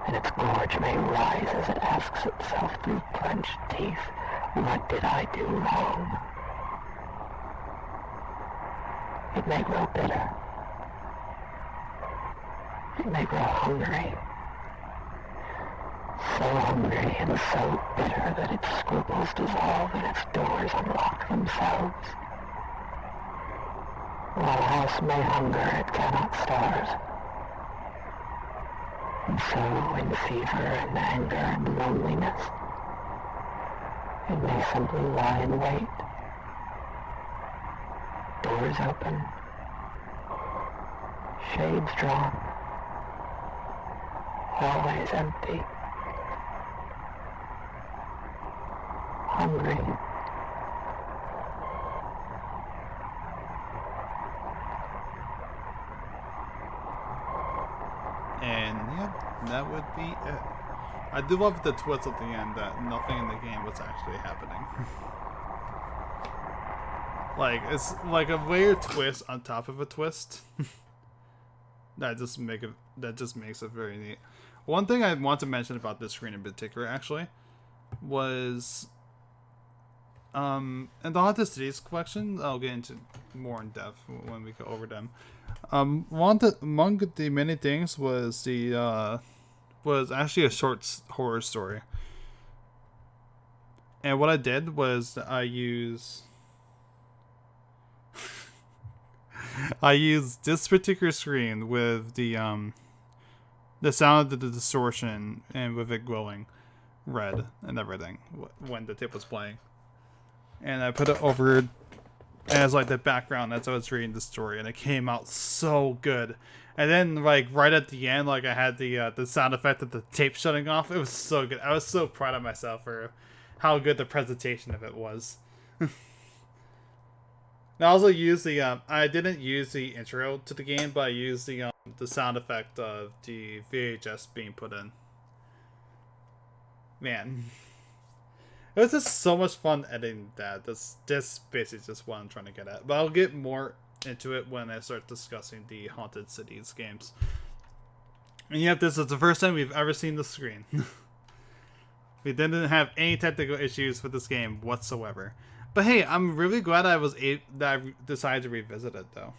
and its gorge may rise as it asks itself through clenched teeth, what did I do wrong? It may grow bitter. It may grow hungry. So hungry and so bitter that its scruples dissolve and its doors unlock themselves. While a house may hunger, it cannot starve. And so, in fever and anger and loneliness, it may simply lie in wait. Doors open. Shades drawn. Hallways empty. Hungry.
And yeah, that would be it. I do love the twist at the end that nothing in the game was actually happening. Like, it's like a weird twist on top of a twist. that just makes it very neat. One thing I want to mention about this screen in particular, actually, was in the Haunted Cities collection, I'll get into more in depth when we go over them. Among the many things was was actually a short horror story. And what I did was I used this particular screen with the sound of the distortion and with it glowing red and everything when the tape was playing. And I put it over as like the background as I was reading the story, and it came out so good. And then like right at the end, like I had the sound effect of the tape shutting off. It was so good. I was so proud of myself for how good the presentation of it was. I also used the I didn't use the intro to the game, but I used the sound effect of the VHS being put in. Man. It was just so much fun editing that. This basically just what I'm trying to get at. But I'll get more into it when I start discussing the Haunted Cities games. And yet, this is the first time we've ever seen the screen. We didn't have any technical issues with this game whatsoever. But hey, I'm really glad that I decided to revisit it, though.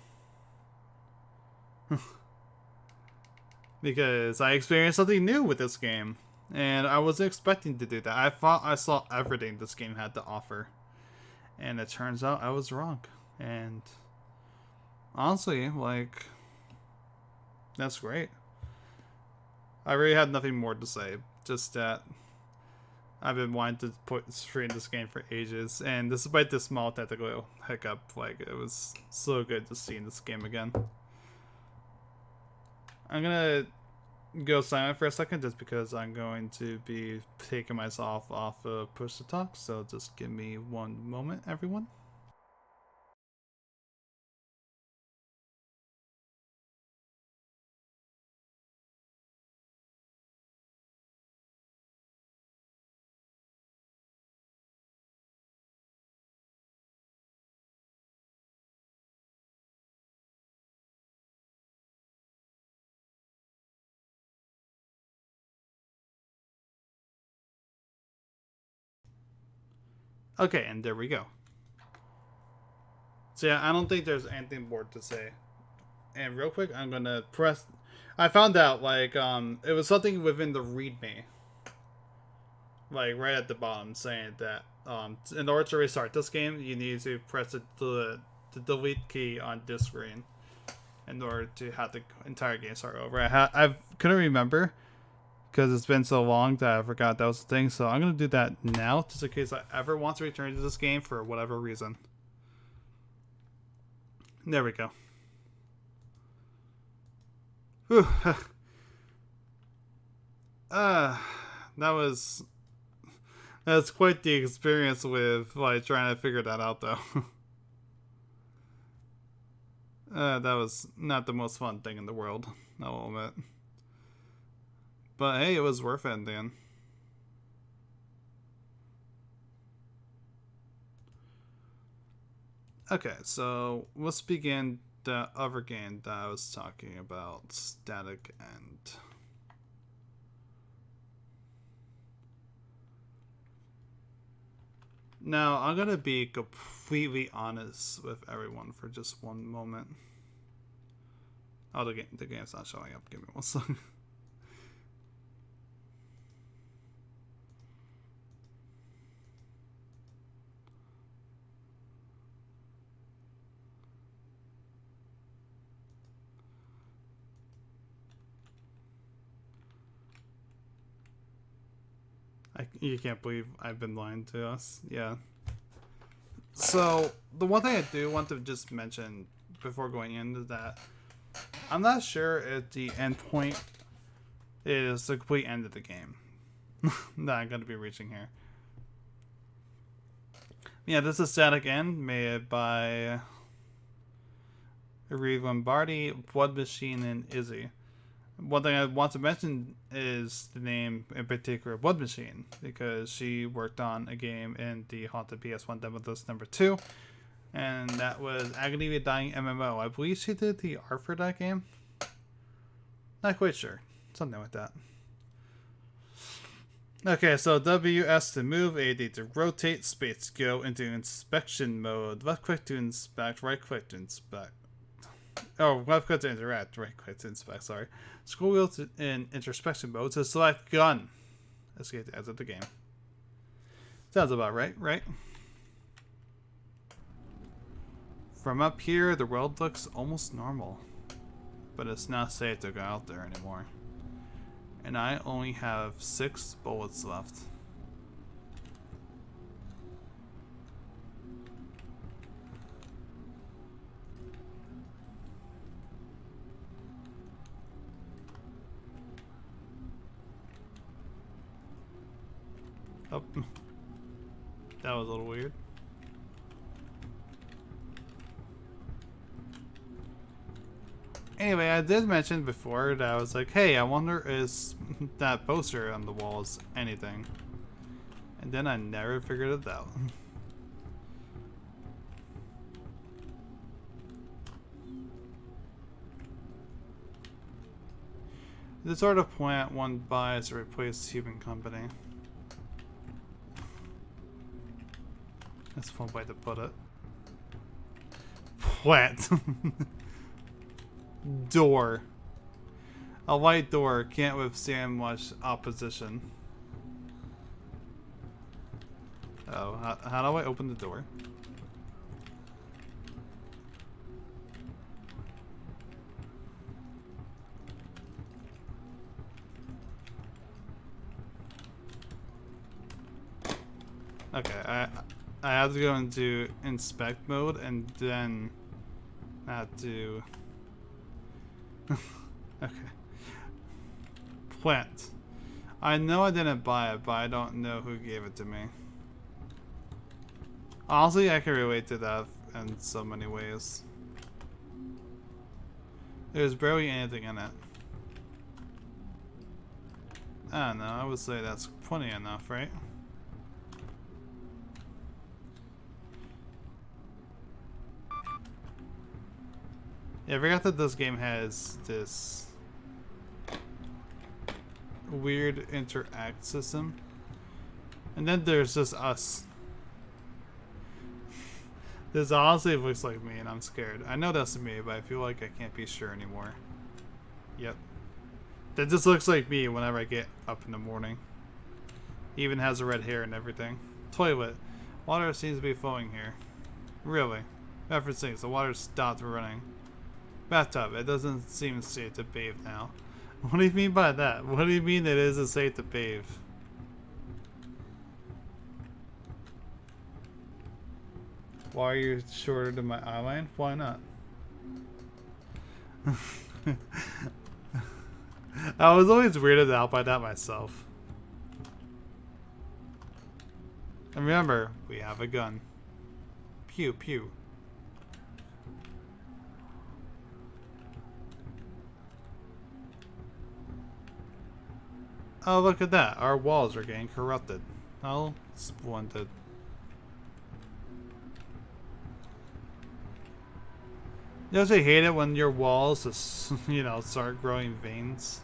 Because I experienced something new with this game. And I wasn't expecting to do that. I thought I saw everything this game had to offer. And it turns out I was wrong. And honestly, like, that's great. I really had nothing more to say. Just that I've been wanting to put screen this game for ages. And despite this small technical hiccup, like, it was so good to see in this game again. I'm gonna go silent for a second just because I'm going to be taking myself off of push to talk, so just give me one moment, everyone. Okay, and there we go. So yeah, I don't think there's anything more to say and real quick, I'm gonna press. I found out like it was something within the README, like right at the bottom, saying that in order to restart this game, you need to press the delete key on this screen in order to have the entire game start over. I couldn't remember because it's been so long that I forgot that was the thing. So I'm gonna do that now, just in case I ever want to return to this game for whatever reason. There we go. Whew. That's quite the experience with like trying to figure that out though. That was not the most fun thing in the world, I will admit. But hey, it was worth it in the end. Okay, so let's begin the other game that I was talking about, Static End. Now, I'm gonna be completely honest with everyone for just one moment. Oh, the game's not showing up. Give me one second. You can't believe I've been lying to us. Yeah. So, the one thing I do want to just mention before going into that, I'm not sure if the end point is the complete end of the game that I'm going to be reaching here. Yeah, this is Static End, made by Reed Lombardi, Blood Machine, and Izzy. One thing I want to mention is the name in particular, Blood Machine, because she worked on a game in the Haunted PS1 demo disc number 2, and that was Agony of a Dying MMO. I believe she did the art for that game. Not quite sure. Something like that. Okay, so WS to move, AD to rotate, space to go into inspection mode, left click to inspect, right click to inspect. Oh, left click to interact, right click to inspect, sorry. Scroll wheel to, in introspection mode to select gun. Escape to exit the game. Sounds about right, right? From up here, the world looks almost normal. But it's not safe to go out there anymore. And I only have 6 bullets left. Oh, that was a little weird. Anyway, I did mention before that I was like, hey, I wonder is that poster on the wall is anything. And then I never figured it out. The sort of plant one buys to replace human company. That's one way to put it. Plant. Door. A white door can't withstand much opposition. Oh, how do I open the door? Okay, I have to go into inspect mode and then I have to okay. Plant. I know I didn't buy it, but I don't know who gave it to me. Honestly, I can relate to that in so many ways. There's barely anything in it. I don't know, I would say that's plenty enough, right? Yeah, I forgot that this game has this weird interact system. And then there's just us. This honestly looks like me and I'm scared. I know that's me, but I feel like I can't be sure anymore. Yep. That just looks like me whenever I get up in the morning. He even has the red hair and everything. Toilet. Water seems to be flowing here. Really? Effort sinks. The water stopped running. Bathtub. It doesn't seem safe to bathe now. What do you mean by that? What do you mean it isn't safe to bathe? Why are you shorter than my eyeline? Why not? I was always weirded out by that myself. And remember, we have a gun. Pew pew. Oh, look at that. Our walls are getting corrupted. Oh, splendid. You actually hate it when your walls just, you know, start growing veins.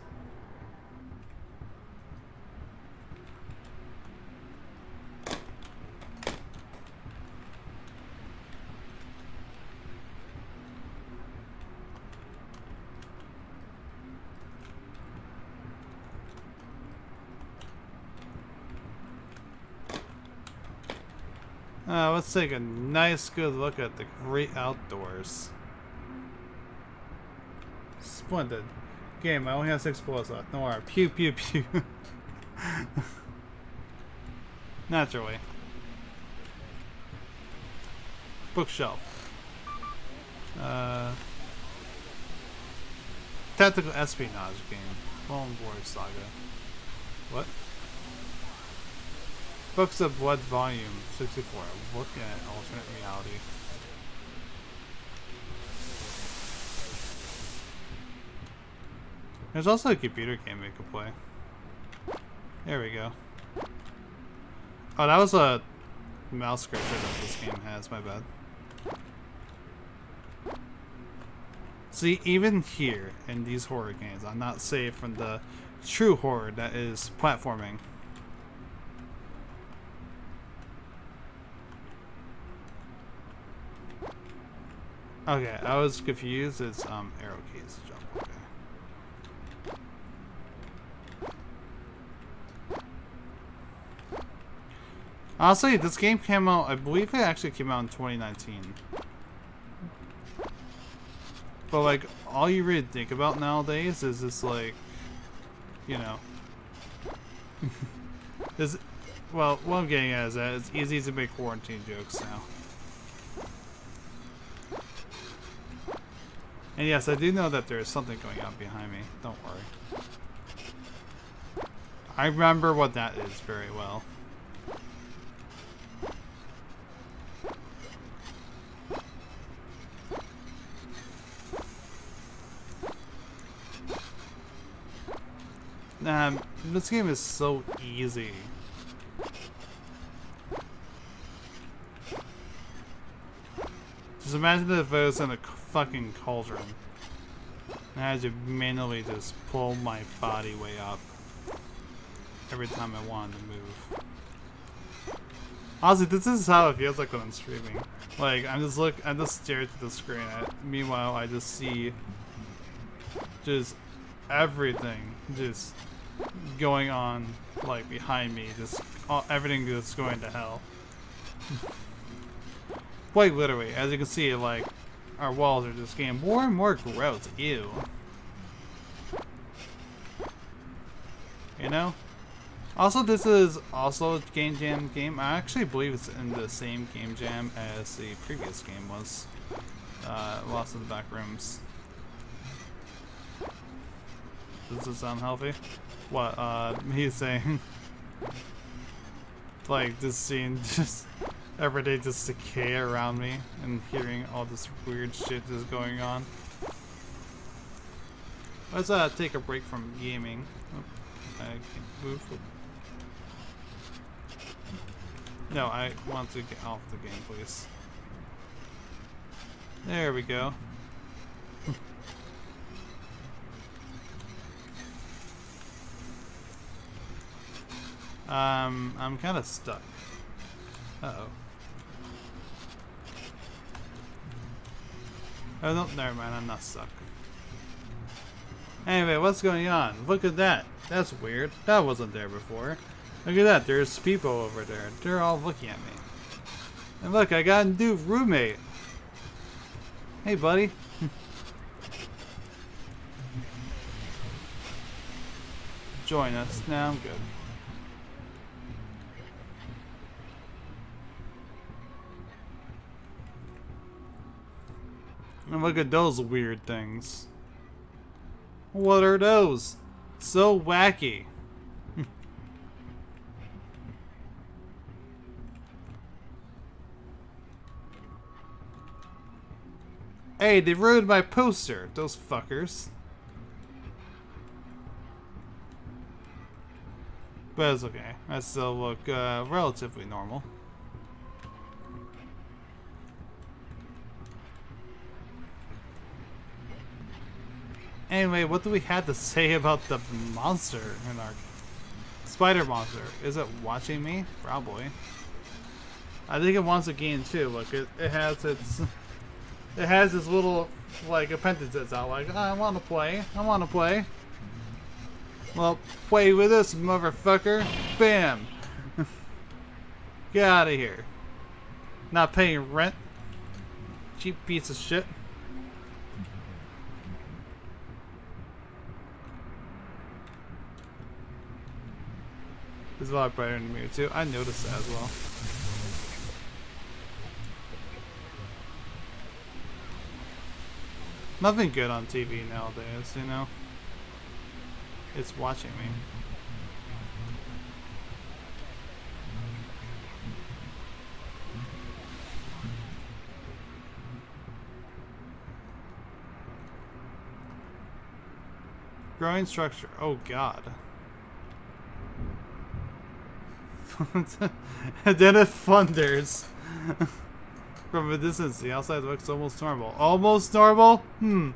Let's take a nice good look at the great outdoors. Splendid. Game, I only have 6 bullets left. No more. Pew pew pew. Naturally. Bookshelf. Tactical espionage game. Clone Wars Saga. What? Books of Blood Volume 64. Look at alternate reality. There's also a computer game we could play. There we go. Oh, that was a mouse scripture that this game has, my bad. See, even here in these horror games, I'm not safe from the true horror that is platforming. Okay, I was confused. It's arrow keys to jump. Okay. Honestly, this game came out, I believe it actually came out in 2019. But like, all you really think about nowadays is just like, you know. This, well, what I'm getting at is that it's easy to make quarantine jokes now. And yes, I do know that there is something going on behind me. Don't worry. I remember what that is very well. This game is so easy. Just imagine if I was in a fucking cauldron. And I had to manually just pull my body way up every time I wanted to move. Honestly, this is how it feels like when I'm streaming. Like, I just stare at the screen. Meanwhile, I just see just everything just going on, like, behind me. Just everything just going to hell. Quite literally, as you can see, like, our walls are just getting more and more gross. Ew. You know? Also, this is also a Game Jam game. I actually believe it's in the same Game Jam as the previous game was. Lost in the Backrooms. Does this sound healthy? What, he's saying... like, this scene just... every day just decay around me and hearing all this weird shit just going on. Let's take a break from gaming. Oh, I can't move. No, I want to get off the game, please. There we go. I'm kind of stuck. Uh-oh. Oh no, never mind, I'm not stuck. Anyway, what's going on? Look at that. That's weird. That wasn't there before. Look at that, there's people over there. They're all looking at me. And look, I got a new roommate. Hey, buddy. Join us. Now I'm good. And look at those weird things. What are those? So wacky. Hey, they ruined my poster, those fuckers. But it's okay. I still look relatively normal. Anyway, what do we have to say about the monster in our spider monster? Is it watching me? Probably. I think it wants a game too. Look, it has its little like appendages out. Like, I want to play. I want to play. Well, play with this motherfucker. Bam. Get out of here. Not paying rent. Cheap piece of shit. There's a lot of brighter in the mirror too. I noticed that as well. Nothing good on TV nowadays, you know? It's watching me. Growing structure. Oh god. And then it thunders. From a distance, the outside looks almost normal. Almost normal? I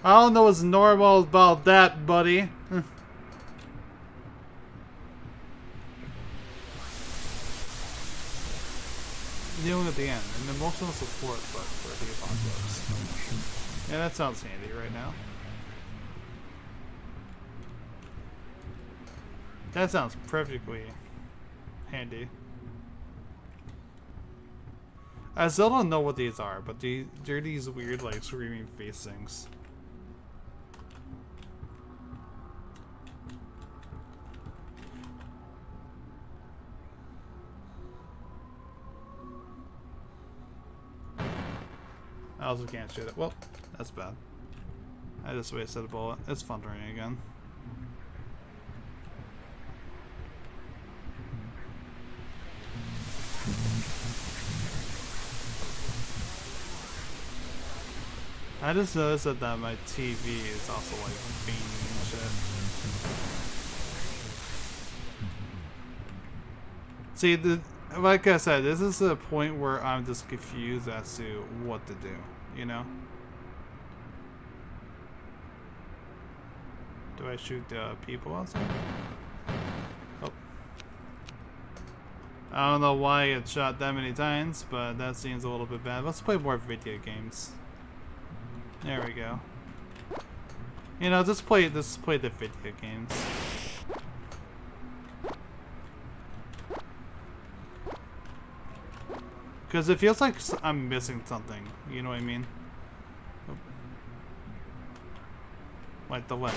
don't know what's normal about that, buddy. Dealing at the end. An emotional support bug for the apocalypse. Yeah, that sounds handy right now. That sounds perfectly handy. I still don't know what these are, but they're these weird, like, screaming face things. I also can't shoot it. Well, that's bad. I just wasted a bullet. It's thundering again. I just noticed that my TV is also like beaming and shit. See, like I said, this is the point where I'm just confused as to what to do, you know? Do I shoot people outside? Oh. I don't know why it shot that many times, but that seems a little bit bad. Let's play more video games. There we go. You know, just play the video games. Because it feels like I'm missing something. You know what I mean? Oh. Like the lens.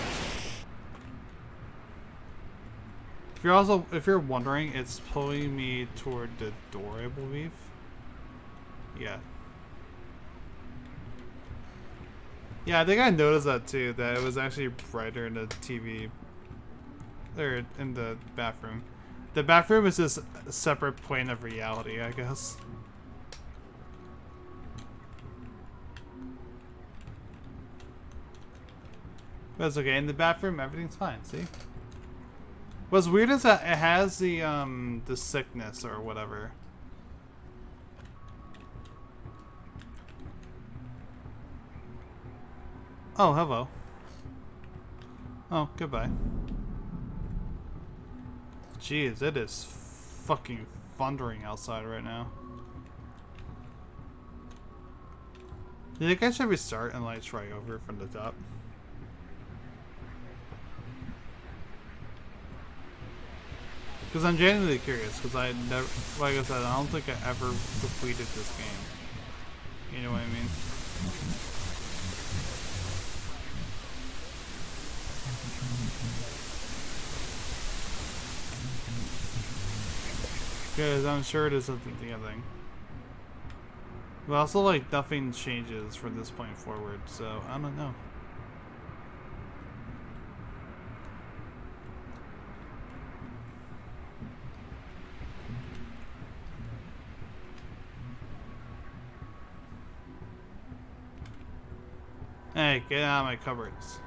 If you're wondering, it's pulling me toward the door, I believe. Yeah. Yeah, I think I noticed that too, that it was actually brighter in the TV, or in the bathroom. The bathroom is just a separate plane of reality, I guess. But it's okay, in the bathroom everything's fine, see? What's weird is that it has the sickness or whatever. Oh, hello. Oh, goodbye. Jeez, it is fucking thundering outside right now. Do you think I should restart and like try over from the top? Because I'm genuinely curious, because I never, like I said, I don't think I ever completed this game. You know what I mean? Because I'm sure it isn't the other thing. But also, like, nothing changes from this point forward, so I don't know. Hey, get out of my cupboards.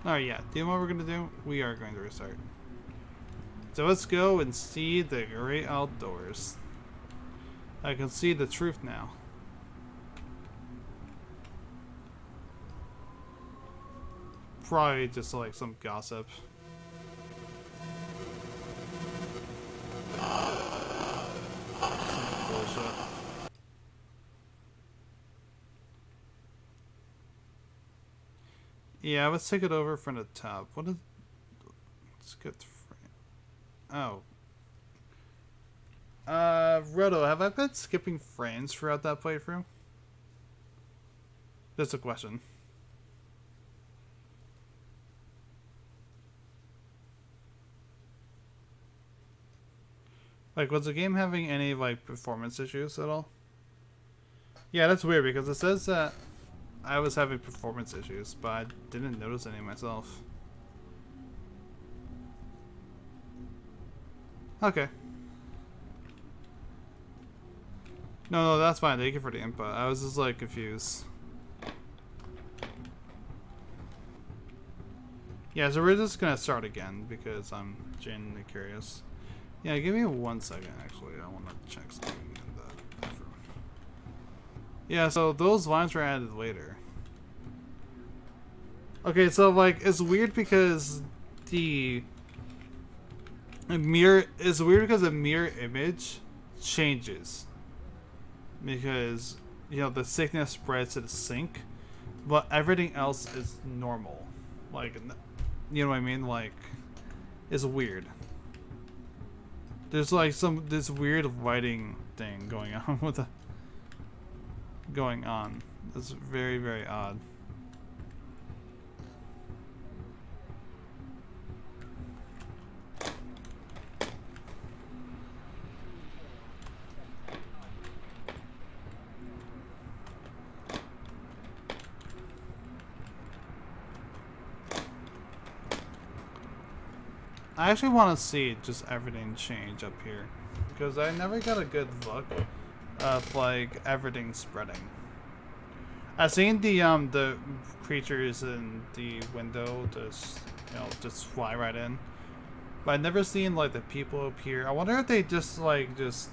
Alright, yeah. Do you know what we're gonna do? We are going to restart. So let's go and see the great outdoors. I can see the truth now. Probably just like some gossip. Some bullshit. Yeah, let's take it over from the top. What is... Let's get... Oh. Roto, have I been skipping frames throughout that playthrough? That's a question. Like, was the game having any, like, performance issues at all? Yeah, that's weird, because it says that I was having performance issues, but I didn't notice any myself. Okay. No, that's fine. Thank you for the input. I was just, like, confused. Yeah, so we're just gonna start again, because I'm genuinely curious. Yeah, give me 1 second, actually. I want to check something in the bathroom. Yeah, so those lines were added later. Okay, so, like, it's weird because the mirror image changes. Because, you know, the sickness spreads to the sink, but everything else is normal. Like, you know what I mean? Like, it's weird. There's like this weird lighting thing going on with the It's very, very odd. I actually want to see just everything change up here, because I never got a good look of like everything spreading. I've seen the creatures in the window just, you know, just fly right in, but I've never seen like the people up here. I wonder if they just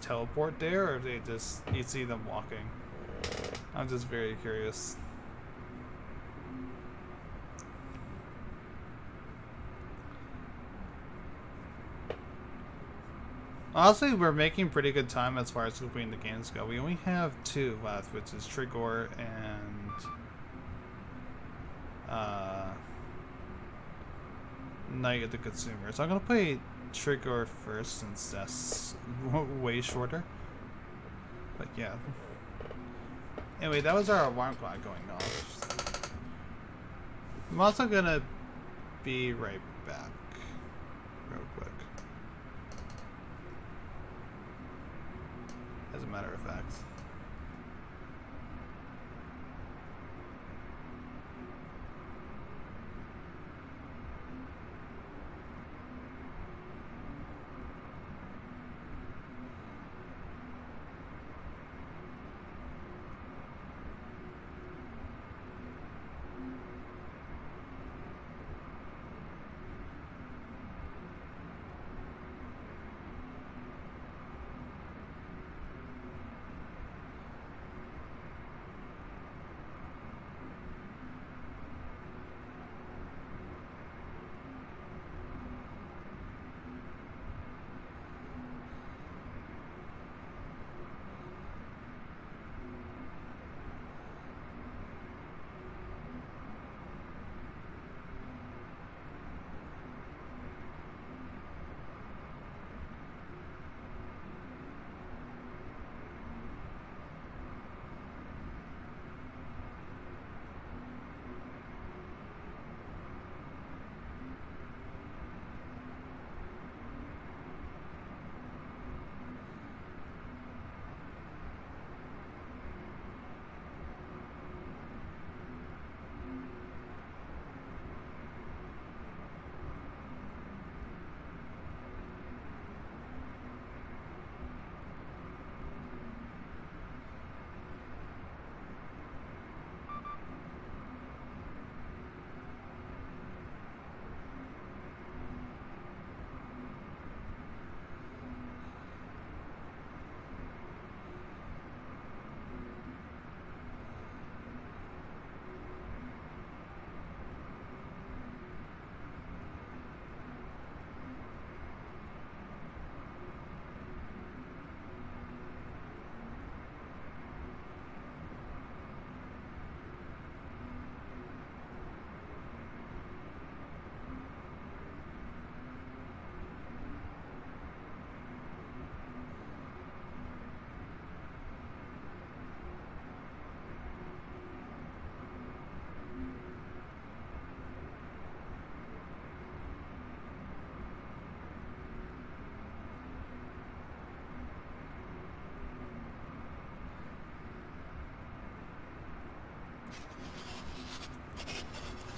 teleport there, or if they just you see them walking. I'm just very curious. Honestly, we're making pretty good time as far as completing the games go. We only have 2 left, which is Triggore and Night of the Consumer. So I'm gonna play Triggore first, since that's way shorter. But yeah. Anyway, that was our alarm clock going off. I'm also gonna be right back, real quick. As a matter of fact.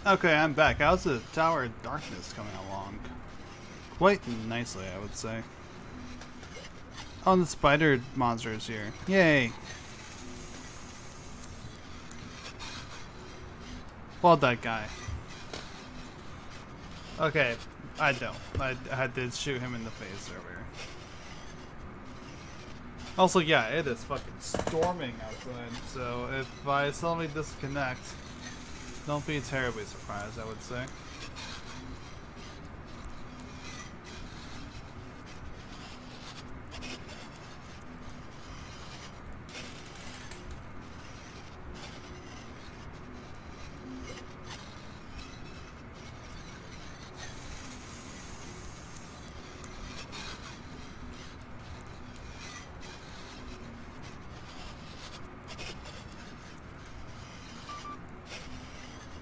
Okay, I'm back. How's the Tower of Darkness coming along? Quite nicely, I would say. Oh, and the spider monster is here. Yay! Well, that guy. Okay, I don't. I did shoot him in the face earlier. Also, yeah, it is fucking storming outside, so if I suddenly disconnect, don't be terribly surprised, I would say.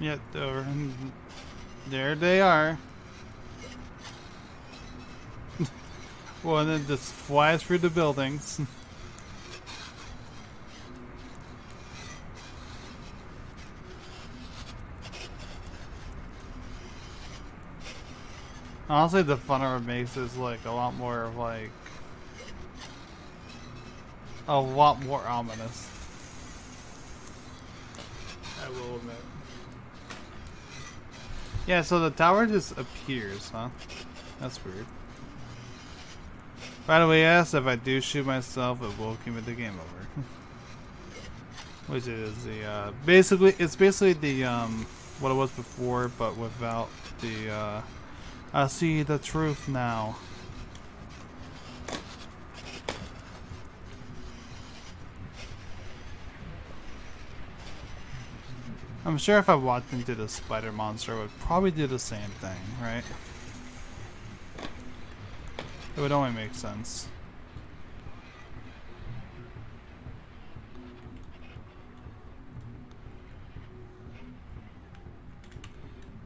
Yep, there they are. One that just flies through the buildings. Honestly, the funner it makes is like a lot more like ominous. I will admit. Yeah, so the tower just appears, huh? That's weird. By the way, yes, if I do shoot myself, it will give me the game over. Which is the, it's basically the, what it was before, but without the, I see the truth now. I'm sure if I walked into the spider monster, it would probably do the same thing, right? It would only make sense.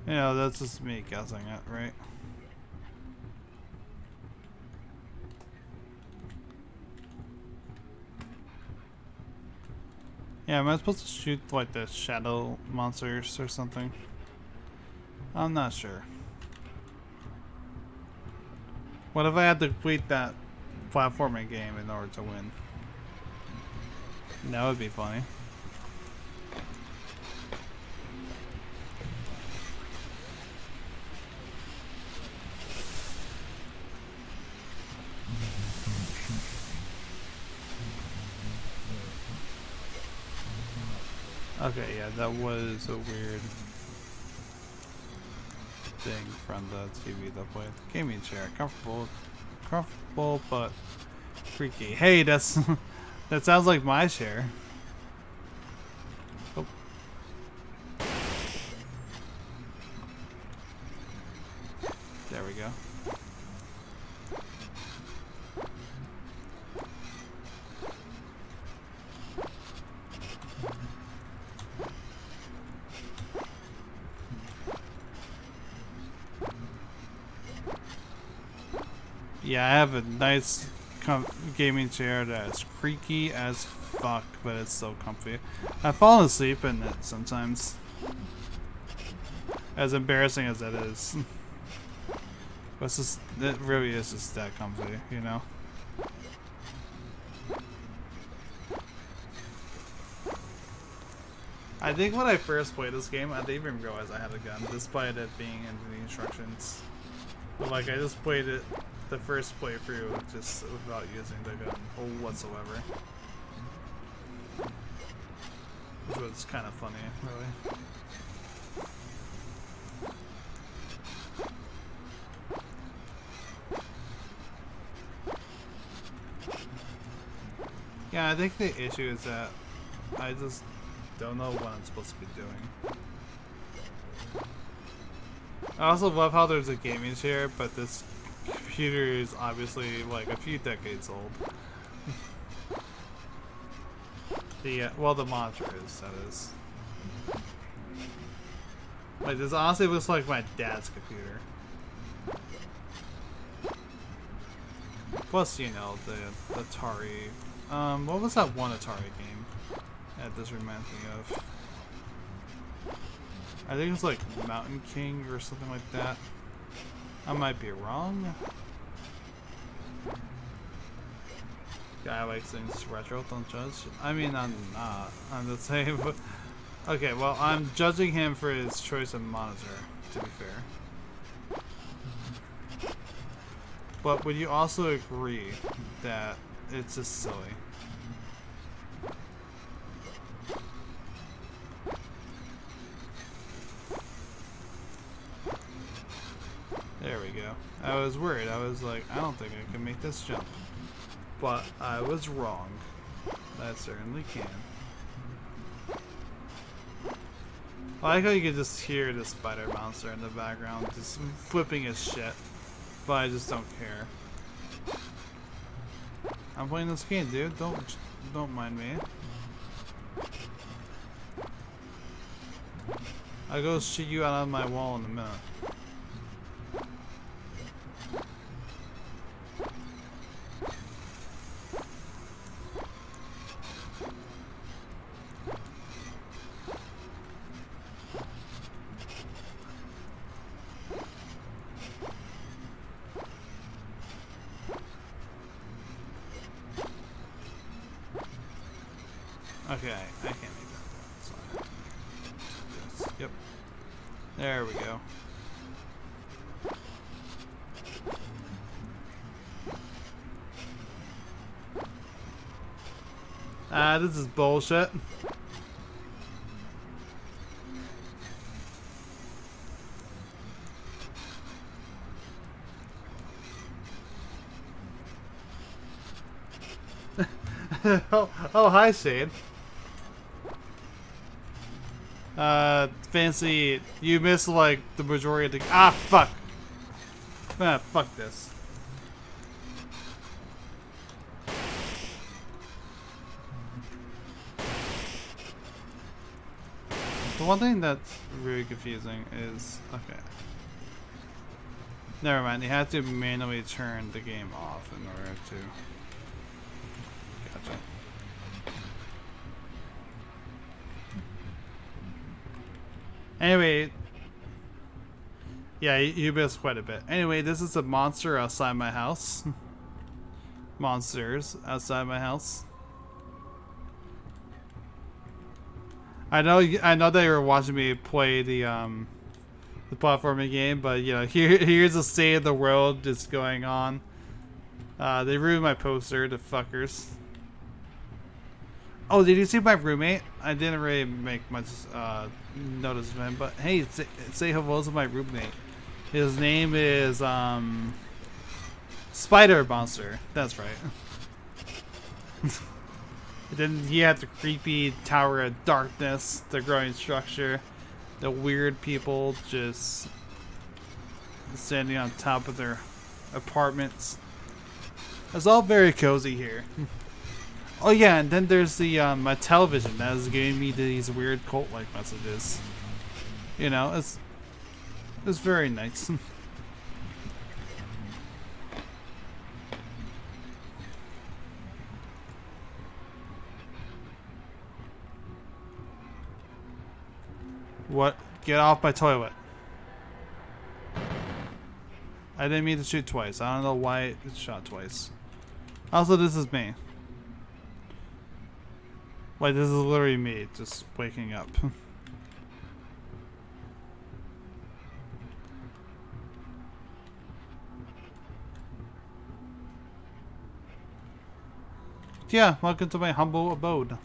You know, that's just me guessing it, right? Yeah, am I supposed to shoot like the shadow monsters or something? I'm not sure. What if I had to complete that platforming game in order to win? That would be funny. Okay, yeah, that was a weird thing from the TV that played. Gaming chair, comfortable, but freaky. Hey, that's that sounds like my chair. Oh. There we go. Yeah, I have a nice gaming chair that is creaky as fuck, but it's so comfy. I fall asleep in it sometimes. As embarrassing as that is. But it's just, it really is just that comfy, you know? I think when I first played this game, I didn't even realize I had a gun, despite it being in the instructions. But like, I just played it the first playthrough just without using the gun whatsoever. Which was kind of funny, really. Yeah, I think the issue is that I just don't know what I'm supposed to be doing. I also love how there's a gaming chair, but this computer is obviously like a few decades old. Well, the monitor is, that is. Like, this honestly looks like my dad's computer. Plus, you know, the Atari. What was that one Atari game that this reminds me of? I think it's like Mountain King or something like that. I might be wrong. Guy likes things retro, don't judge. I mean, I'm not. I'm just saying, but... Okay, well, I'm judging him for his choice of monitor, to be fair. But would you also agree that it's just silly? There we go. I was worried. I was like, I don't think I can make this jump. But I was wrong. I certainly can. I like how you can just hear the spider monster in the background just flipping his shit. But I just don't care. I'm playing this game, dude. Don't mind me. I'll go shoot you out of my wall in a minute. Okay, I can't make that. So I have to make this. Yep. There we go. This is bullshit. oh, hi, Shane. Fancy, you missed like the majority of the. Ah, fuck. Ah, fuck this. The one thing that's really confusing is okay. Never mind. You have to manually turn the game off in order to. Gotcha. Anyway, yeah, you missed quite a bit. Anyway, this is a monster outside my house. Monsters outside my house. I know that you were watching me play the platforming game, but you know, here's the state of the world just going on. They ruined my poster, the fuckers. Oh, did you see my roommate? I didn't really make much notice of him, but hey, say hello to my roommate. His name is Spider Monster. That's right. Then he had the creepy Tower of Darkness, the growing structure, the weird people just standing on top of their apartments. It's all very cozy here. Oh yeah, and then there's the my television that is giving me these weird cult-like messages. You know, it's very nice. What? Get off my toilet. I didn't mean to shoot twice. I don't know why it shot twice. Also, this is me. Like, this is literally me just waking up. Yeah, welcome to my humble abode.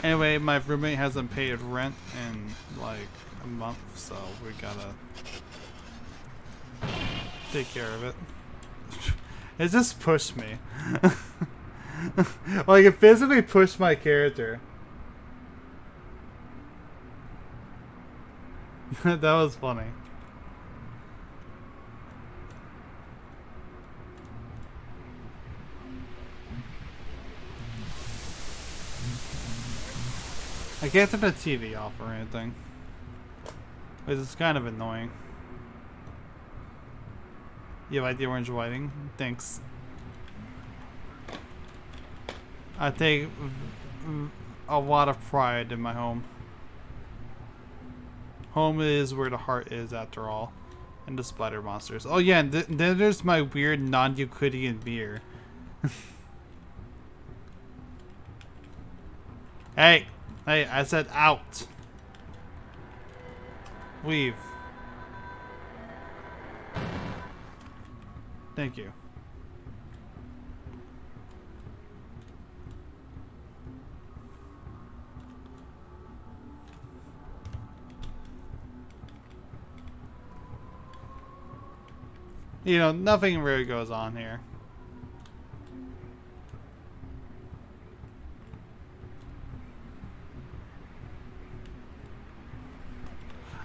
Anyway, my roommate hasn't paid rent in like a month, so we gotta take care of it. It just pushed me. Like, it physically pushed my character. That was funny. I can't turn the TV off or anything, which is kind of annoying. You like the orange lighting? Thanks. I take a lot of pride in my home. Home is where the heart is, after all. And the spider monsters. Oh yeah, and then there's my weird non-Euclidean beer. Hey! Hey, I said out! Leave. Thank you. You know, nothing really goes on here.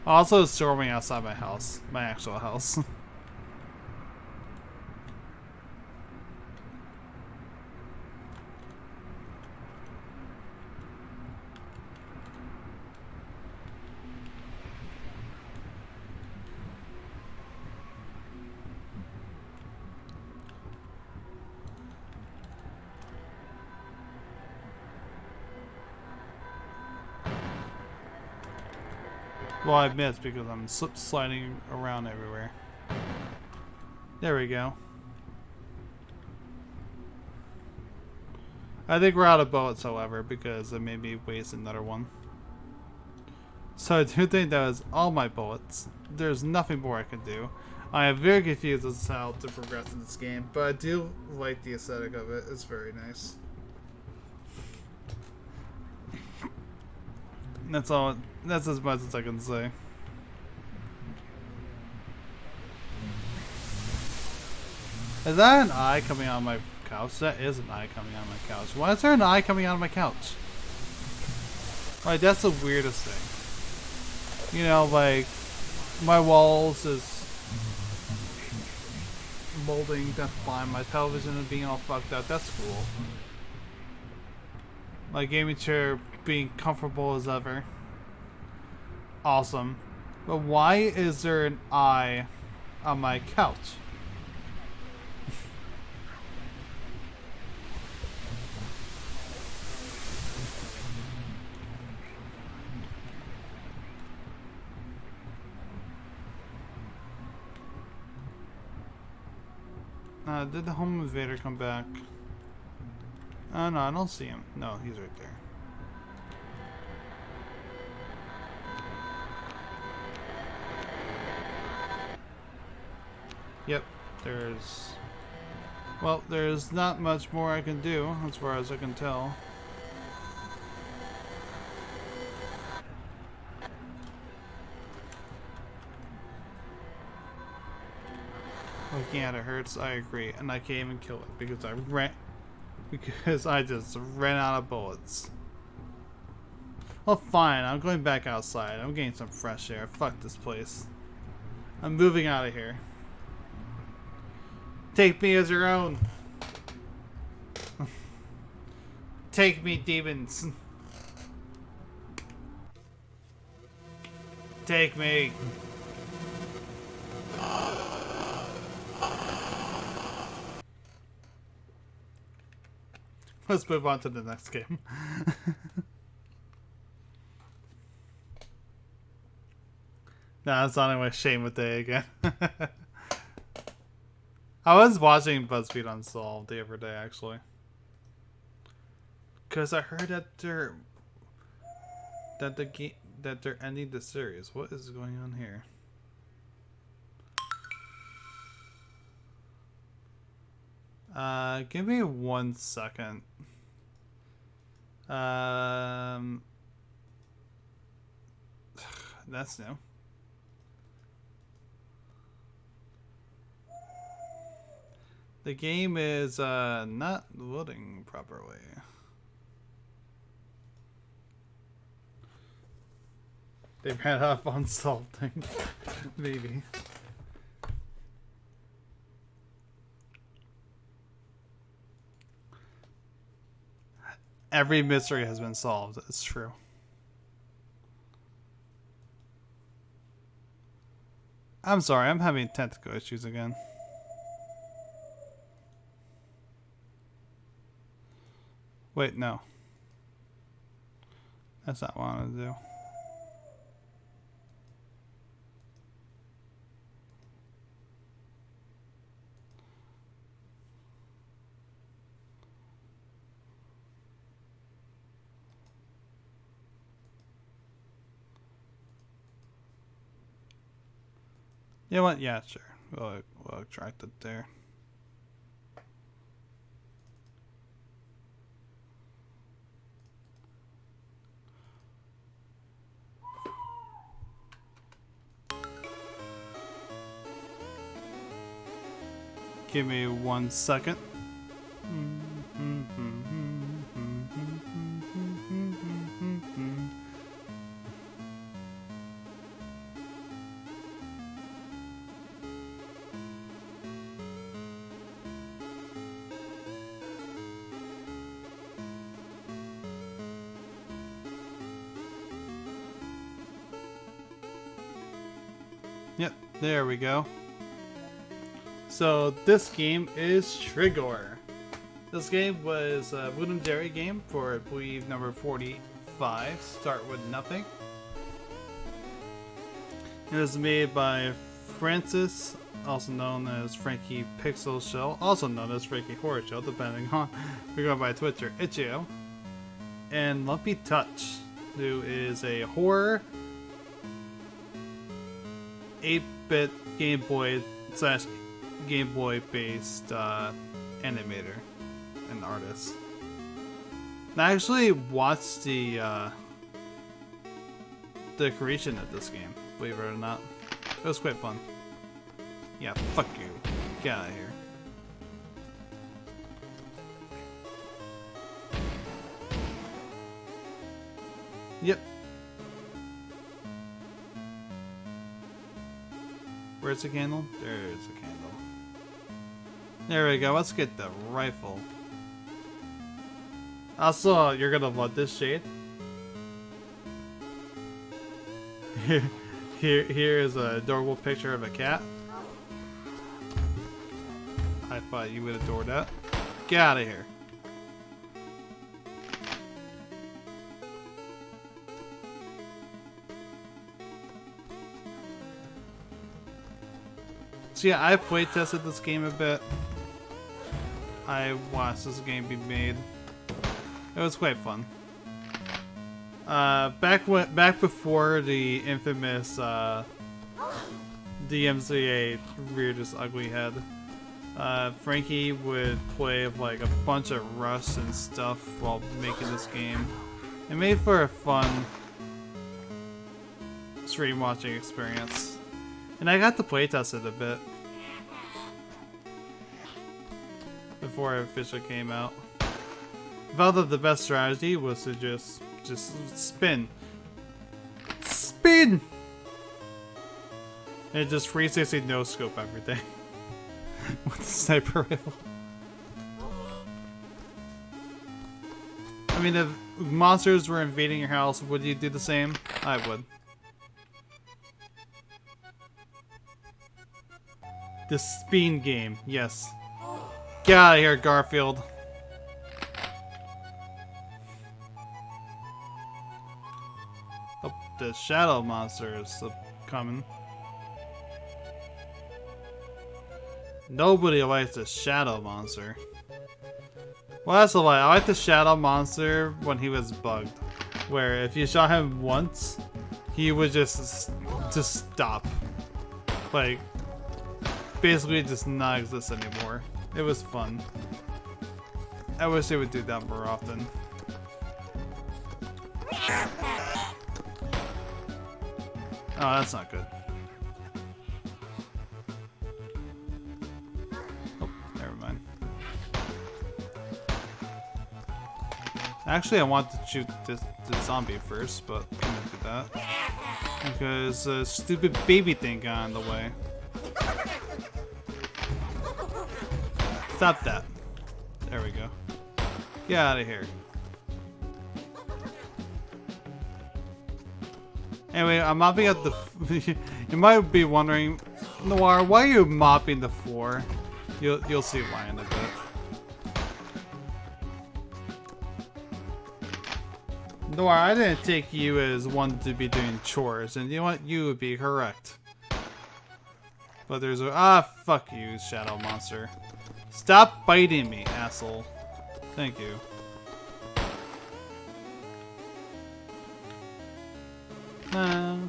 Also storming outside my house. My actual house. Well, I missed because I'm sliding around everywhere. There we go. I think we're out of bullets, however, because I made me waste another one. So I do think that was all my bullets. There's nothing more I can do. I am very confused as to how to progress in this game, but I do like the aesthetic of it. It's very nice. That's all. That's as much as I can say. Is that an eye coming out of my couch? That is an eye coming out of my couch. Why is there an eye coming out of my couch? Like, that's the weirdest thing. You know, like, my walls is molding, that's fine. My television is being all fucked up, that's cool. My gaming chair being comfortable as ever. Awesome. But why is there an eye on my couch? Did the home invader come back? Oh no, I don't see him. No, he's right there. Yep, there's... Well, there's not much more I can do, as far as I can tell. Looking at it hurts, I agree, and I can't even kill it because I just ran out of bullets. Well, fine, I'm going back outside. I'm getting some fresh air. Fuck this place. I'm moving out of here. Take me as your own. Take me, demons. Take me. Let's move on to the next game. Nah, it's on my shame with day again. I was watching BuzzFeed Unsolved the other day, actually. Because I heard that they're ending the series. What is going on here? Give me 1 second. That's new. The game is not loading properly. They ran off on salting. Maybe. Every mystery has been solved. It's true. I'm sorry, I'm having technical issues again. Wait, no. That's not what I want to do. You know what? Yeah, sure. We'll extract it there. Give me 1 second. Yep, there we go. So this game is Triggore. This game was a Wood and Dairy game for, I believe, number 45, Start With Nothing. It was made by Francis, also known as Frankie Pixel Show, also known as Frankie Horror Show, depending on if you're going by Twitter, Itch.io, and Lumpy Touch, who is a horror 8-bit Game Boy / Game Boy based animator and artist. And I actually watched the creation of this game, believe it or not. It was quite fun. Yeah, fuck you. Get out of here. Yep. Where's the candle? There's a candle. There we go. Let's get the rifle. Also, you're gonna love this shade. Here is an adorable picture of a cat. I thought you would adore that. Get out of here. So yeah, I playtested this game a bit. I watched this game be made. It was quite fun. Back before the infamous DMCA reared his ugly head, Frankie would play like a bunch of Rust and stuff while making this game. It made for a fun stream watching experience. And I got to playtest it a bit before it officially came out. I felt that the best strategy was to just spin. Spin! And just 360 no scope everything. With the sniper rifle. I mean, if monsters were invading your house, would you do the same? I would. The spin game, yes. Get out of here, Garfield. Oh, the shadow monster is coming. Nobody likes the shadow monster. Well, that's a lie. I like the shadow monster when he was bugged. Where if you shot him once, he would just stop. Like, basically just not exist anymore. It was fun. I wish they would do that more often. Oh, that's not good. Oh, never mind. Actually, I want to shoot this zombie first, but I'm gonna do that. Because a stupid baby thing got in the way. Stop that. There we go. Get out of here. Anyway, I'm mopping up the... You might be wondering, Noir, why are you mopping the floor? You'll see why in a bit. Noir, I didn't take you as one to be doing chores, and you know what? You would be correct. But there's a fuck you, shadow monster. Stop biting me, asshole. Thank you. No.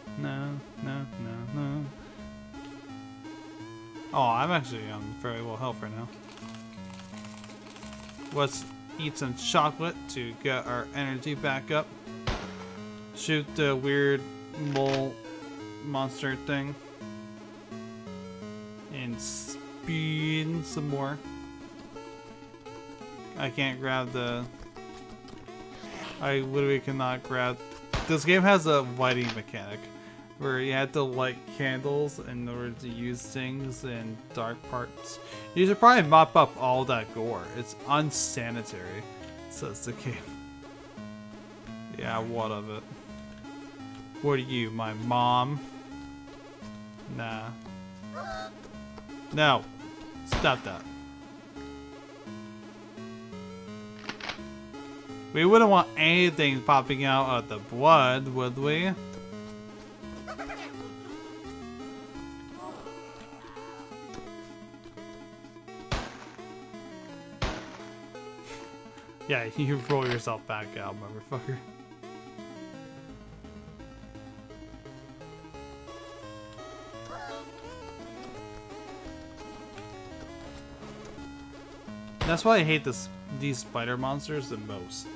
Oh, I'm actually on very well health right now. Let's eat some chocolate to get our energy back up. Shoot the weird mole monster thing. And speed some more. I can't grab the... I literally cannot grab... This game has a lighting mechanic where you have to light candles in order to use things in dark parts. You should probably mop up all that gore. It's unsanitary, says the game. Yeah, what of it? What are you, my mom? Nah. No. Stop that. We wouldn't want anything popping out of the blood, would we? Yeah, you roll yourself back out, motherfucker. That's why I hate these spider monsters the most.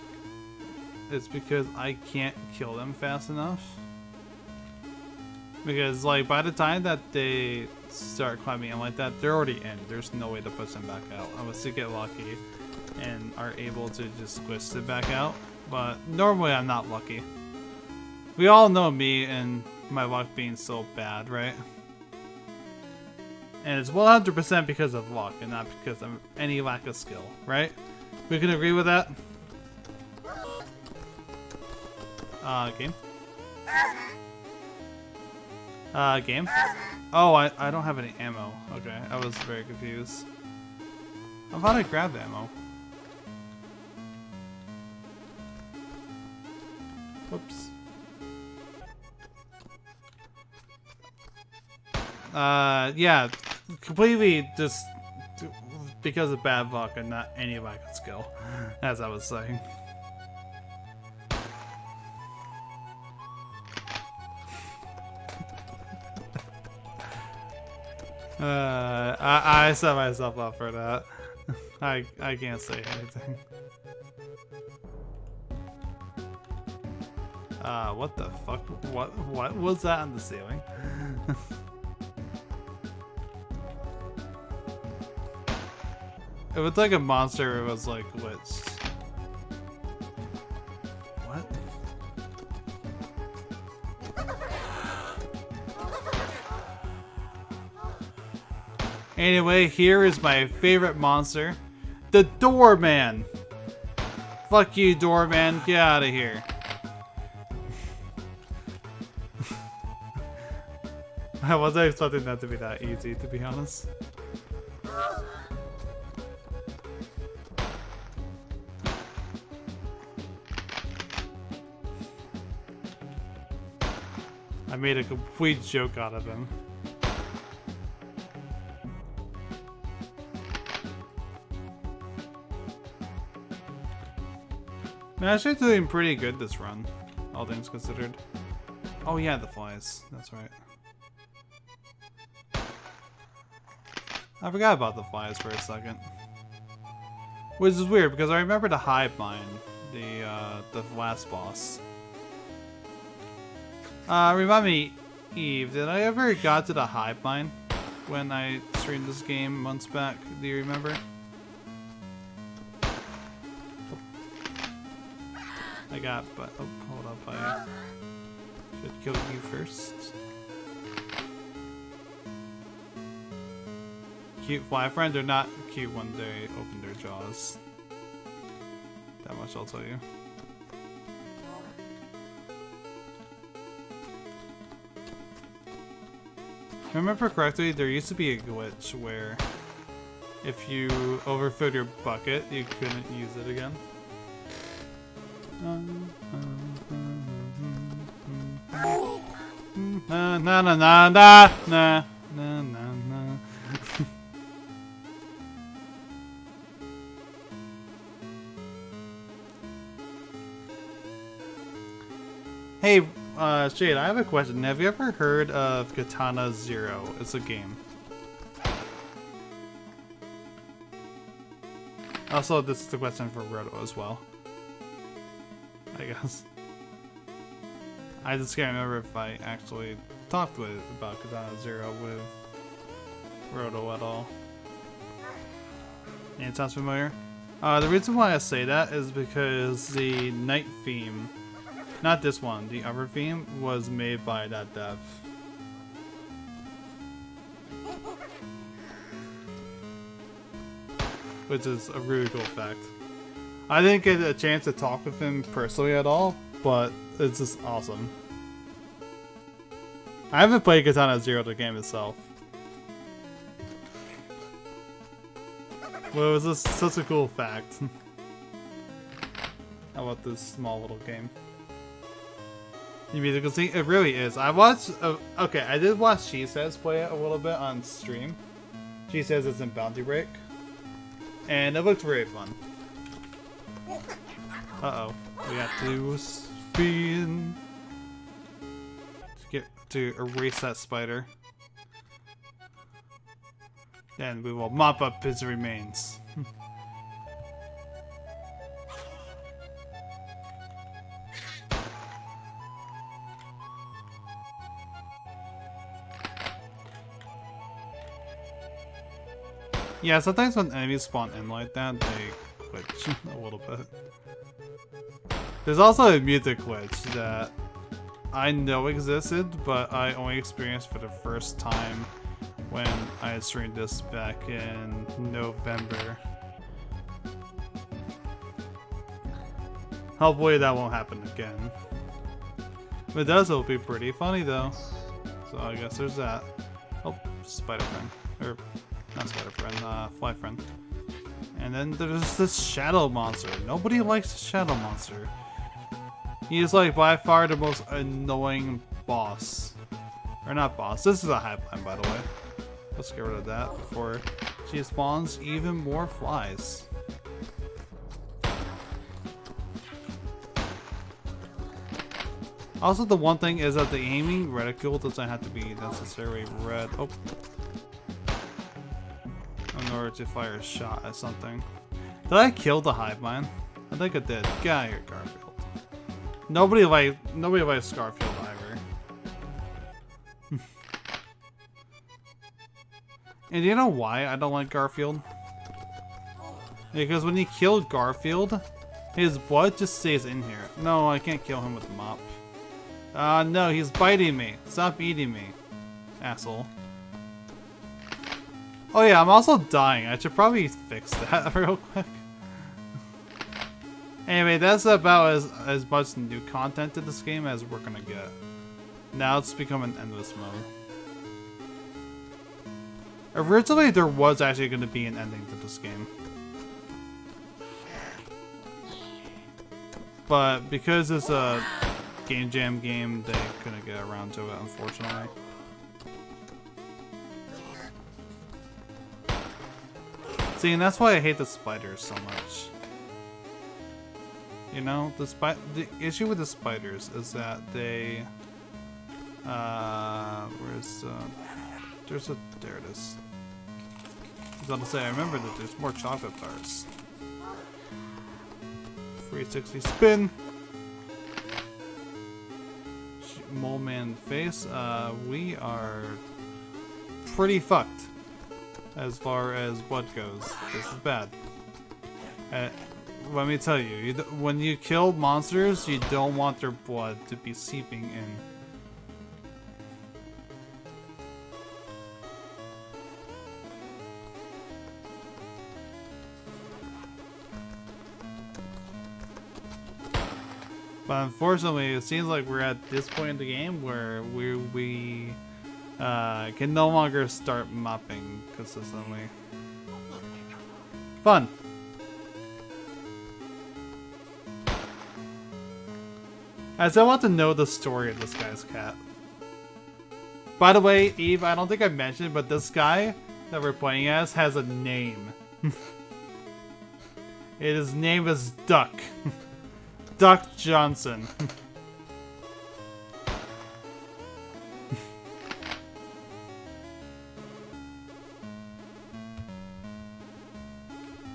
It's because I can't kill them fast enough. Because, like, by the time that they start climbing in like that, they're already in. There's no way to push them back out unless you get lucky and are able to just squish it back out. But normally I'm not lucky. We all know me and my luck being so bad, right? And it's 100% because of luck and not because of any lack of skill, right? We can agree with that? Game? Game? Oh, I don't have any ammo. Okay, I was very confused. I thought I grabbed ammo. Whoops. Yeah, completely just because of bad luck and not any lack of skill, as I was saying. I set myself up for that. I can't say anything. What the fuck? What was that on the ceiling? It looked like a monster. It was like glitched. What? Anyway, here is my favorite monster, the Doorman. Fuck you, Doorman. Get out of here. I wasn't expecting that to be that easy, to be honest. I made a complete joke out of him. I'm actually doing pretty good this run, all things considered. Oh yeah, the flies. That's right. I forgot about the flies for a second. Which is weird because I remember the hive mind, the last boss. Remind me, Eve, did I ever got to the hive mind when I streamed this game months back? Do you remember? I got, but oh, hold up, I should kill you first. Cute fly friend, they're not cute when they open their jaws. That much I'll tell you. If I remember correctly, there used to be a glitch where if you overfilled your bucket, you couldn't use it again. Na na na na na na na na na. Hey, Shade, I have a question. Have you ever heard of Katana Zero? It's a game. Also, this is the question for Roto as well. I guess. I just can't remember if I actually talked about Katana Zero with Roto at all. And it sounds familiar? The reason why I say that is because the night theme, not this one, the other theme, was made by that dev. Which is a really cool fact. I didn't get a chance to talk with him personally at all, but it's just awesome. I haven't played Katana Zero, the game itself. Well, it was just such a cool fact. How about this small little game? You mean, because it really is. I watched, okay, I did watch She Says play it a little bit on stream. She Says it's in Bounty Break. And it looked very fun. Uh-oh. We got to spin to erase that spider. Then we will mop up his remains. Yeah, sometimes when enemies spawn in like that, they glitch a little bit. There's also a music glitch that I know existed, but I only experienced for the first time when I streamed this back in November. Hopefully that won't happen again. If it does, it'll be pretty funny though. So I guess there's that. Oh, spider friend. Or, not spider friend, fly friend. And then there's this shadow monster. Nobody likes the shadow monster. He is like by far the most annoying boss. Or not boss, this is a highline by the way. Let's get rid of that before she spawns even more flies. Also, the one thing is that the aiming reticule doesn't have to be necessarily red. Oh. In order to fire a shot at something. Did I kill the hive mind? I think I did. Get out of here, Garfield. Nobody likes Garfield either. And you know why I don't like Garfield? Because when you kill Garfield, his blood just stays in here. No, I can't kill him with the mop. No, he's biting me. Stop eating me, asshole. Oh yeah, I'm also dying. I should probably fix that real quick. Anyway, that's about as much new content to this game as we're gonna get. Now it's become an endless mode. Originally, there was actually going to be an ending to this game. But because it's a Game Jam game, they couldn't get around to it, unfortunately. See, and that's why I hate the spiders so much. You know, the issue with the spiders is that they... there it is. I was about to say, I remember that there's more chocolate bars. 360 spin! Mole man face. We are pretty fucked as far as blood goes. This is bad. Let me tell you, when you kill monsters, you don't want their blood to be seeping in. But unfortunately, it seems like we're at this point in the game where we can no longer start mopping consistently. Fun! As I want to know the story of this guy's cat. By the way, Eve, I don't think I mentioned, but this guy that we're playing as has a name. His name is Duck. Duck Johnson.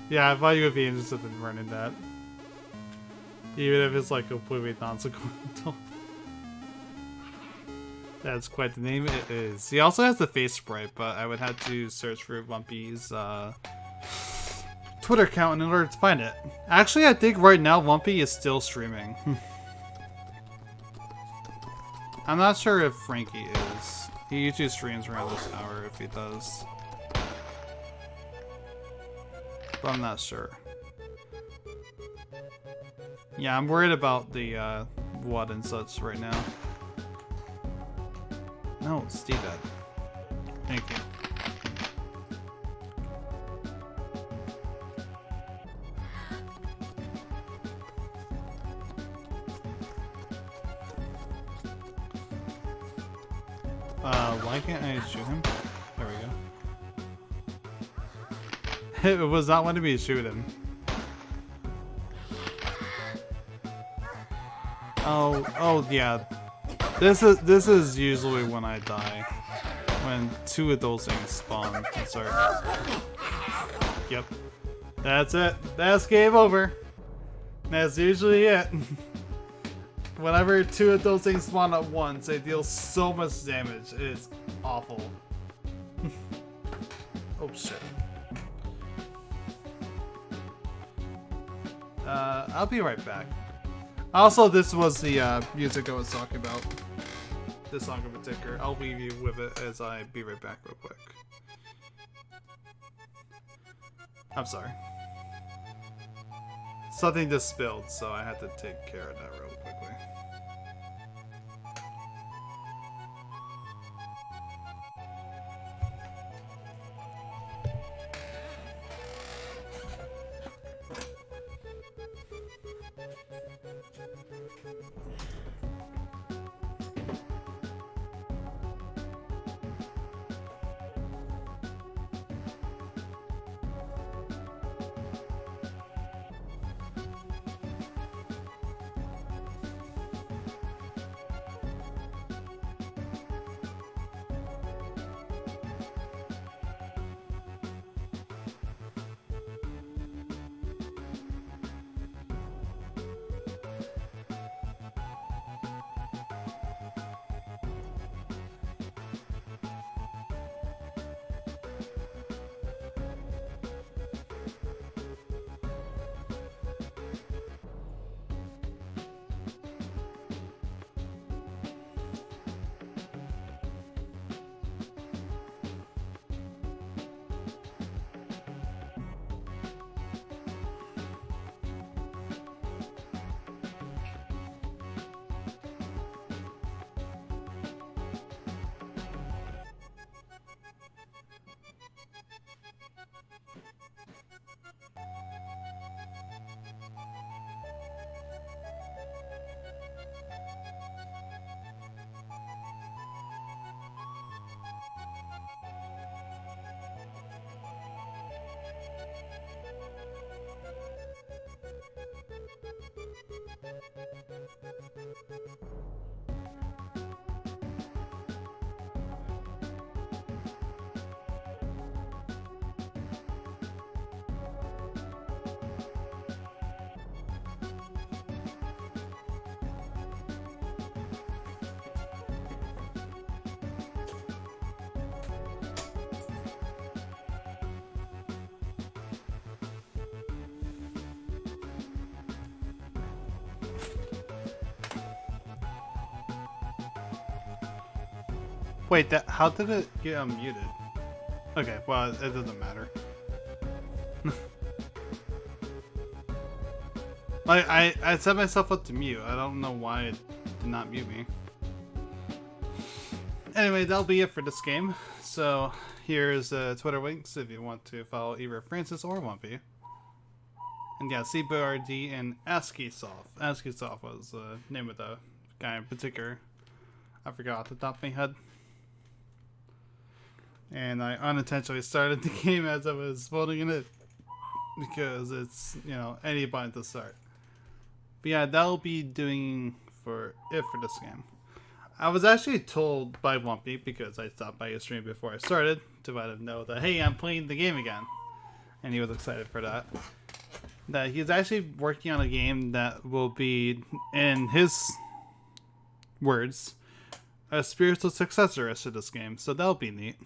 Yeah, I thought you would be interested in learning that. Even if it's like completely non-sequential. That's quite the name it is. He also has the face sprite, but I would have to search for Lumpy's Twitter account in order to find it. Actually, I think right now Lumpy is still streaming. I'm not sure if Frankie is. He usually streams around this hour if he does. But I'm not sure. Yeah, I'm worried about the what and such right now. No, Steve Ed. Thank you. Why can't I shoot him? There we go. It was not wanting me to shoot him. Oh yeah. This is usually when I die. When two of those things spawn and start. Yep. That's it. That's game over. That's usually it. Whenever two of those things spawn at once, they deal so much damage. It is awful. Oh shit. I'll be right back. Also, this was the music I was talking about. This song in particular. I'll leave you with it as I be right back real quick. I'm sorry. Something just spilled, so I had to take care of that real quickly. Wait, how did it get unmuted? Okay, well, it doesn't matter. I set myself up to mute. I don't know why it did not mute me. Anyway, that'll be it for this game. So, here's Twitter links if you want to follow either Francis or Lumpy. And yeah, CBRD and ASCIIsoft. ASCIIsoft was the name of the guy in particular. I forgot off the top of my head. And I unintentionally started the game as I was voting it because it's, you know, any button to start. But yeah, that'll be doing for it for this game. I was actually told by Wumpy, because I stopped by his stream before I started, to let him know that, hey, I'm playing the game again. And he was excited for that. That he's actually working on a game that will be, in his words, a spiritual successor to this game. So that'll be neat.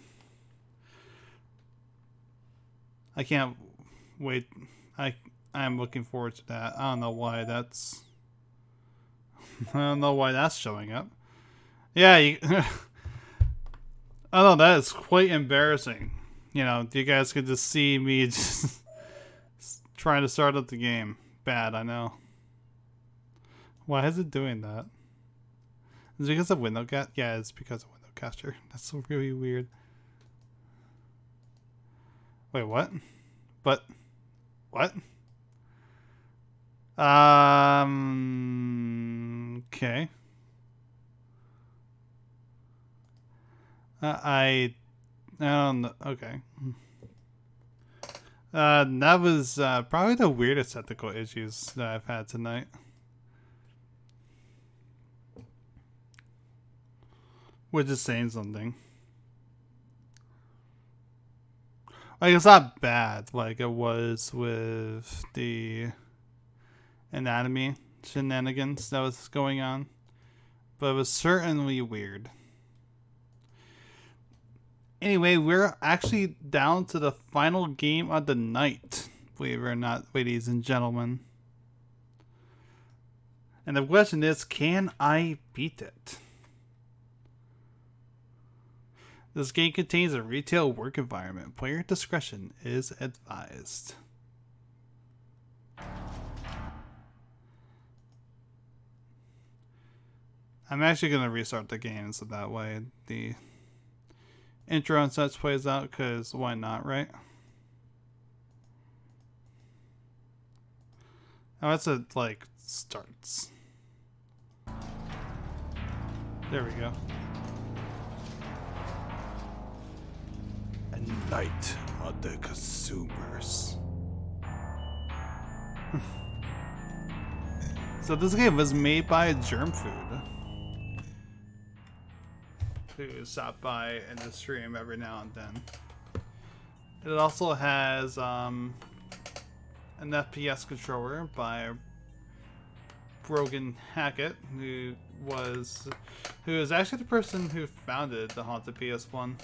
I can't wait. I'm looking forward to that. I don't know why that's... I don't know why that's showing up. Yeah, I don't know, that is quite embarrassing. You know, you guys could just see me just trying to start up the game. Bad, I know. Why is it doing that? Is it because of WindowCast? Yeah, it's because of WindowCaster. That's so really weird. Wait, what? But what? Okay. I don't know. Okay. That was probably the weirdest technical issues that I've had tonight. Which is saying something. Like, it's not bad like it was with the anatomy shenanigans that was going on. But it was certainly weird. Anyway, we're actually down to the final game of the night. Believe it or not, ladies and gentlemen. And the question is, can I beat it? This game contains a retail work environment. Player discretion is advised. I'm actually going to restart the game so that way the intro and such plays out, because why not, right? Oh, it's a, like, starts. There we go. A night of the consumers. So this game was made by Germ Food, who stop by in the stream every now and then. It also has an FPS controller by Brogan Hackett, who is actually the person who founded the Haunted PS1.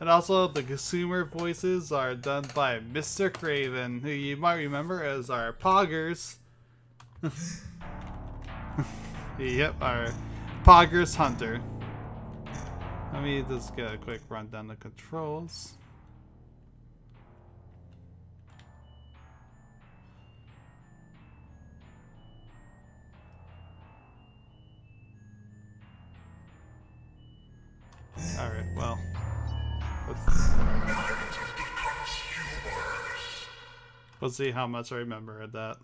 And also the consumer voices are done by Mr. Craven, who you might remember as our Poggers. Yep, our Poggers Hunter. Let me just get a quick rundown of controls. Alright, well. Let's see how much I remember of that.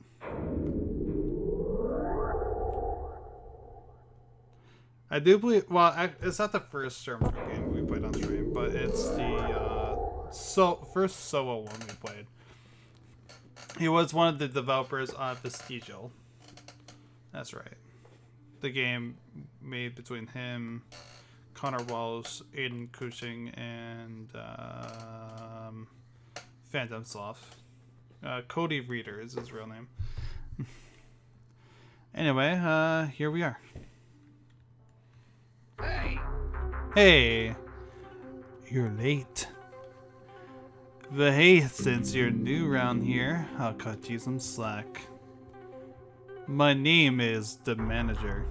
I do believe, well, it's not the first Stormfront game we played on stream, but it's the first solo one we played. He was one of the developers on Vestigial. That's right. The game made between him, Connor Walsh, Aiden Cushing, and Phantom Sloth. Cody Reader is his real name. Anyway, here we are. Hey, you're late. But hey, since you're new around here, I'll cut you some slack. My name is the manager.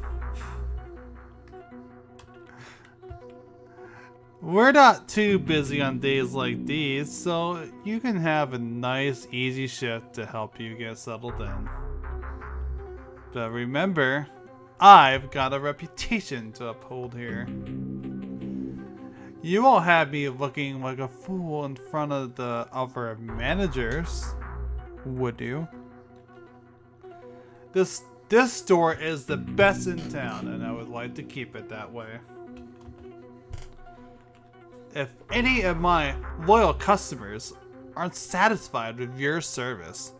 We're not too busy on days like these, so you can have a nice, easy shift to help you get settled in. But remember, I've got a reputation to uphold here. You won't have me looking like a fool in front of the other managers, would you? This store is the best in town, and I would like to keep it that way. if any of my loyal customers aren't satisfied with your service,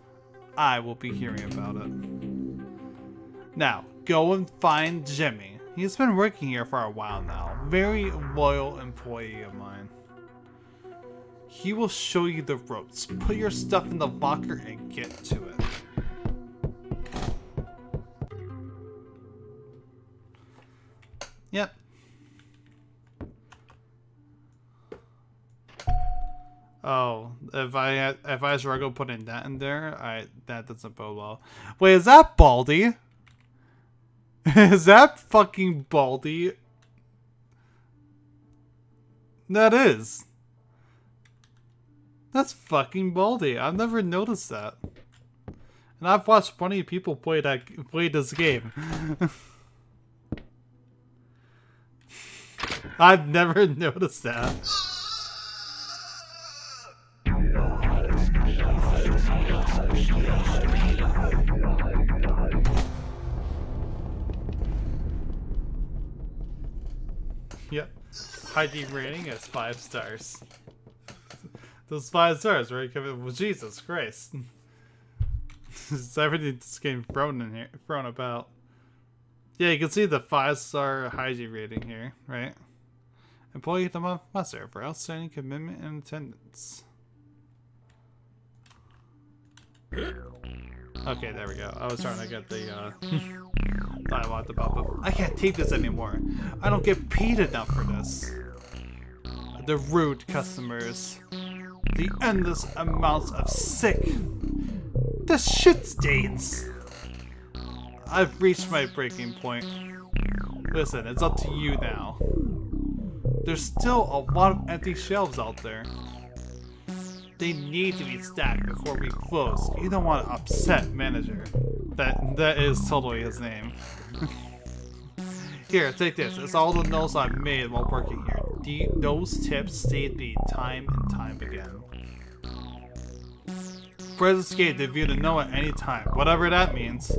I will be hearing about it. Now, go and find Jimmy. He's been working here for a while now. Very loyal employee of mine. He will show you the ropes. Put your stuff in the locker and get to it. Yep. Oh, if I struggle putting that in there, that doesn't bode well. Wait, is that Baldy? Is that fucking Baldy? That is. That's fucking Baldy. I've never noticed that. And I've watched plenty of people play this game. I've never noticed that. Yep. ID rating is 5 stars. Those 5 stars, right? Well, Jesus Christ. Everything's getting thrown in here, thrown about. Yeah, you can see the 5-star hygiene rating here, right? Employee of the month muster for outstanding commitment and attendance. Okay, there we go. I was trying to get the dialogue to pop up. I can't take this anymore. I don't get paid enough for this. The rude customers. The endless amounts of sick. The shit stains. I've reached my breaking point. Listen, it's up to you now. There's still a lot of empty shelves out there. They need to be stacked before we close. You don't want to upset manager. That is totally his name. Here, take this. It's all the notes I've made while working here. Those tips saved me time and time again. Press escape to view the note at any time, whatever that means.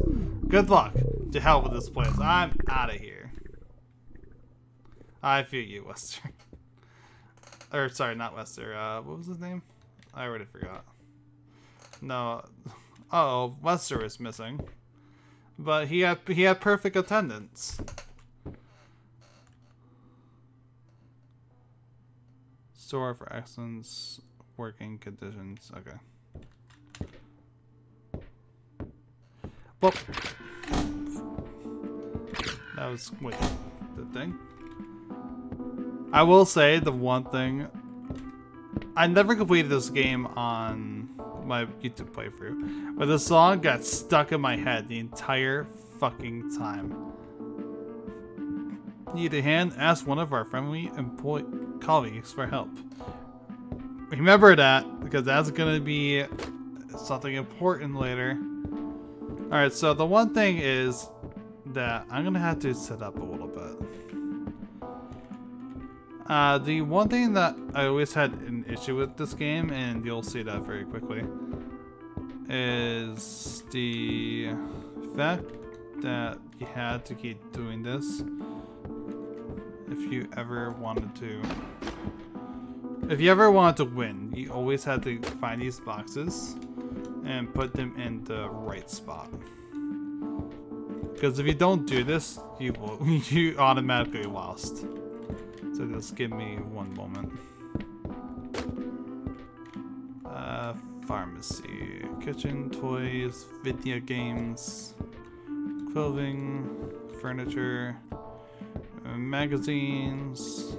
Good luck. To hell with this place. I'm out of here. I feel you, Wester. Or sorry, not Wester. What was his name? I already forgot. No. Uh-oh, Wester is missing. But he had perfect attendance. Store for excellence, working conditions. Okay. Well, that was the thing. I will say the one thing. I never completed this game on my YouTube playthrough, but the song got stuck in my head the entire fucking time. Need a hand? Ask one of our friendly colleagues for help. Remember that, because that's gonna be something important later. Alright, so the one thing is that I'm gonna have to set up a little bit. The one thing that I always had an issue with this game, and you'll see that very quickly, is the fact that you had to keep doing this if you ever wanted to. If you ever wanted to win, you always had to find these boxes and put them in the right spot. Because if you don't do this, you automatically lost. So just give me one moment. Pharmacy, kitchen, toys, video games, clothing, furniture, magazines.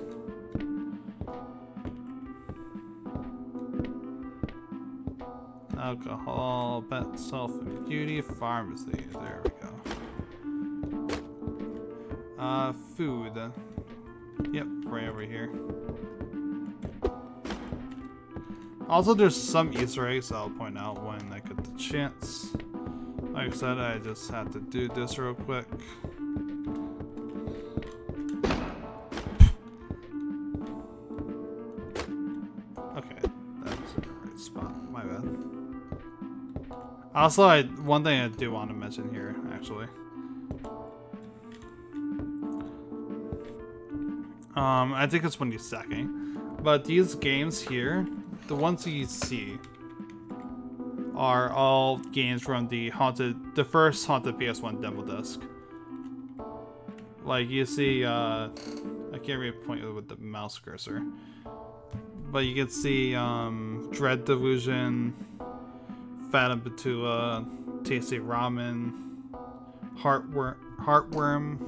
Alcohol, pet, self and beauty, pharmacy. There we go. Food. Yep, right over here. Also, there's some Easter eggs I'll point out when I get the chance. Like I said, I just had to do this real quick. Okay, that's in the right spot. My bad. Also, one thing I do want to mention here, actually. I think it's when you're stacking. But these games here, the ones you see, are all games from the first Haunted PS1 demo disc. Like you see, I can't really point with the mouse cursor, but you can see Dread Delusion, Phantom Batula, Tasty Ramen, Heartworm.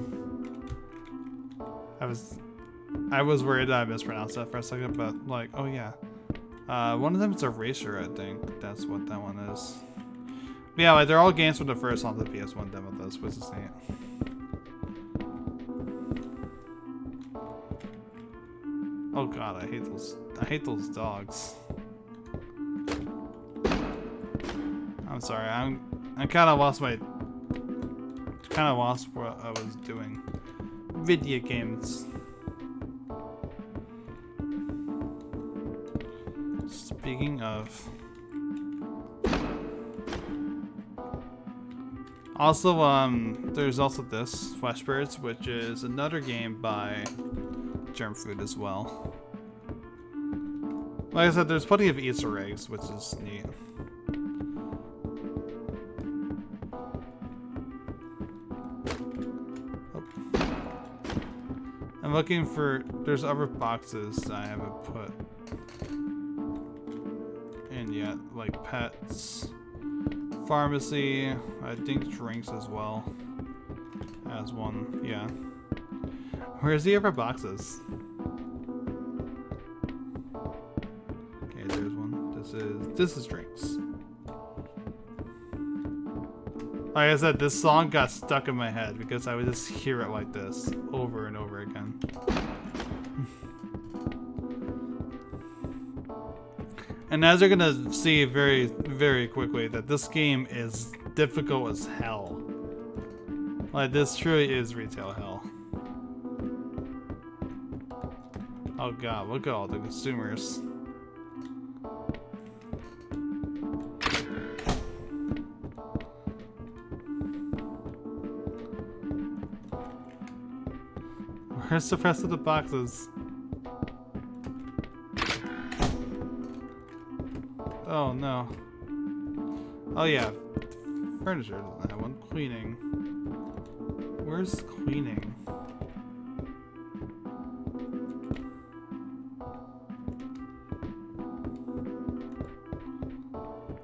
I was worried that I mispronounced that for a second, but like, oh yeah. One of them is Erasure, I think. That's what that one is. But yeah, like, they're all games from the first on the PS1 demo disc, which is neat. Oh god, I hate those dogs. I'm sorry, I kinda lost what I was doing. Video games. Speaking of, also there's also this Fleshbirds, which is another game by Germ Food as well. Like I said, there's plenty of Easter eggs, which is neat. Oh. I'm looking for. There's other boxes I haven't put. And yet, like pets, pharmacy, I think drinks as well as one, yeah. Where's the other boxes? Okay, there's one. This is drinks. Like I said, this song got stuck in my head because I would just hear it like this over and over again. And as you're gonna see very, very quickly, that this game is difficult as hell. Like, this truly is retail hell. Oh god, look at all the consumers. Where's the rest of the boxes? Oh no. Oh yeah. Furniture doesn't have one. Cleaning. Where's cleaning?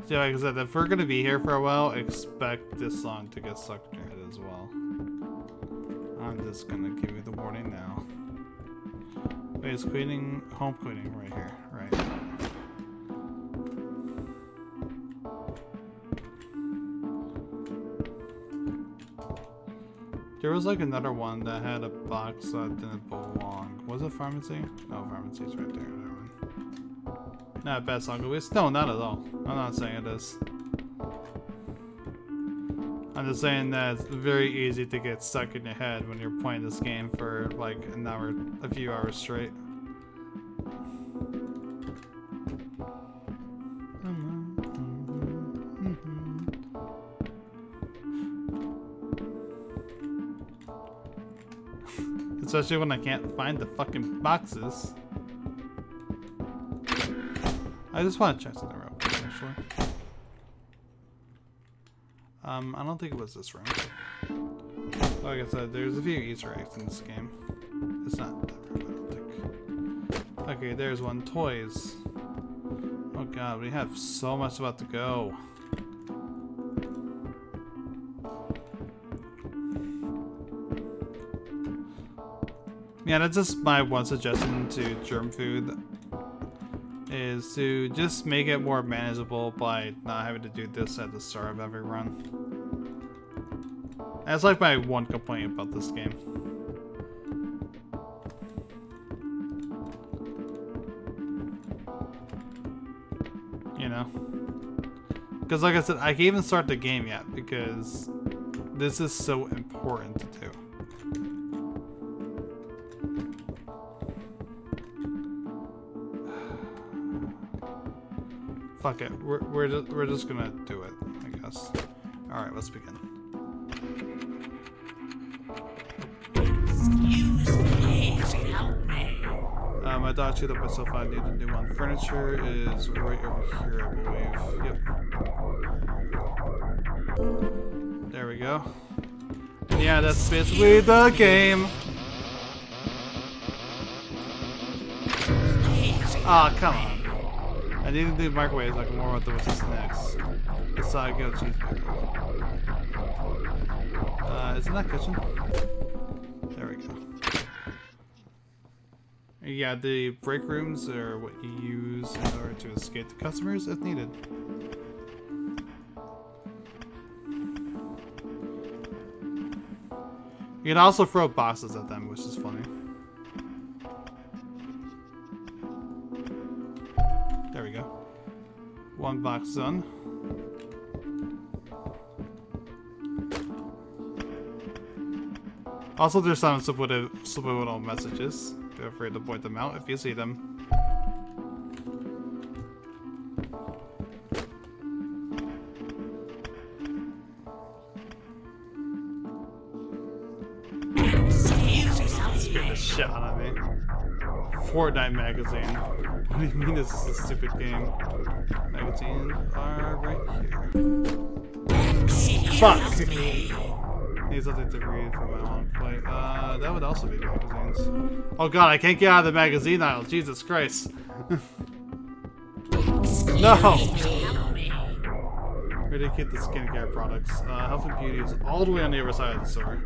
So like I said, if we're gonna be here for a while, expect this song to get stuck in your head as well. I'm just gonna give you the warning now. Wait, is cleaning, home cleaning right here, right? There was like another one that had a box that didn't belong. Was it pharmacy? No, pharmacy's right there. Not a bad song to waste. No, not at all. I'm not saying it is. I'm just saying that it's very easy to get stuck in your head when you're playing this game for like an hour, a few hours straight. Especially when I can't find the fucking boxes. I just want to check something real quick, actually. I don't think it was this room. Like I said, there's a few Easter eggs in this game. It's not that room, I don't think. Okay, there's one. Toys. Oh god, we have so much about to go. Yeah, that's just my one suggestion to Germ Food, is to just make it more manageable by not having to do this at the start of every run. That's like my one complaint about this game. You know? Because like I said, I can't even start the game yet because this is so important to do. Fuck it, we're just gonna do it, I guess. All right, let's begin. My dog chewed up my sofa. I need a new one. Furniture is right over here, I believe. Yep. There we go. And yeah, that's basically the game. Ah, oh, come on. I need to do microwaves so I can warm up the what's next. Let's go cheeseburger. Isn't that kitchen? There we go. Yeah, the break rooms are what you use in order to escape the customers if needed. You can also throw boxes at them, which is funny. There we go. One box done. Also, there's some subliminal messages. Feel free to point them out if you see them. Scared the shit out of me. Fortnite magazine. What do you mean this is a stupid game? Magazines are right here. Fuck! Need something to read for my long play. That would also be magazines. Oh god, I can't get out of the magazine aisle. Jesus Christ. No! Where do you keep the skincare products? Health and beauty is all the way on the other side of the store.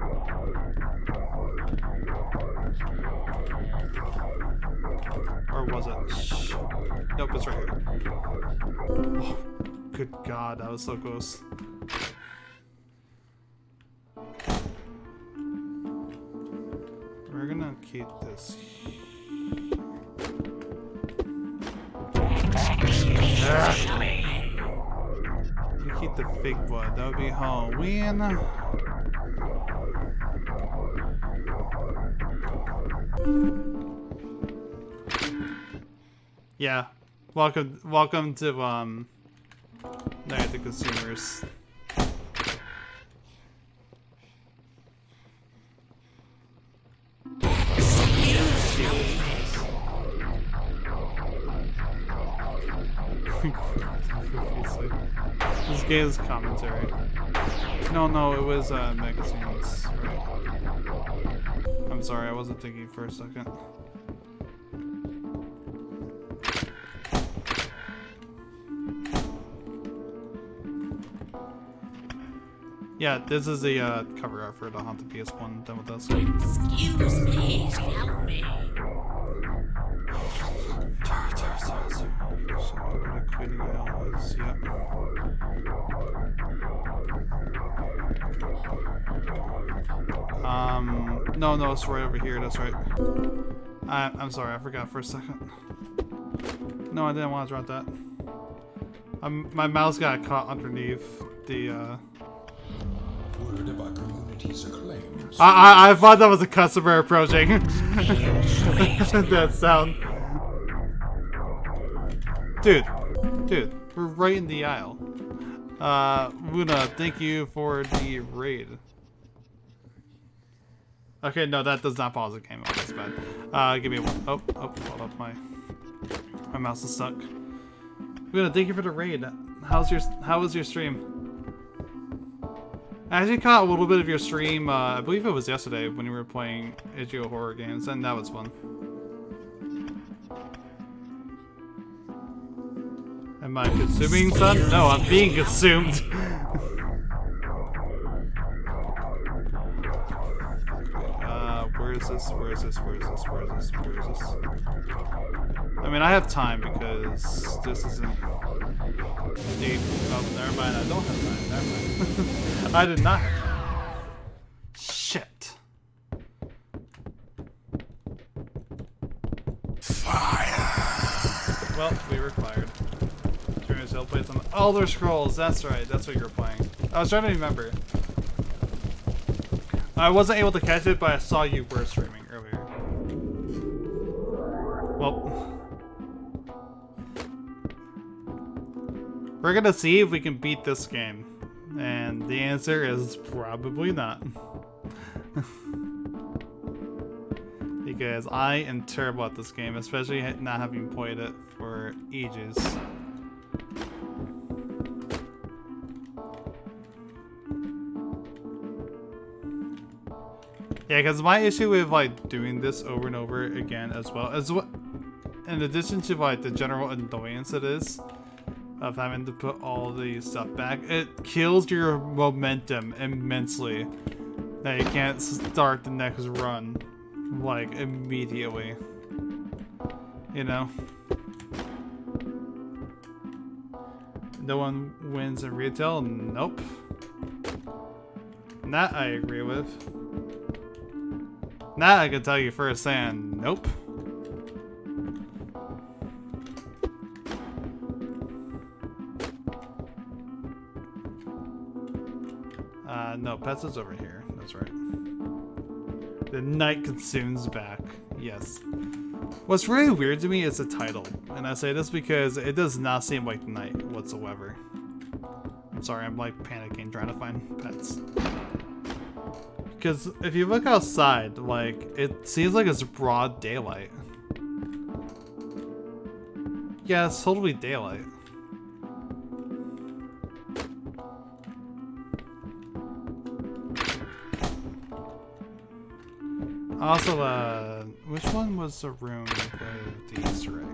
Or was it? Shh. Nope, it's right here. Oh, good god, that was so close. We're gonna keep this. You keep the fake blood. That would be Halloween. Yeah. Welcome to Night of the Consumers. This game's commentary. No, it was magazines. Right. I'm sorry, I wasn't thinking for a second. Yeah, this is the cover art for the Haunted PS1 done with us.
Excuse me, help me.
No, it's right over here. That's right. I'm sorry, I forgot for a second. No, I didn't want to drop that. My mouse got caught underneath the.
Word of our community's acclaim.
I thought that was a customer approaching. That sound. Dude, we're right in the aisle. Luna, thank you for the raid. Okay, no, that does not pause the game. Oh, that's bad. Give me one. Oh, hold up, my mouse is stuck. Luna, thank you for the raid. How was your stream? I actually caught a little bit of your stream. I believe it was yesterday when you were playing Itch.io horror games, and that was fun. Am I consuming son? No, I'm being consumed. Where is this? I mean, I have time because this isn't deep. Oh, never mind. I don't have time. Never mind. I did not have time. Shit. Fire. Well, we were fired. I'll play some Elder Scrolls. That's right. That's what you're playing. I was trying to remember. I wasn't able to catch it, but I saw you were streaming earlier. Well, we're gonna see if we can beat this game, and the answer is probably not. because I am terrible at this game, especially not having played it for ages. Yeah, because my issue with like doing this over and over again as well as what, in addition to like the general annoyance it is of having to put all the stuff back, it kills your momentum immensely. That you can't start the next run like immediately. You know? No one wins in retail? Nope. That I agree with. That I can tell you firsthand, nope. No, Pets is over here. That's right. The Night Consumes back. Yes. What's really weird to me is the title. And I say this because it does not seem like night whatsoever. I'm sorry, I'm like panicking trying to find pets. Because if you look outside, like, it seems like it's broad daylight. Yeah, it's totally daylight. Also, which one was the room with the Easter egg?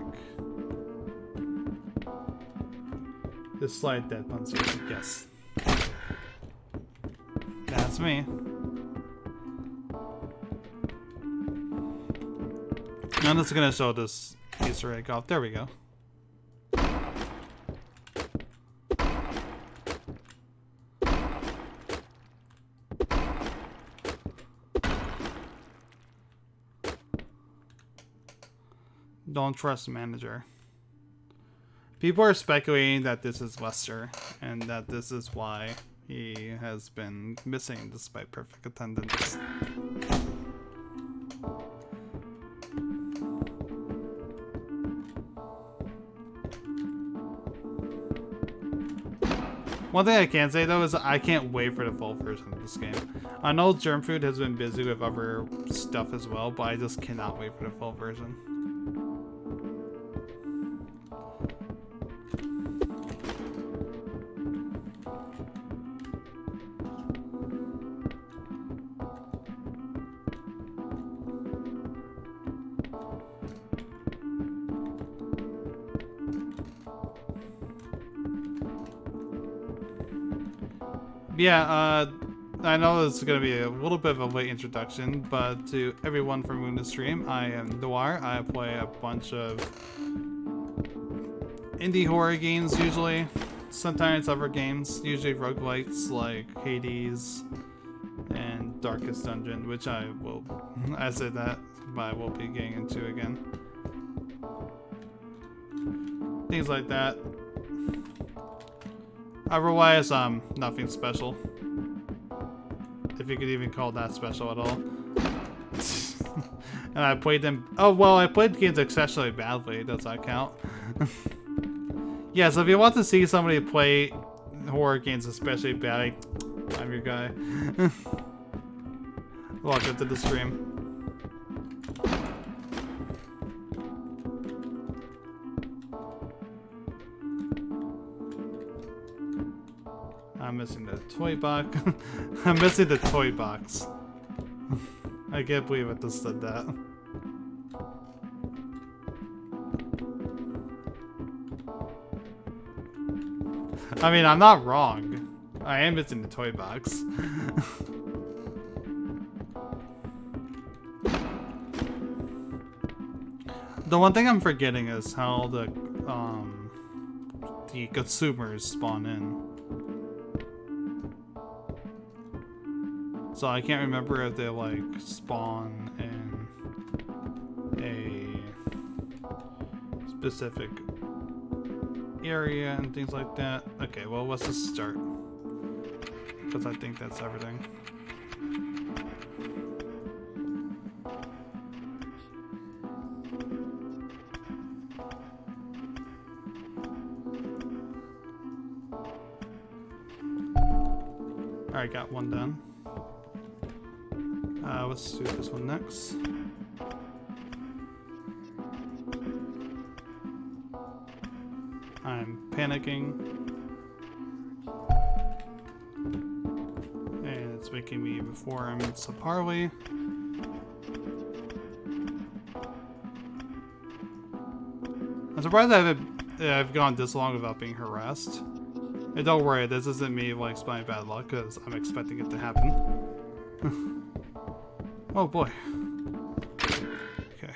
The slide dead Punzy. Yes. That's me. I'm just gonna show this Easter egg off. There we go. Don't trust the manager. People are speculating that this is Lester, and that this is why he has been missing despite perfect attendance. One thing I can say though is I can't wait for the full version of this game. I know Germ Food has been busy with other stuff as well, but I just cannot wait for the full version. Yeah, I know this is going to be a little bit of a late introduction, but to everyone from Moon to Stream, I am Noir. I play a bunch of indie horror games usually, sometimes other games, usually roguelites like Hades and Darkest Dungeon, which I said that, but I will be getting into again. Things like that. Otherwise, nothing special. If you could even call that special at all. And I played them. Oh, well, I played games exceptionally badly. Does that count? Yeah, so if you want to see somebody play horror games especially badly, I'm your guy. Welcome to the stream. I'm missing the toy box. I'm missing the toy box. I can't believe I just said that. I mean, I'm not wrong. I am missing the toy box. The one thing I'm forgetting is how the consumers spawn in. So I can't remember if they like spawn in a specific area and things like that. Okay, well, let's just start. Because I think that's everything. Alright, got one done. Let's do this one next. panicking. And it's making me before I'm in some parley. I'm surprised I've gone this long without being harassed. And don't worry, this isn't me like spying bad luck, because I'm expecting it to happen. Oh boy. Okay.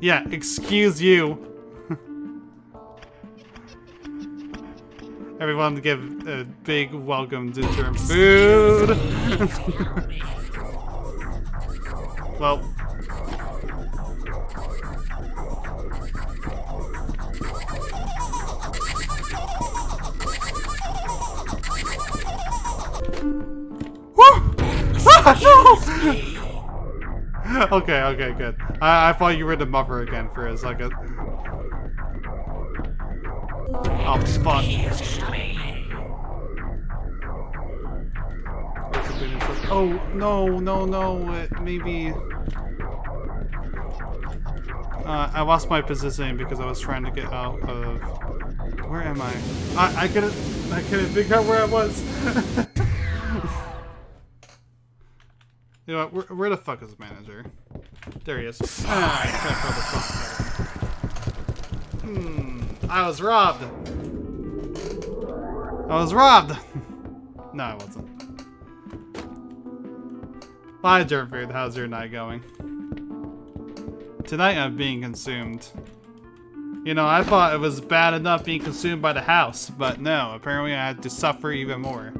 Yeah, excuse you. Everyone give a big welcome to German food. Well. Woo! Okay, okay, good. I thought you were the mother again for a second. Oh, fuck. Oh, no, maybe... I lost my positioning because I was trying to get out of... Where am I? I couldn't figure out where I was. You know what, where the fuck is the manager? There he is. I was robbed! I was robbed! No, I wasn't. Hi, Jerfood. How's your night going? Tonight I'm being consumed. You know, I thought it was bad enough being consumed by the house, but no, apparently I had to suffer even more.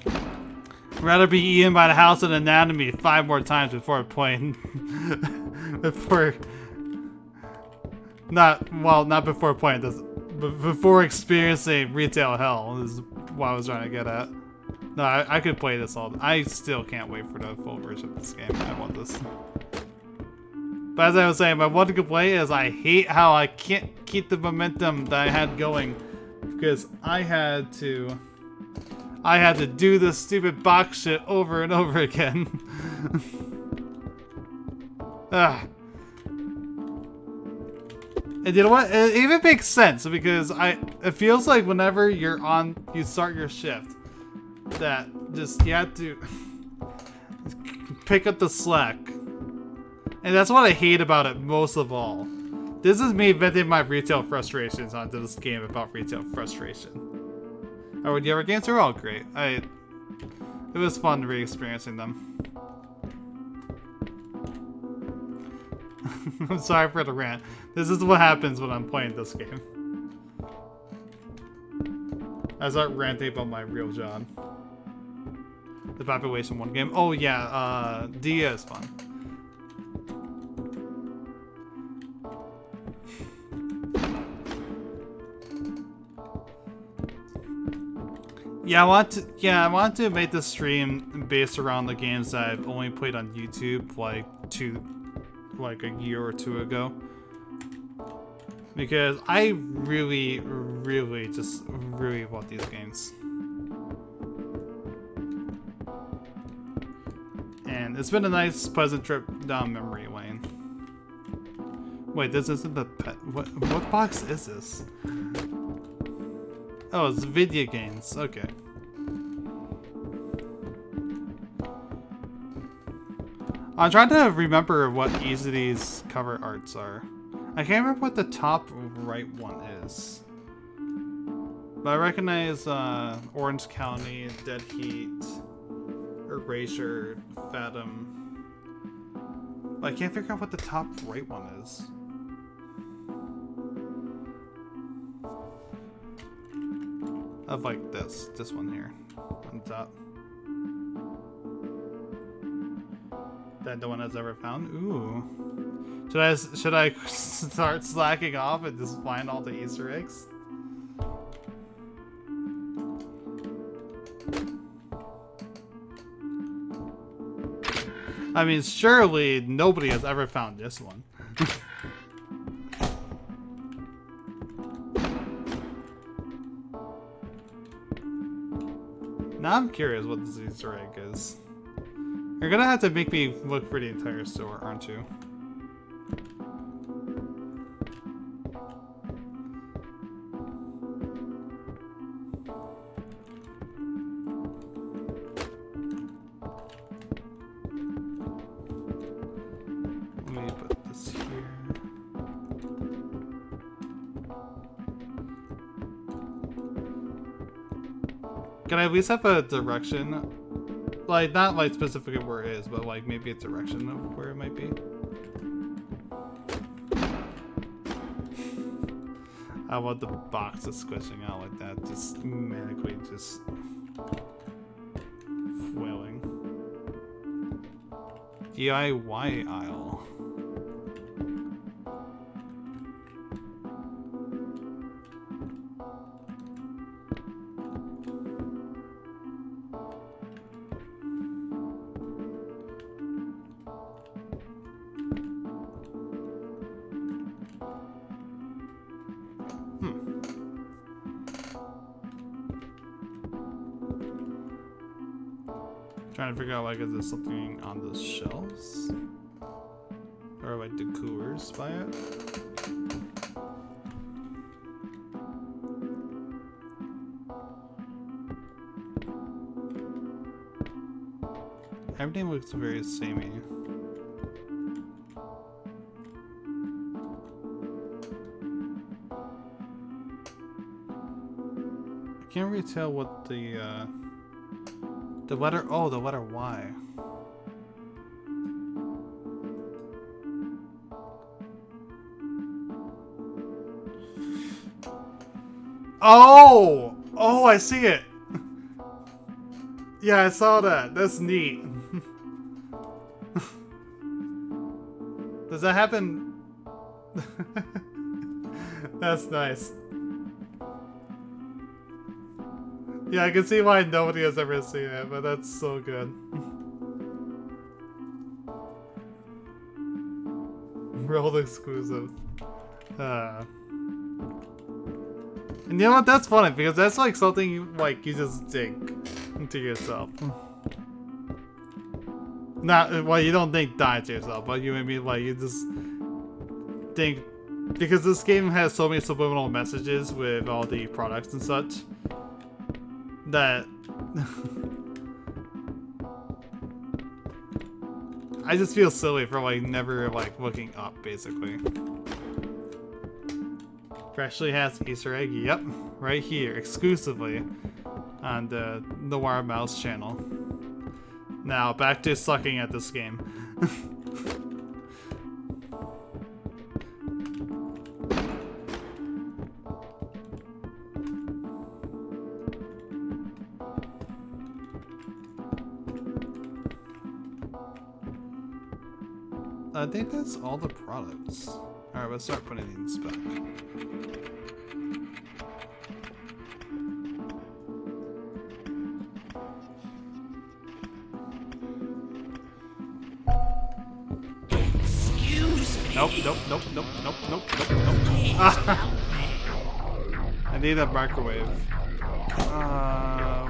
I'd rather be eaten by the house and anatomy 5 more times before playing. Not before playing this, but before experiencing retail hell is what I was trying to get at. No, I could play this all. I still can't wait for the full version of this game. I want this. But as I was saying, my one complaint is I hate how I can't keep the momentum that I had going because I had to do this stupid box shit over and over again. Ugh. And you know what? It even makes sense because it feels like whenever you start your shift, that just you have to pick up the slack. And that's what I hate about it most of all. This is me venting my retail frustrations onto this game about retail frustration. Oh, the other games are all great. It was fun re-experiencing them. I'm sorry for the rant. This is what happens when I'm playing this game. I start ranting about my real job. The Population 1 game. Oh yeah, Dia is fun. Yeah, I want to make this stream based around the games that I've only played on YouTube like a year or two ago. Because I really want these games. And it's been a nice, pleasant trip down memory lane. Wait, this isn't the pet. What box is this? Oh, it's video games. Okay. I'm trying to remember what each of these cover arts are. I can't remember what the top right one is. But I recognize Orange County, Dead Heat, Erasure, Fathom. But I can't figure out what the top right one is. Of like this one here on top. That no one has ever found. Ooh. Should I start slacking off and just find all the Easter eggs? I mean, surely nobody has ever found this one. Now I'm curious what this Easter egg is. You're gonna have to make me look for the entire store, aren't you? Let me put this here. Can I at least have a direction? Like, not like specifically where it is, but like maybe a direction of where it might be. I want the box is squishing out like that, just manically just flailing. DIY aisle. Trying to figure out, like, is there something on the shelves? Or like the coolers by it? Everything looks very samey. I can't really tell what the letter, oh, the letter Y. Oh! Oh, I see it! Yeah, I saw that. That's neat. Does that happen? That's nice. Yeah, I can see why nobody has ever seen it, but that's so good. World exclusive. And you know what? That's funny because that's like something you just think to yourself. Not well, you don't think that to yourself, but you maybe like you just think because this game has so many subliminal messages with all the products and such. That I just feel silly for like never like looking up basically. Freshly has Easter egg, yep, right here exclusively on the NoirMouse channel. Now back to sucking at this game. I think that's all the products. Alright, let's start putting these back. Nope, nope, nope, nope, nope, nope, nope, nope. I need a microwave.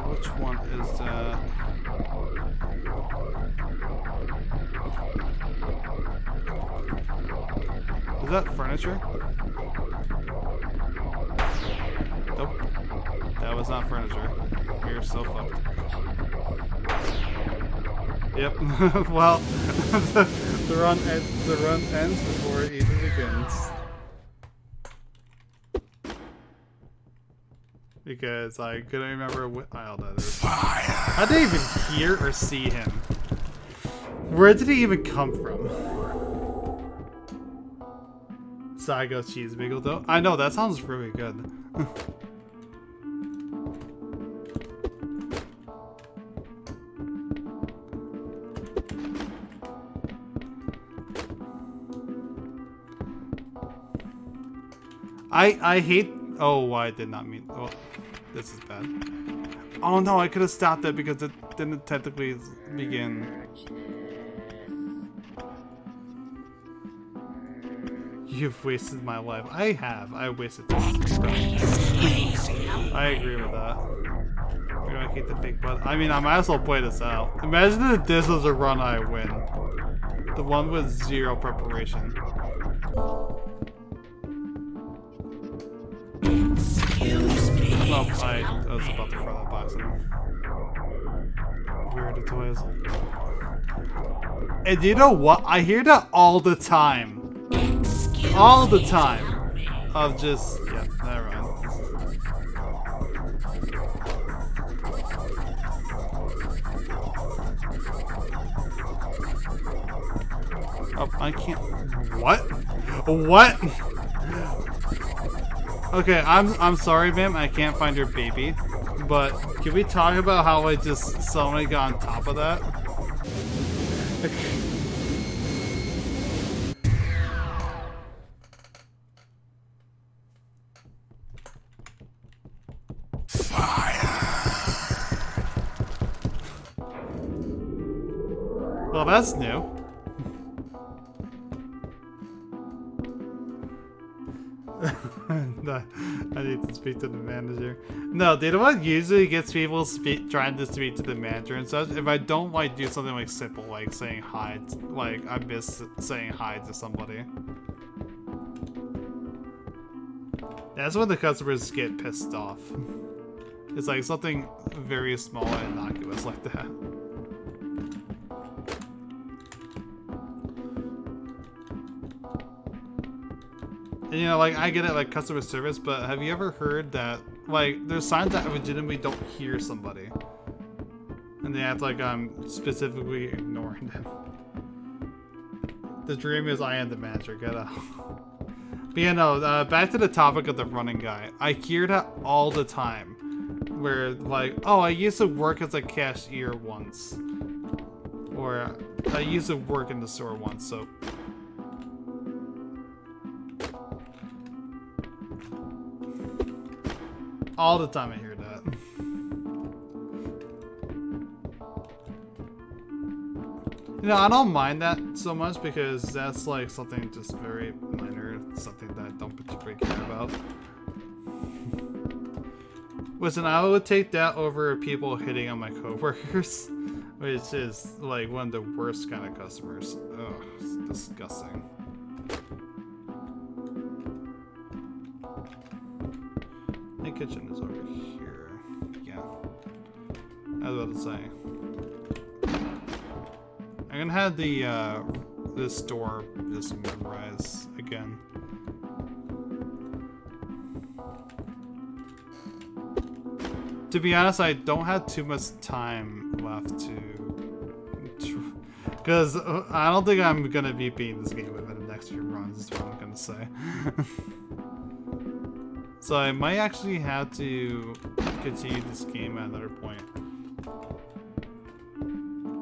Which one is that? Is that furniture? Nope. That was not furniture. You're so fucked. Yep. Well, the run ends before it even begins. Because I couldn't remember what aisle that is. How did I even hear or see him? Where did he even come from? Saigo cheese bagel dough. I know, that sounds really good. I hate. Oh, I did not mean. Oh, this is bad. Oh no, I could have stopped it because it didn't technically begin. You've wasted my life. I have. I wasted this. I agree with that. We're gonna hate the fake button. I mean, I might as well play this out. Imagine if this was a run I win. The one with 0 preparation.
Excuse me.
Oh, I was about to throw that box in. Weird toys. And you know what? I hear that all the time. All the time. Of just, yeah, never mind. Oh, I can't. What? What? Okay, I'm sorry, ma'am. I can't find your baby. But can we talk about how I just suddenly got on top of that? Well, that's new. No, I need to speak to the manager. No, the one usually gets people trying to speak to the manager and such. If I don't like do something like simple, like saying hi, like I miss saying hi to somebody. That's when the customers get pissed off. It's like something very small and innocuous like that. And, you know, like, I get it, like, customer service, but have you ever heard that, like, there's signs that I legitimately don't hear somebody. And they act like I'm specifically ignoring them. The dream is I am the manager, get out. But yeah, no, back to the topic of the running guy. I hear that all the time. Where, like, oh, I used to work as a cashier once. Or, I used to work in the store once, so... All the time I hear that. You know, I don't mind that so much because that's like something just very minor, something that I don't particularly care about. Listen, I would take that over people hitting on my coworkers, which is like one of the worst kind of customers. Ugh, it's disgusting. The kitchen is over here. Yeah. I was about to say. I'm gonna have the this door just memorize again. To be honest, I don't have too much time left to because I don't think I'm gonna be beating this game within the next few runs, is what I'm gonna say. So I might actually have to continue this game at another point.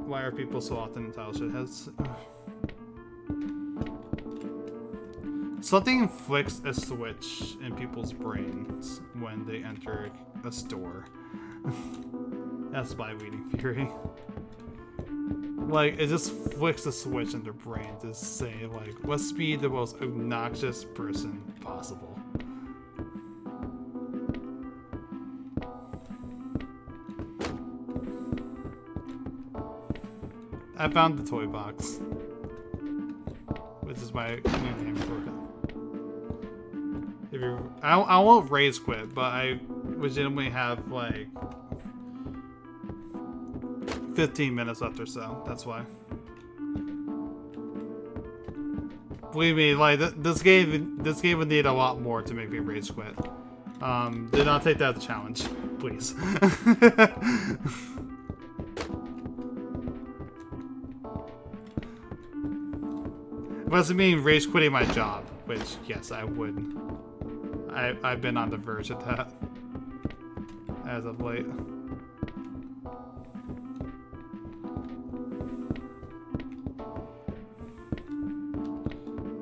Why are people so often entitled shitheads? Something flicks a switch in people's brains when they enter a store. That's my leading theory. Like, it just flicks a switch in their brain to say, like, let's be the most obnoxious person possible. I found the toy box, which is my new name for it. If you, I won't rage quit, but I legitimately have like 15 minutes left or so. That's why. Believe me, like this game would need a lot more to make me rage quit. Do not take that as a challenge, please. Doesn't mean rage quitting my job, which yes, I would. I've been on the verge of that as of late.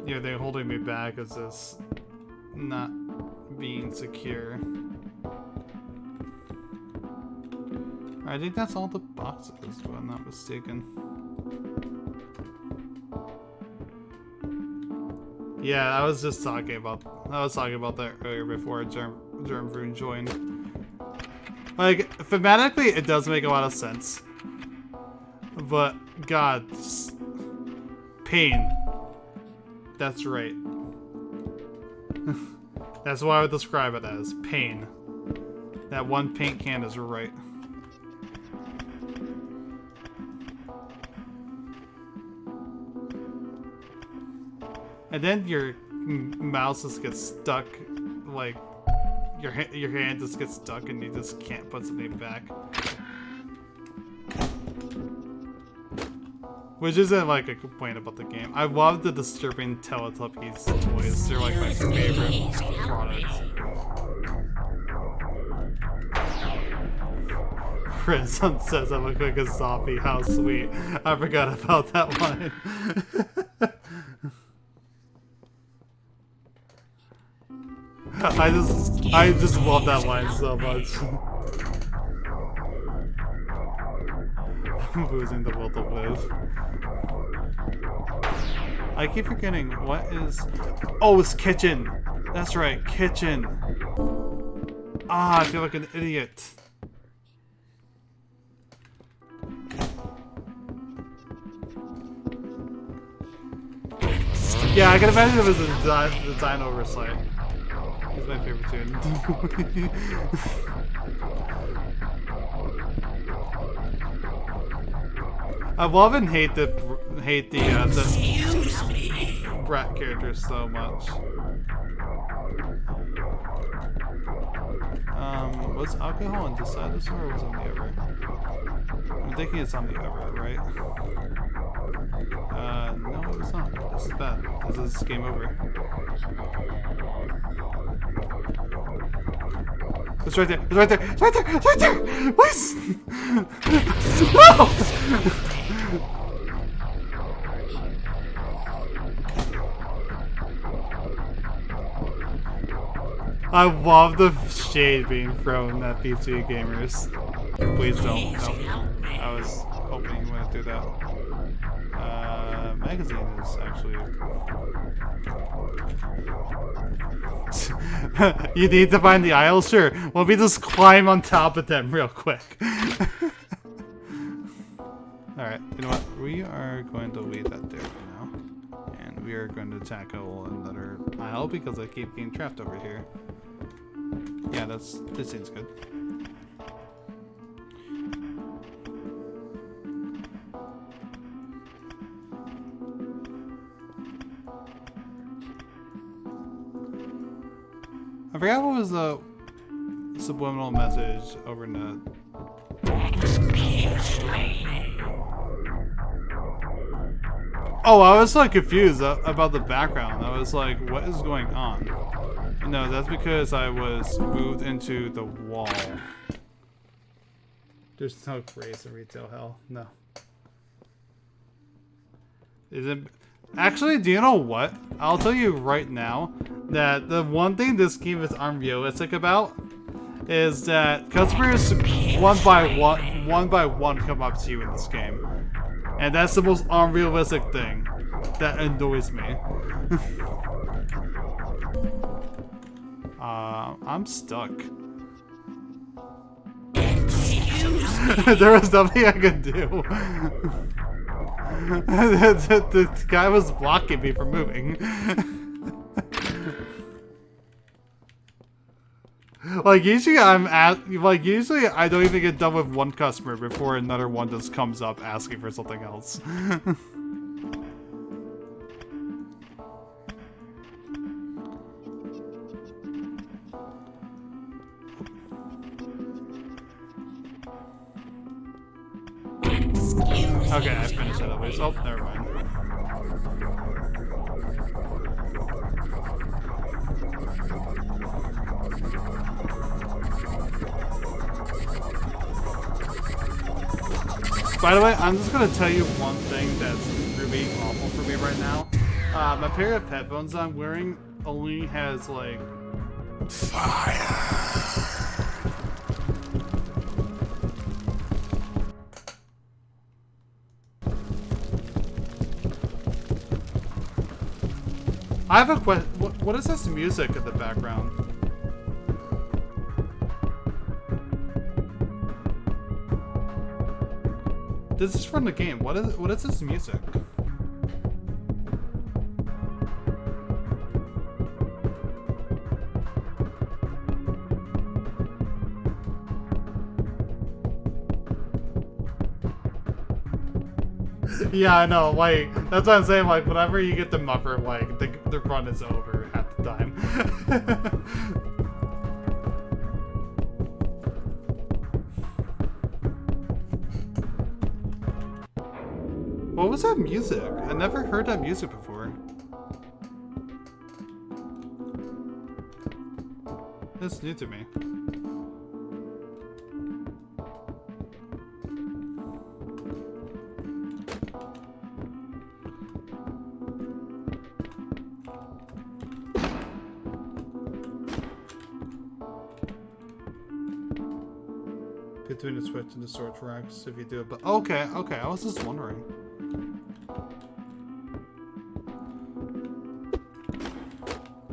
Yeah, they're holding me back is this not being secure. I think that's all the boxes, if I'm not mistaken. Yeah, I was talking about that earlier before Germ Vroon joined. Like, thematically, it does make a lot of sense. But, God. Pain. That's right. That's what I would describe it as. Pain. That one paint can is right. And then your mouse just gets stuck, like, your hand just gets stuck and you just can't put something back. Which isn't like a complaint about the game. I love the disturbing Teletubbies toys. They're like my favorite products. Grandson says I'm a quick as Zombie. How sweet. I forgot about that line. I just love that line so much. I'm losing the will to live. I keep forgetting what is. Oh, it's kitchen. That's right, kitchen. Ah, I feel like an idiot. Yeah, I can imagine it was a design oversight. It's my favorite tune. I love and hate the Brat characters so much. Was alcohol on this dinosaur or was it on the other? I'm thinking it's on the other, right? No, it's not. This is bad. This is game over. It's right there. It's right there. It's right there. It's right there. Please. No. I love the shade being thrown at PC gamers. Please don't. No. I was hoping you wouldn't do that. Magazine is actually. You need to find the aisle? Sure. Let me just climb on top of them real quick. Alright, you know what? We are going to leave that there for now. And we are going to tackle another aisle because I keep getting trapped over here. Yeah, this seems good. I forgot what was the subliminal message over in the... Oh, I was like confused about the background. I was like, what is going on? No, that's because I was moved into the wall. There's no grace in retail hell. No. Is it... Actually, do you know what? I'll tell you right now that the one thing this game is unrealistic about is that customers one by one come up to you in this game. And that's the most unrealistic thing that annoys me. I'm stuck. There was nothing I could do. The guy was blocking me from moving. usually I don't even get done with one customer before another one just comes up asking for something else. Okay, I finished that at least. Oh, never mind. By the way, I'm just gonna tell you one thing that's really awful for me right now. My pair of headphones I'm wearing only has like fire. I have a question. What is this music in the background? This is from the game. What is this music? Yeah, I know, like, that's what I'm saying, like, whenever you get the muffer, like, the run is over half the time. What was that music? I never heard that music before. That's new to me. Between the switch and the storage racks if you do it, but okay, I was just wondering.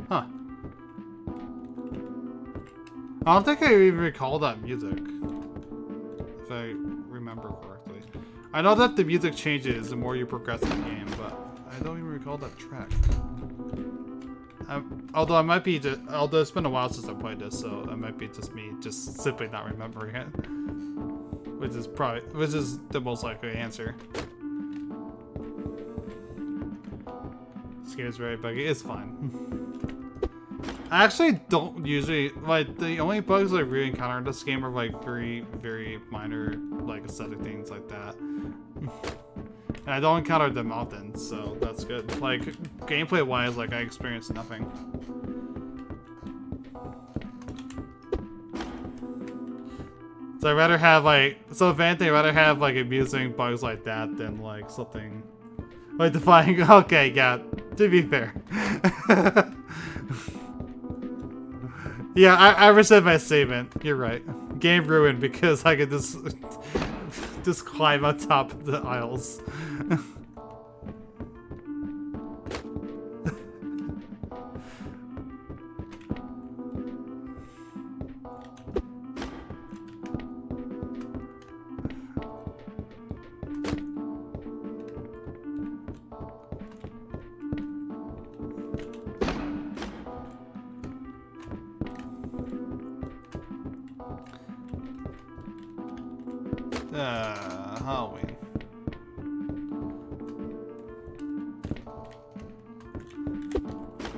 Huh. I don't think I even recall that music, if I remember correctly. I know that the music changes the more you progress in the game, but I don't even recall that track. Although I might be just, although it's been a while since I played this, so it might be just me just simply not remembering it. Which is the most likely answer. This game is very buggy. It's fine. I actually don't usually, like, the only bugs I really encounter in this game are like very minor, like, aesthetic things like that. And I don't encounter them often, so that's good. Like, gameplay wise, like, I experienced nothing. So I'd rather have, like, so if anything, I'd rather have, like, amusing bugs like that than, like, something like defying. Okay, yeah, to be fair. Yeah, I rescind my statement. You're right. Game ruined because I could just climb on top of the aisles. Halloween.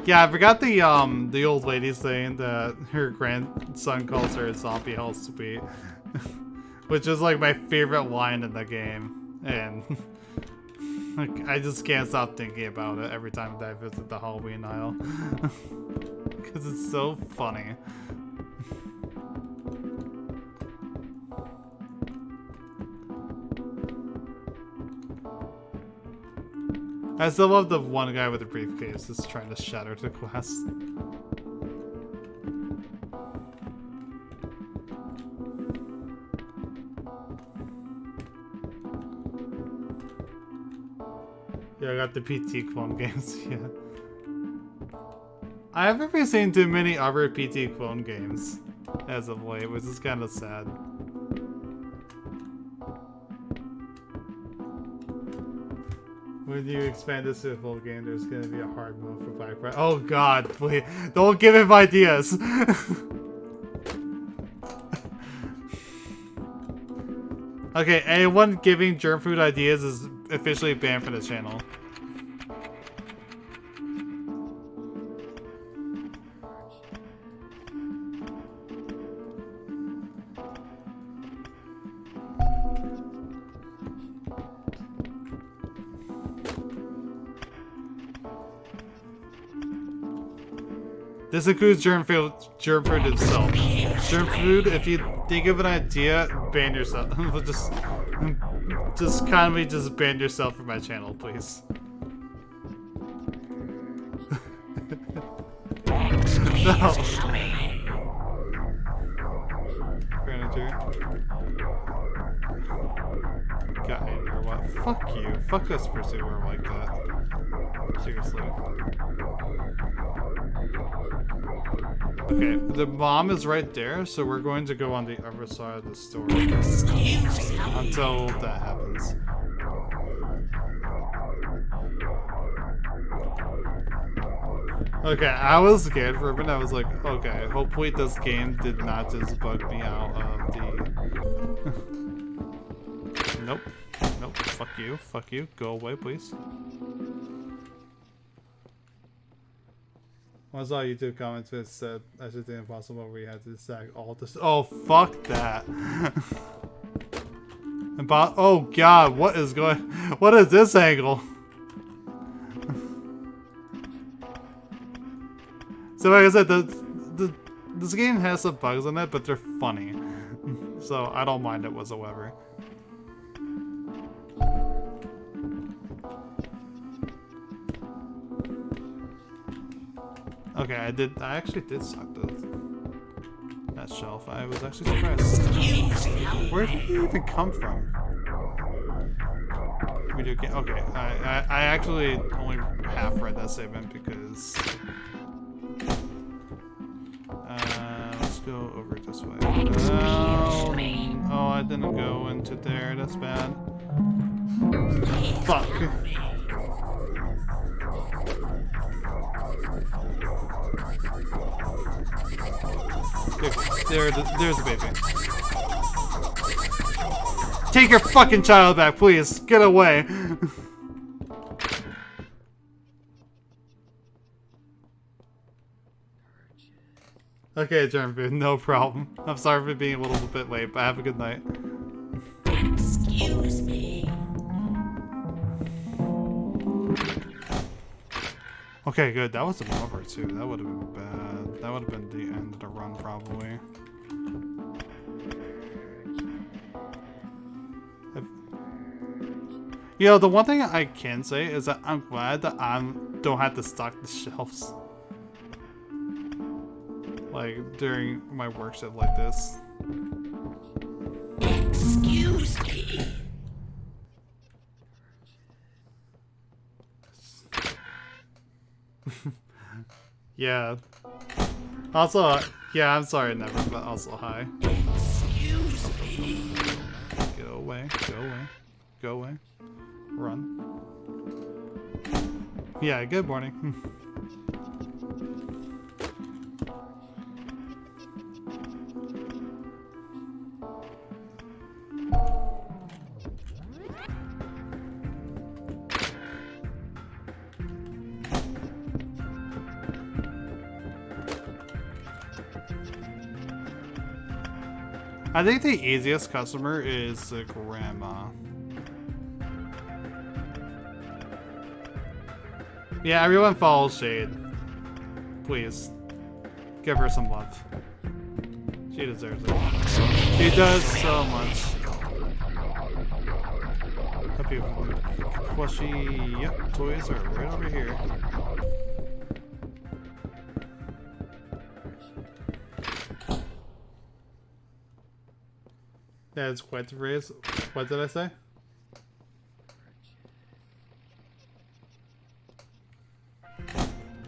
Yeah, I forgot the old lady saying that her grandson calls her a zombie hell sweet. Which is like my favorite line in the game. And like, I just can't stop thinking about it every time that I visit the Halloween aisle. Because it's so funny. I still love the one guy with the briefcase just trying to shatter the glass. Yeah, I got the PT clone games, yeah. I haven't been seeing too many other PT clone games as of late, which is kind of sad. When you expand this to a full game, there's gonna be a hard mode for Black Friday. Oh god, please, don't give him ideas! Okay, anyone giving germ food ideas is officially banned from the channel. This includes germ food itself. Germ food, if you think of an idea, ban yourself. just kindly just ban yourself from my channel, please. No. Furniture. Got in or what? Fuck you. Fuck us for sewer like that. Seriously. Okay, the bomb is right there, so we're going to go on the other side of the store until that happens. Okay, I was scared for a minute. I was like, okay, hopefully this game did not just bug me out of the... Nope. Nope. Fuck you. Fuck you. Go away, please. I saw YouTube comments that said I should do impossible where you had to sack all this. Oh, fuck that. Oh god, what is this angle? So like I said, this game has some bugs in it, but they're funny. So I don't mind it whatsoever. Okay, I actually did suck that shelf. I was actually surprised. Where did he even come from? Video game. Okay, I actually only half read that statement because let's go over this way. Oh, I didn't go into there. That's bad. Fuck. There's a baby. Take your fucking child back, please. Get away. Okay, germ food, no problem. I'm sorry for being a little bit late, but have a good night.
Excuse me.
Okay, good. That was an over too. That would have been bad. That would have been the end of the run, probably. You know, the one thing I can say is that I'm glad that I don't have to stock the shelves. Like, during my work shift like this.
Excuse me.
Yeah. Also, yeah, I'm sorry, never, but also hi.
Excuse me.
Go away, go away, go away. Run. Yeah, good morning. I think the easiest customer is the grandma. Yeah, everyone follow Shade. Please. Give her some love. She deserves it. She does so much. Happy plushie. Yep, toys are right over here. That's quite the phrase. What did I say?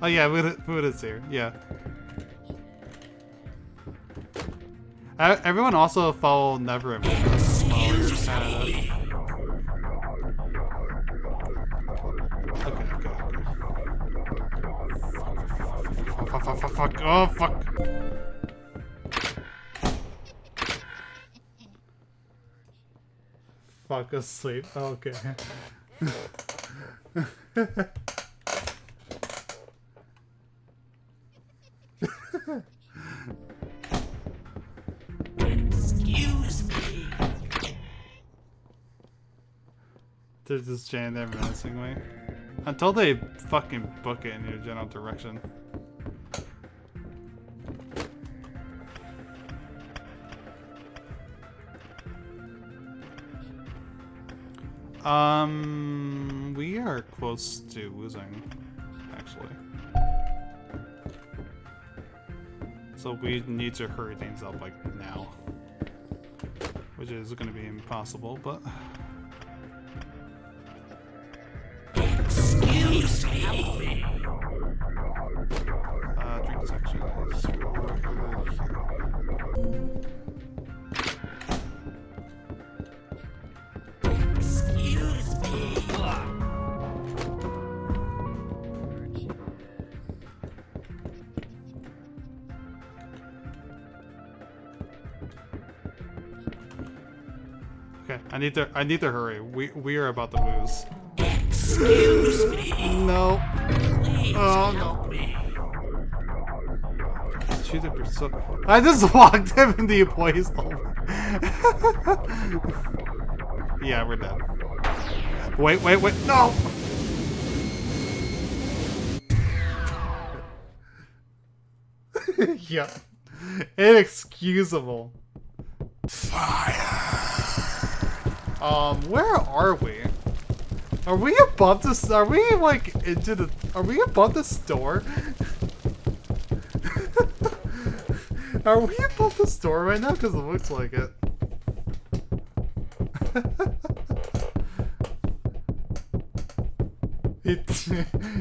Oh yeah, food is here. Yeah. Everyone also follow Never in Okay. Fuck. Oh fuck. Fuck asleep. Okay.
Excuse me.
They're just standing there menacing me. Until they fucking book it in your general direction. We are close to losing, actually. So we need to hurry things up, like, now. Which is gonna be impossible, but...
Excuse
Drink section is over here. Okay, I need to hurry. We are about to lose.
Excuse me.
No.
Please
Oh
help
no.
me.
I just walked him in the employee's home. Yeah, we're dead. Wait, no! Yeah. Inexcusable.
Fire.
Where are we? Are we above this? Are we like into the? Are we above the store? Are we above the store right now? Because it looks like it.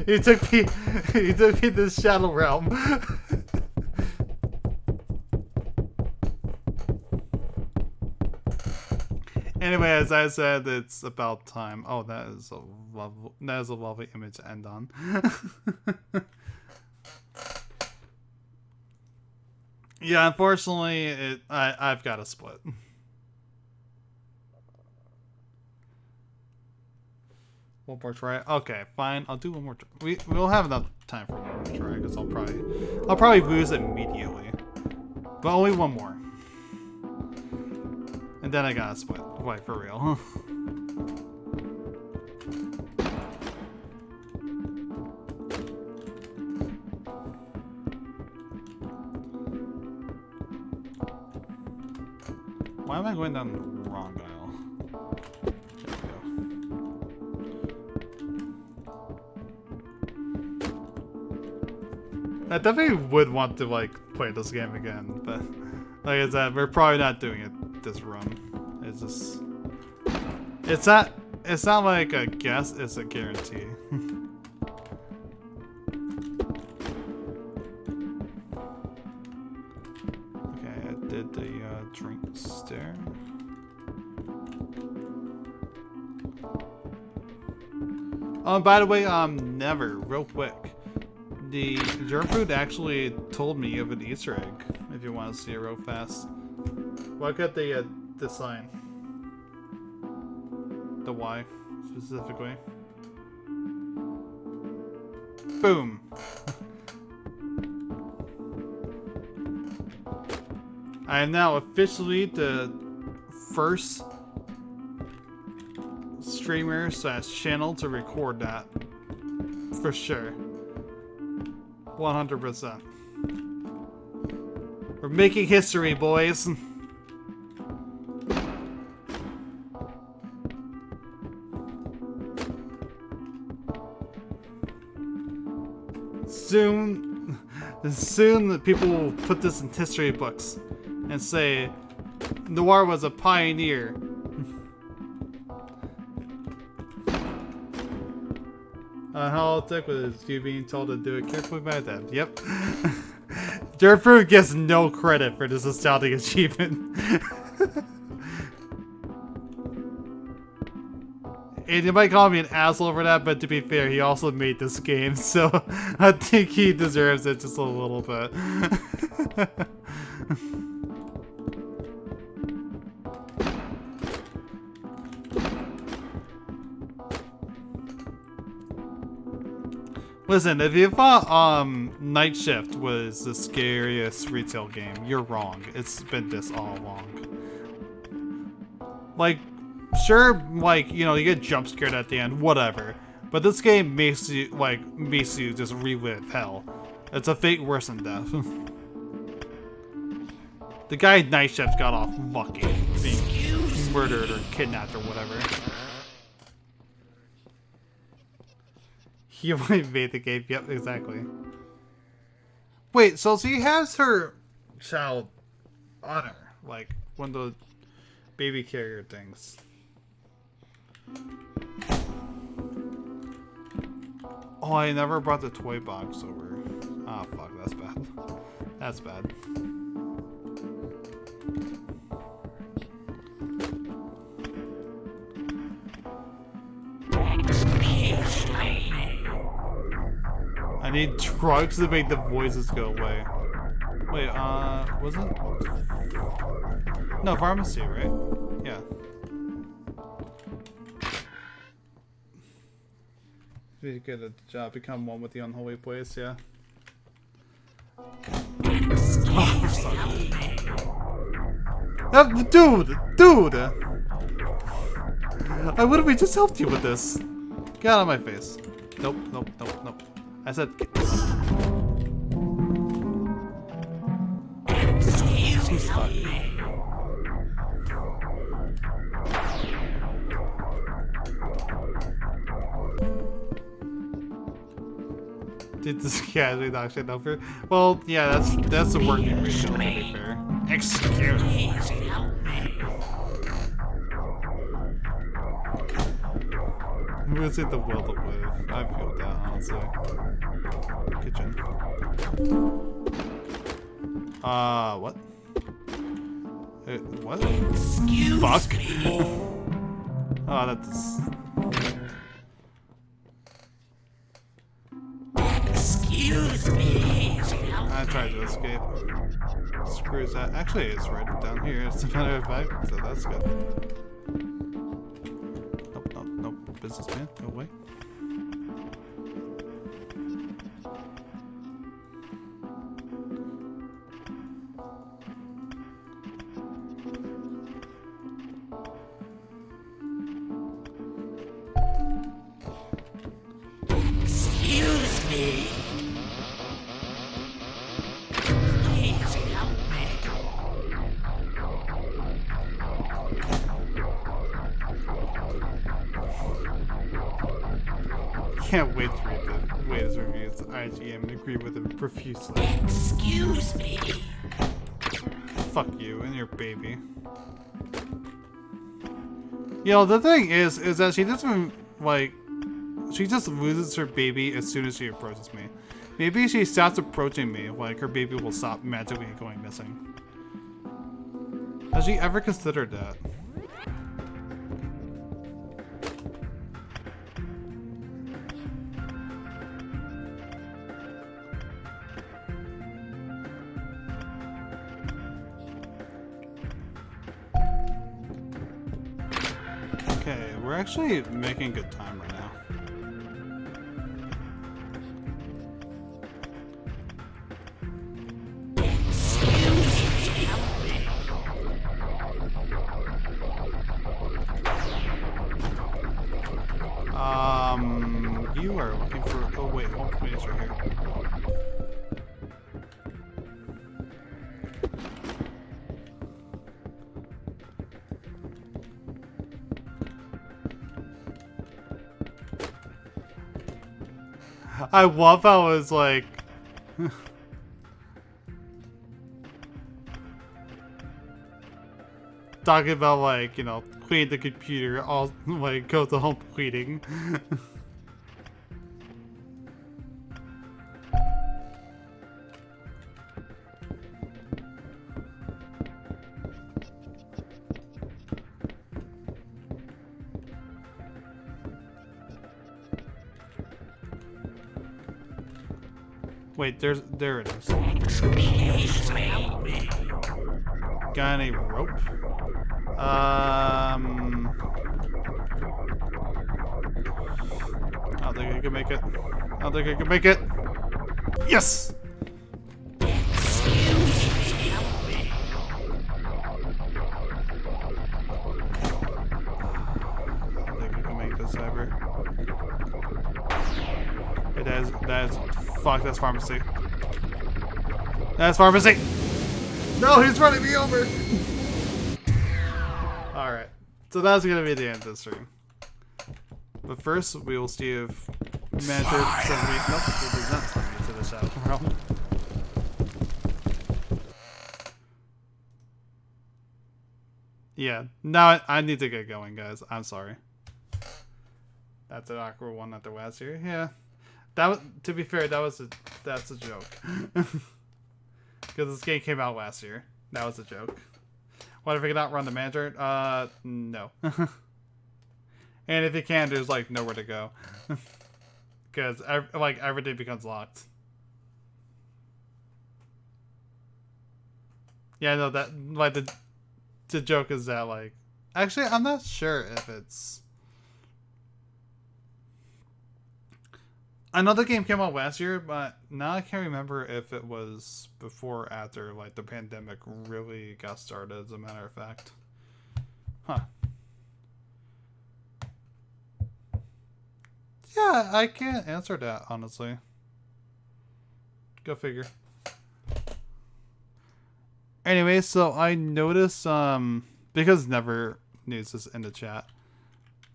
He took me to the Shadow Realm. Anyway, as I said, it's about time. Oh, that is a lovely image to end on. Yeah, unfortunately, I've got to split. One more try. Okay, fine. I'll do one more try. We'll have enough time for one more try because I'll probably lose immediately. But only one more. And then I gotta split. Like, for real. Why am I going down the wrong aisle? There we go. I definitely would want to, like, play this game again, but like I said, we're probably not doing it this run. It's just... It's not like a guess, it's a guarantee. Okay, I did the drink stare. By the way, never, real quick. The germ food actually told me of an Easter egg, if you want to see it real fast. Look at the sign. The Y, specifically. Boom! I am now officially the first streamer / channel to record that. For sure. 100%. We're making history, boys. Soon the people will put this in history books and say Noir was a pioneer. How thick was you being told to do it carefully by dad? Yep. Dirtfruit gets no credit for this astounding achievement. And you might call me an asshole for that, but to be fair, he also made this game, so I think he deserves it just a little bit. Listen, if you thought Night Shift was the scariest retail game, you're wrong. It's been this all along. Like, sure, like, you know, you get jump scared at the end, whatever. But this game makes you just relive hell. It's a fate worse than death. The guy at Night Shift got off lucky, being murdered or kidnapped or whatever. He only made the game. Yep, exactly. Wait, so she has her child on her, like one of those baby carrier things. Oh, I never brought the toy box over. Ah, oh, fuck, that's bad. That's bad. I need drugs to make the voices go away. Wait, was it? No, pharmacy, right? Yeah. Be good at the job. Become one with the unholy place, yeah. Dude! I literally just helped you with this. Get out of my face. Nope. I said... Did this casually knock shit over? Well, yeah, that's the working ratio, to be fair. Excuse me. I'm gonna say the will to live. I feel that, honestly. Kitchen. What? What? Fuck? Oh, that's...
Excuse me.
I tried to escape. Screws that. Actually, it's right down here. It's a matter of fact, so that's good. Nope. Businessman, go away.
Excuse me. Please help me.
Can't wait to read the latest reviews. IGM and agree with him profusely.
Excuse me.
Fuck you and your baby. You know, the thing is that she doesn't, like, she just loses her baby as soon as she approaches me. Maybe she stops approaching me, like, her baby will stop magically going missing. Has she ever considered that? Okay, we're actually making good time right now. You are looking for... Oh wait, home point is right here. I love how it's like... talking about, like, you know, clean the computer, all, like, go to home cleaning. Wait, there it is. Got any rope? I don't think I can make it. I don't think I can make it. Yes! I don't think I can make this ever. Wait, that is, fuck, that's pharmacy. That's pharmacy! No, he's running me over! Alright, so that's gonna be the end of the stream. But first, we will see if manager sends me... Nope, he does not send me to the shadow realm. Yeah, now I need to get going, guys. I'm sorry. That's an awkward one at the last here. Yeah. To be fair, that's a joke. Because this game came out last year. That was a joke. What if we cannot run the manager? No. And if you can, there's like nowhere to go. Because like everything becomes locked. Yeah, no, that like the joke is that like actually I'm not sure if it's. I know the game came out last year, but now I can't remember if it was before or after like the pandemic really got started, as a matter of fact. Huh. Yeah, I can't answer that, honestly. Go figure. Anyway, so I noticed, because Never News is in the chat,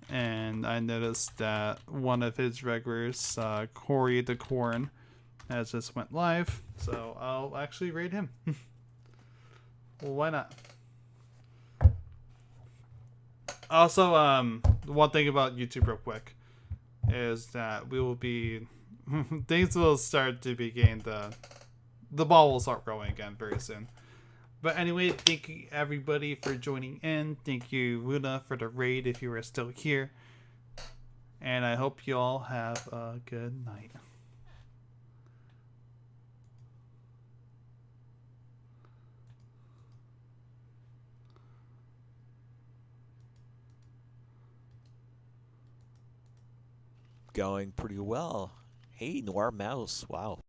and I noticed that one of his regulars, Corey the Corn, has just went live, so I'll actually raid him. Well, why not? Also, one thing about YouTube real quick is that we will be things will start to begin the ball will start rolling again very soon. But anyway, thank you everybody for joining in. Thank you Luna for the raid if you are still here. And I hope you all have a good night.
Going pretty well. Hey, NoirMouse. Wow.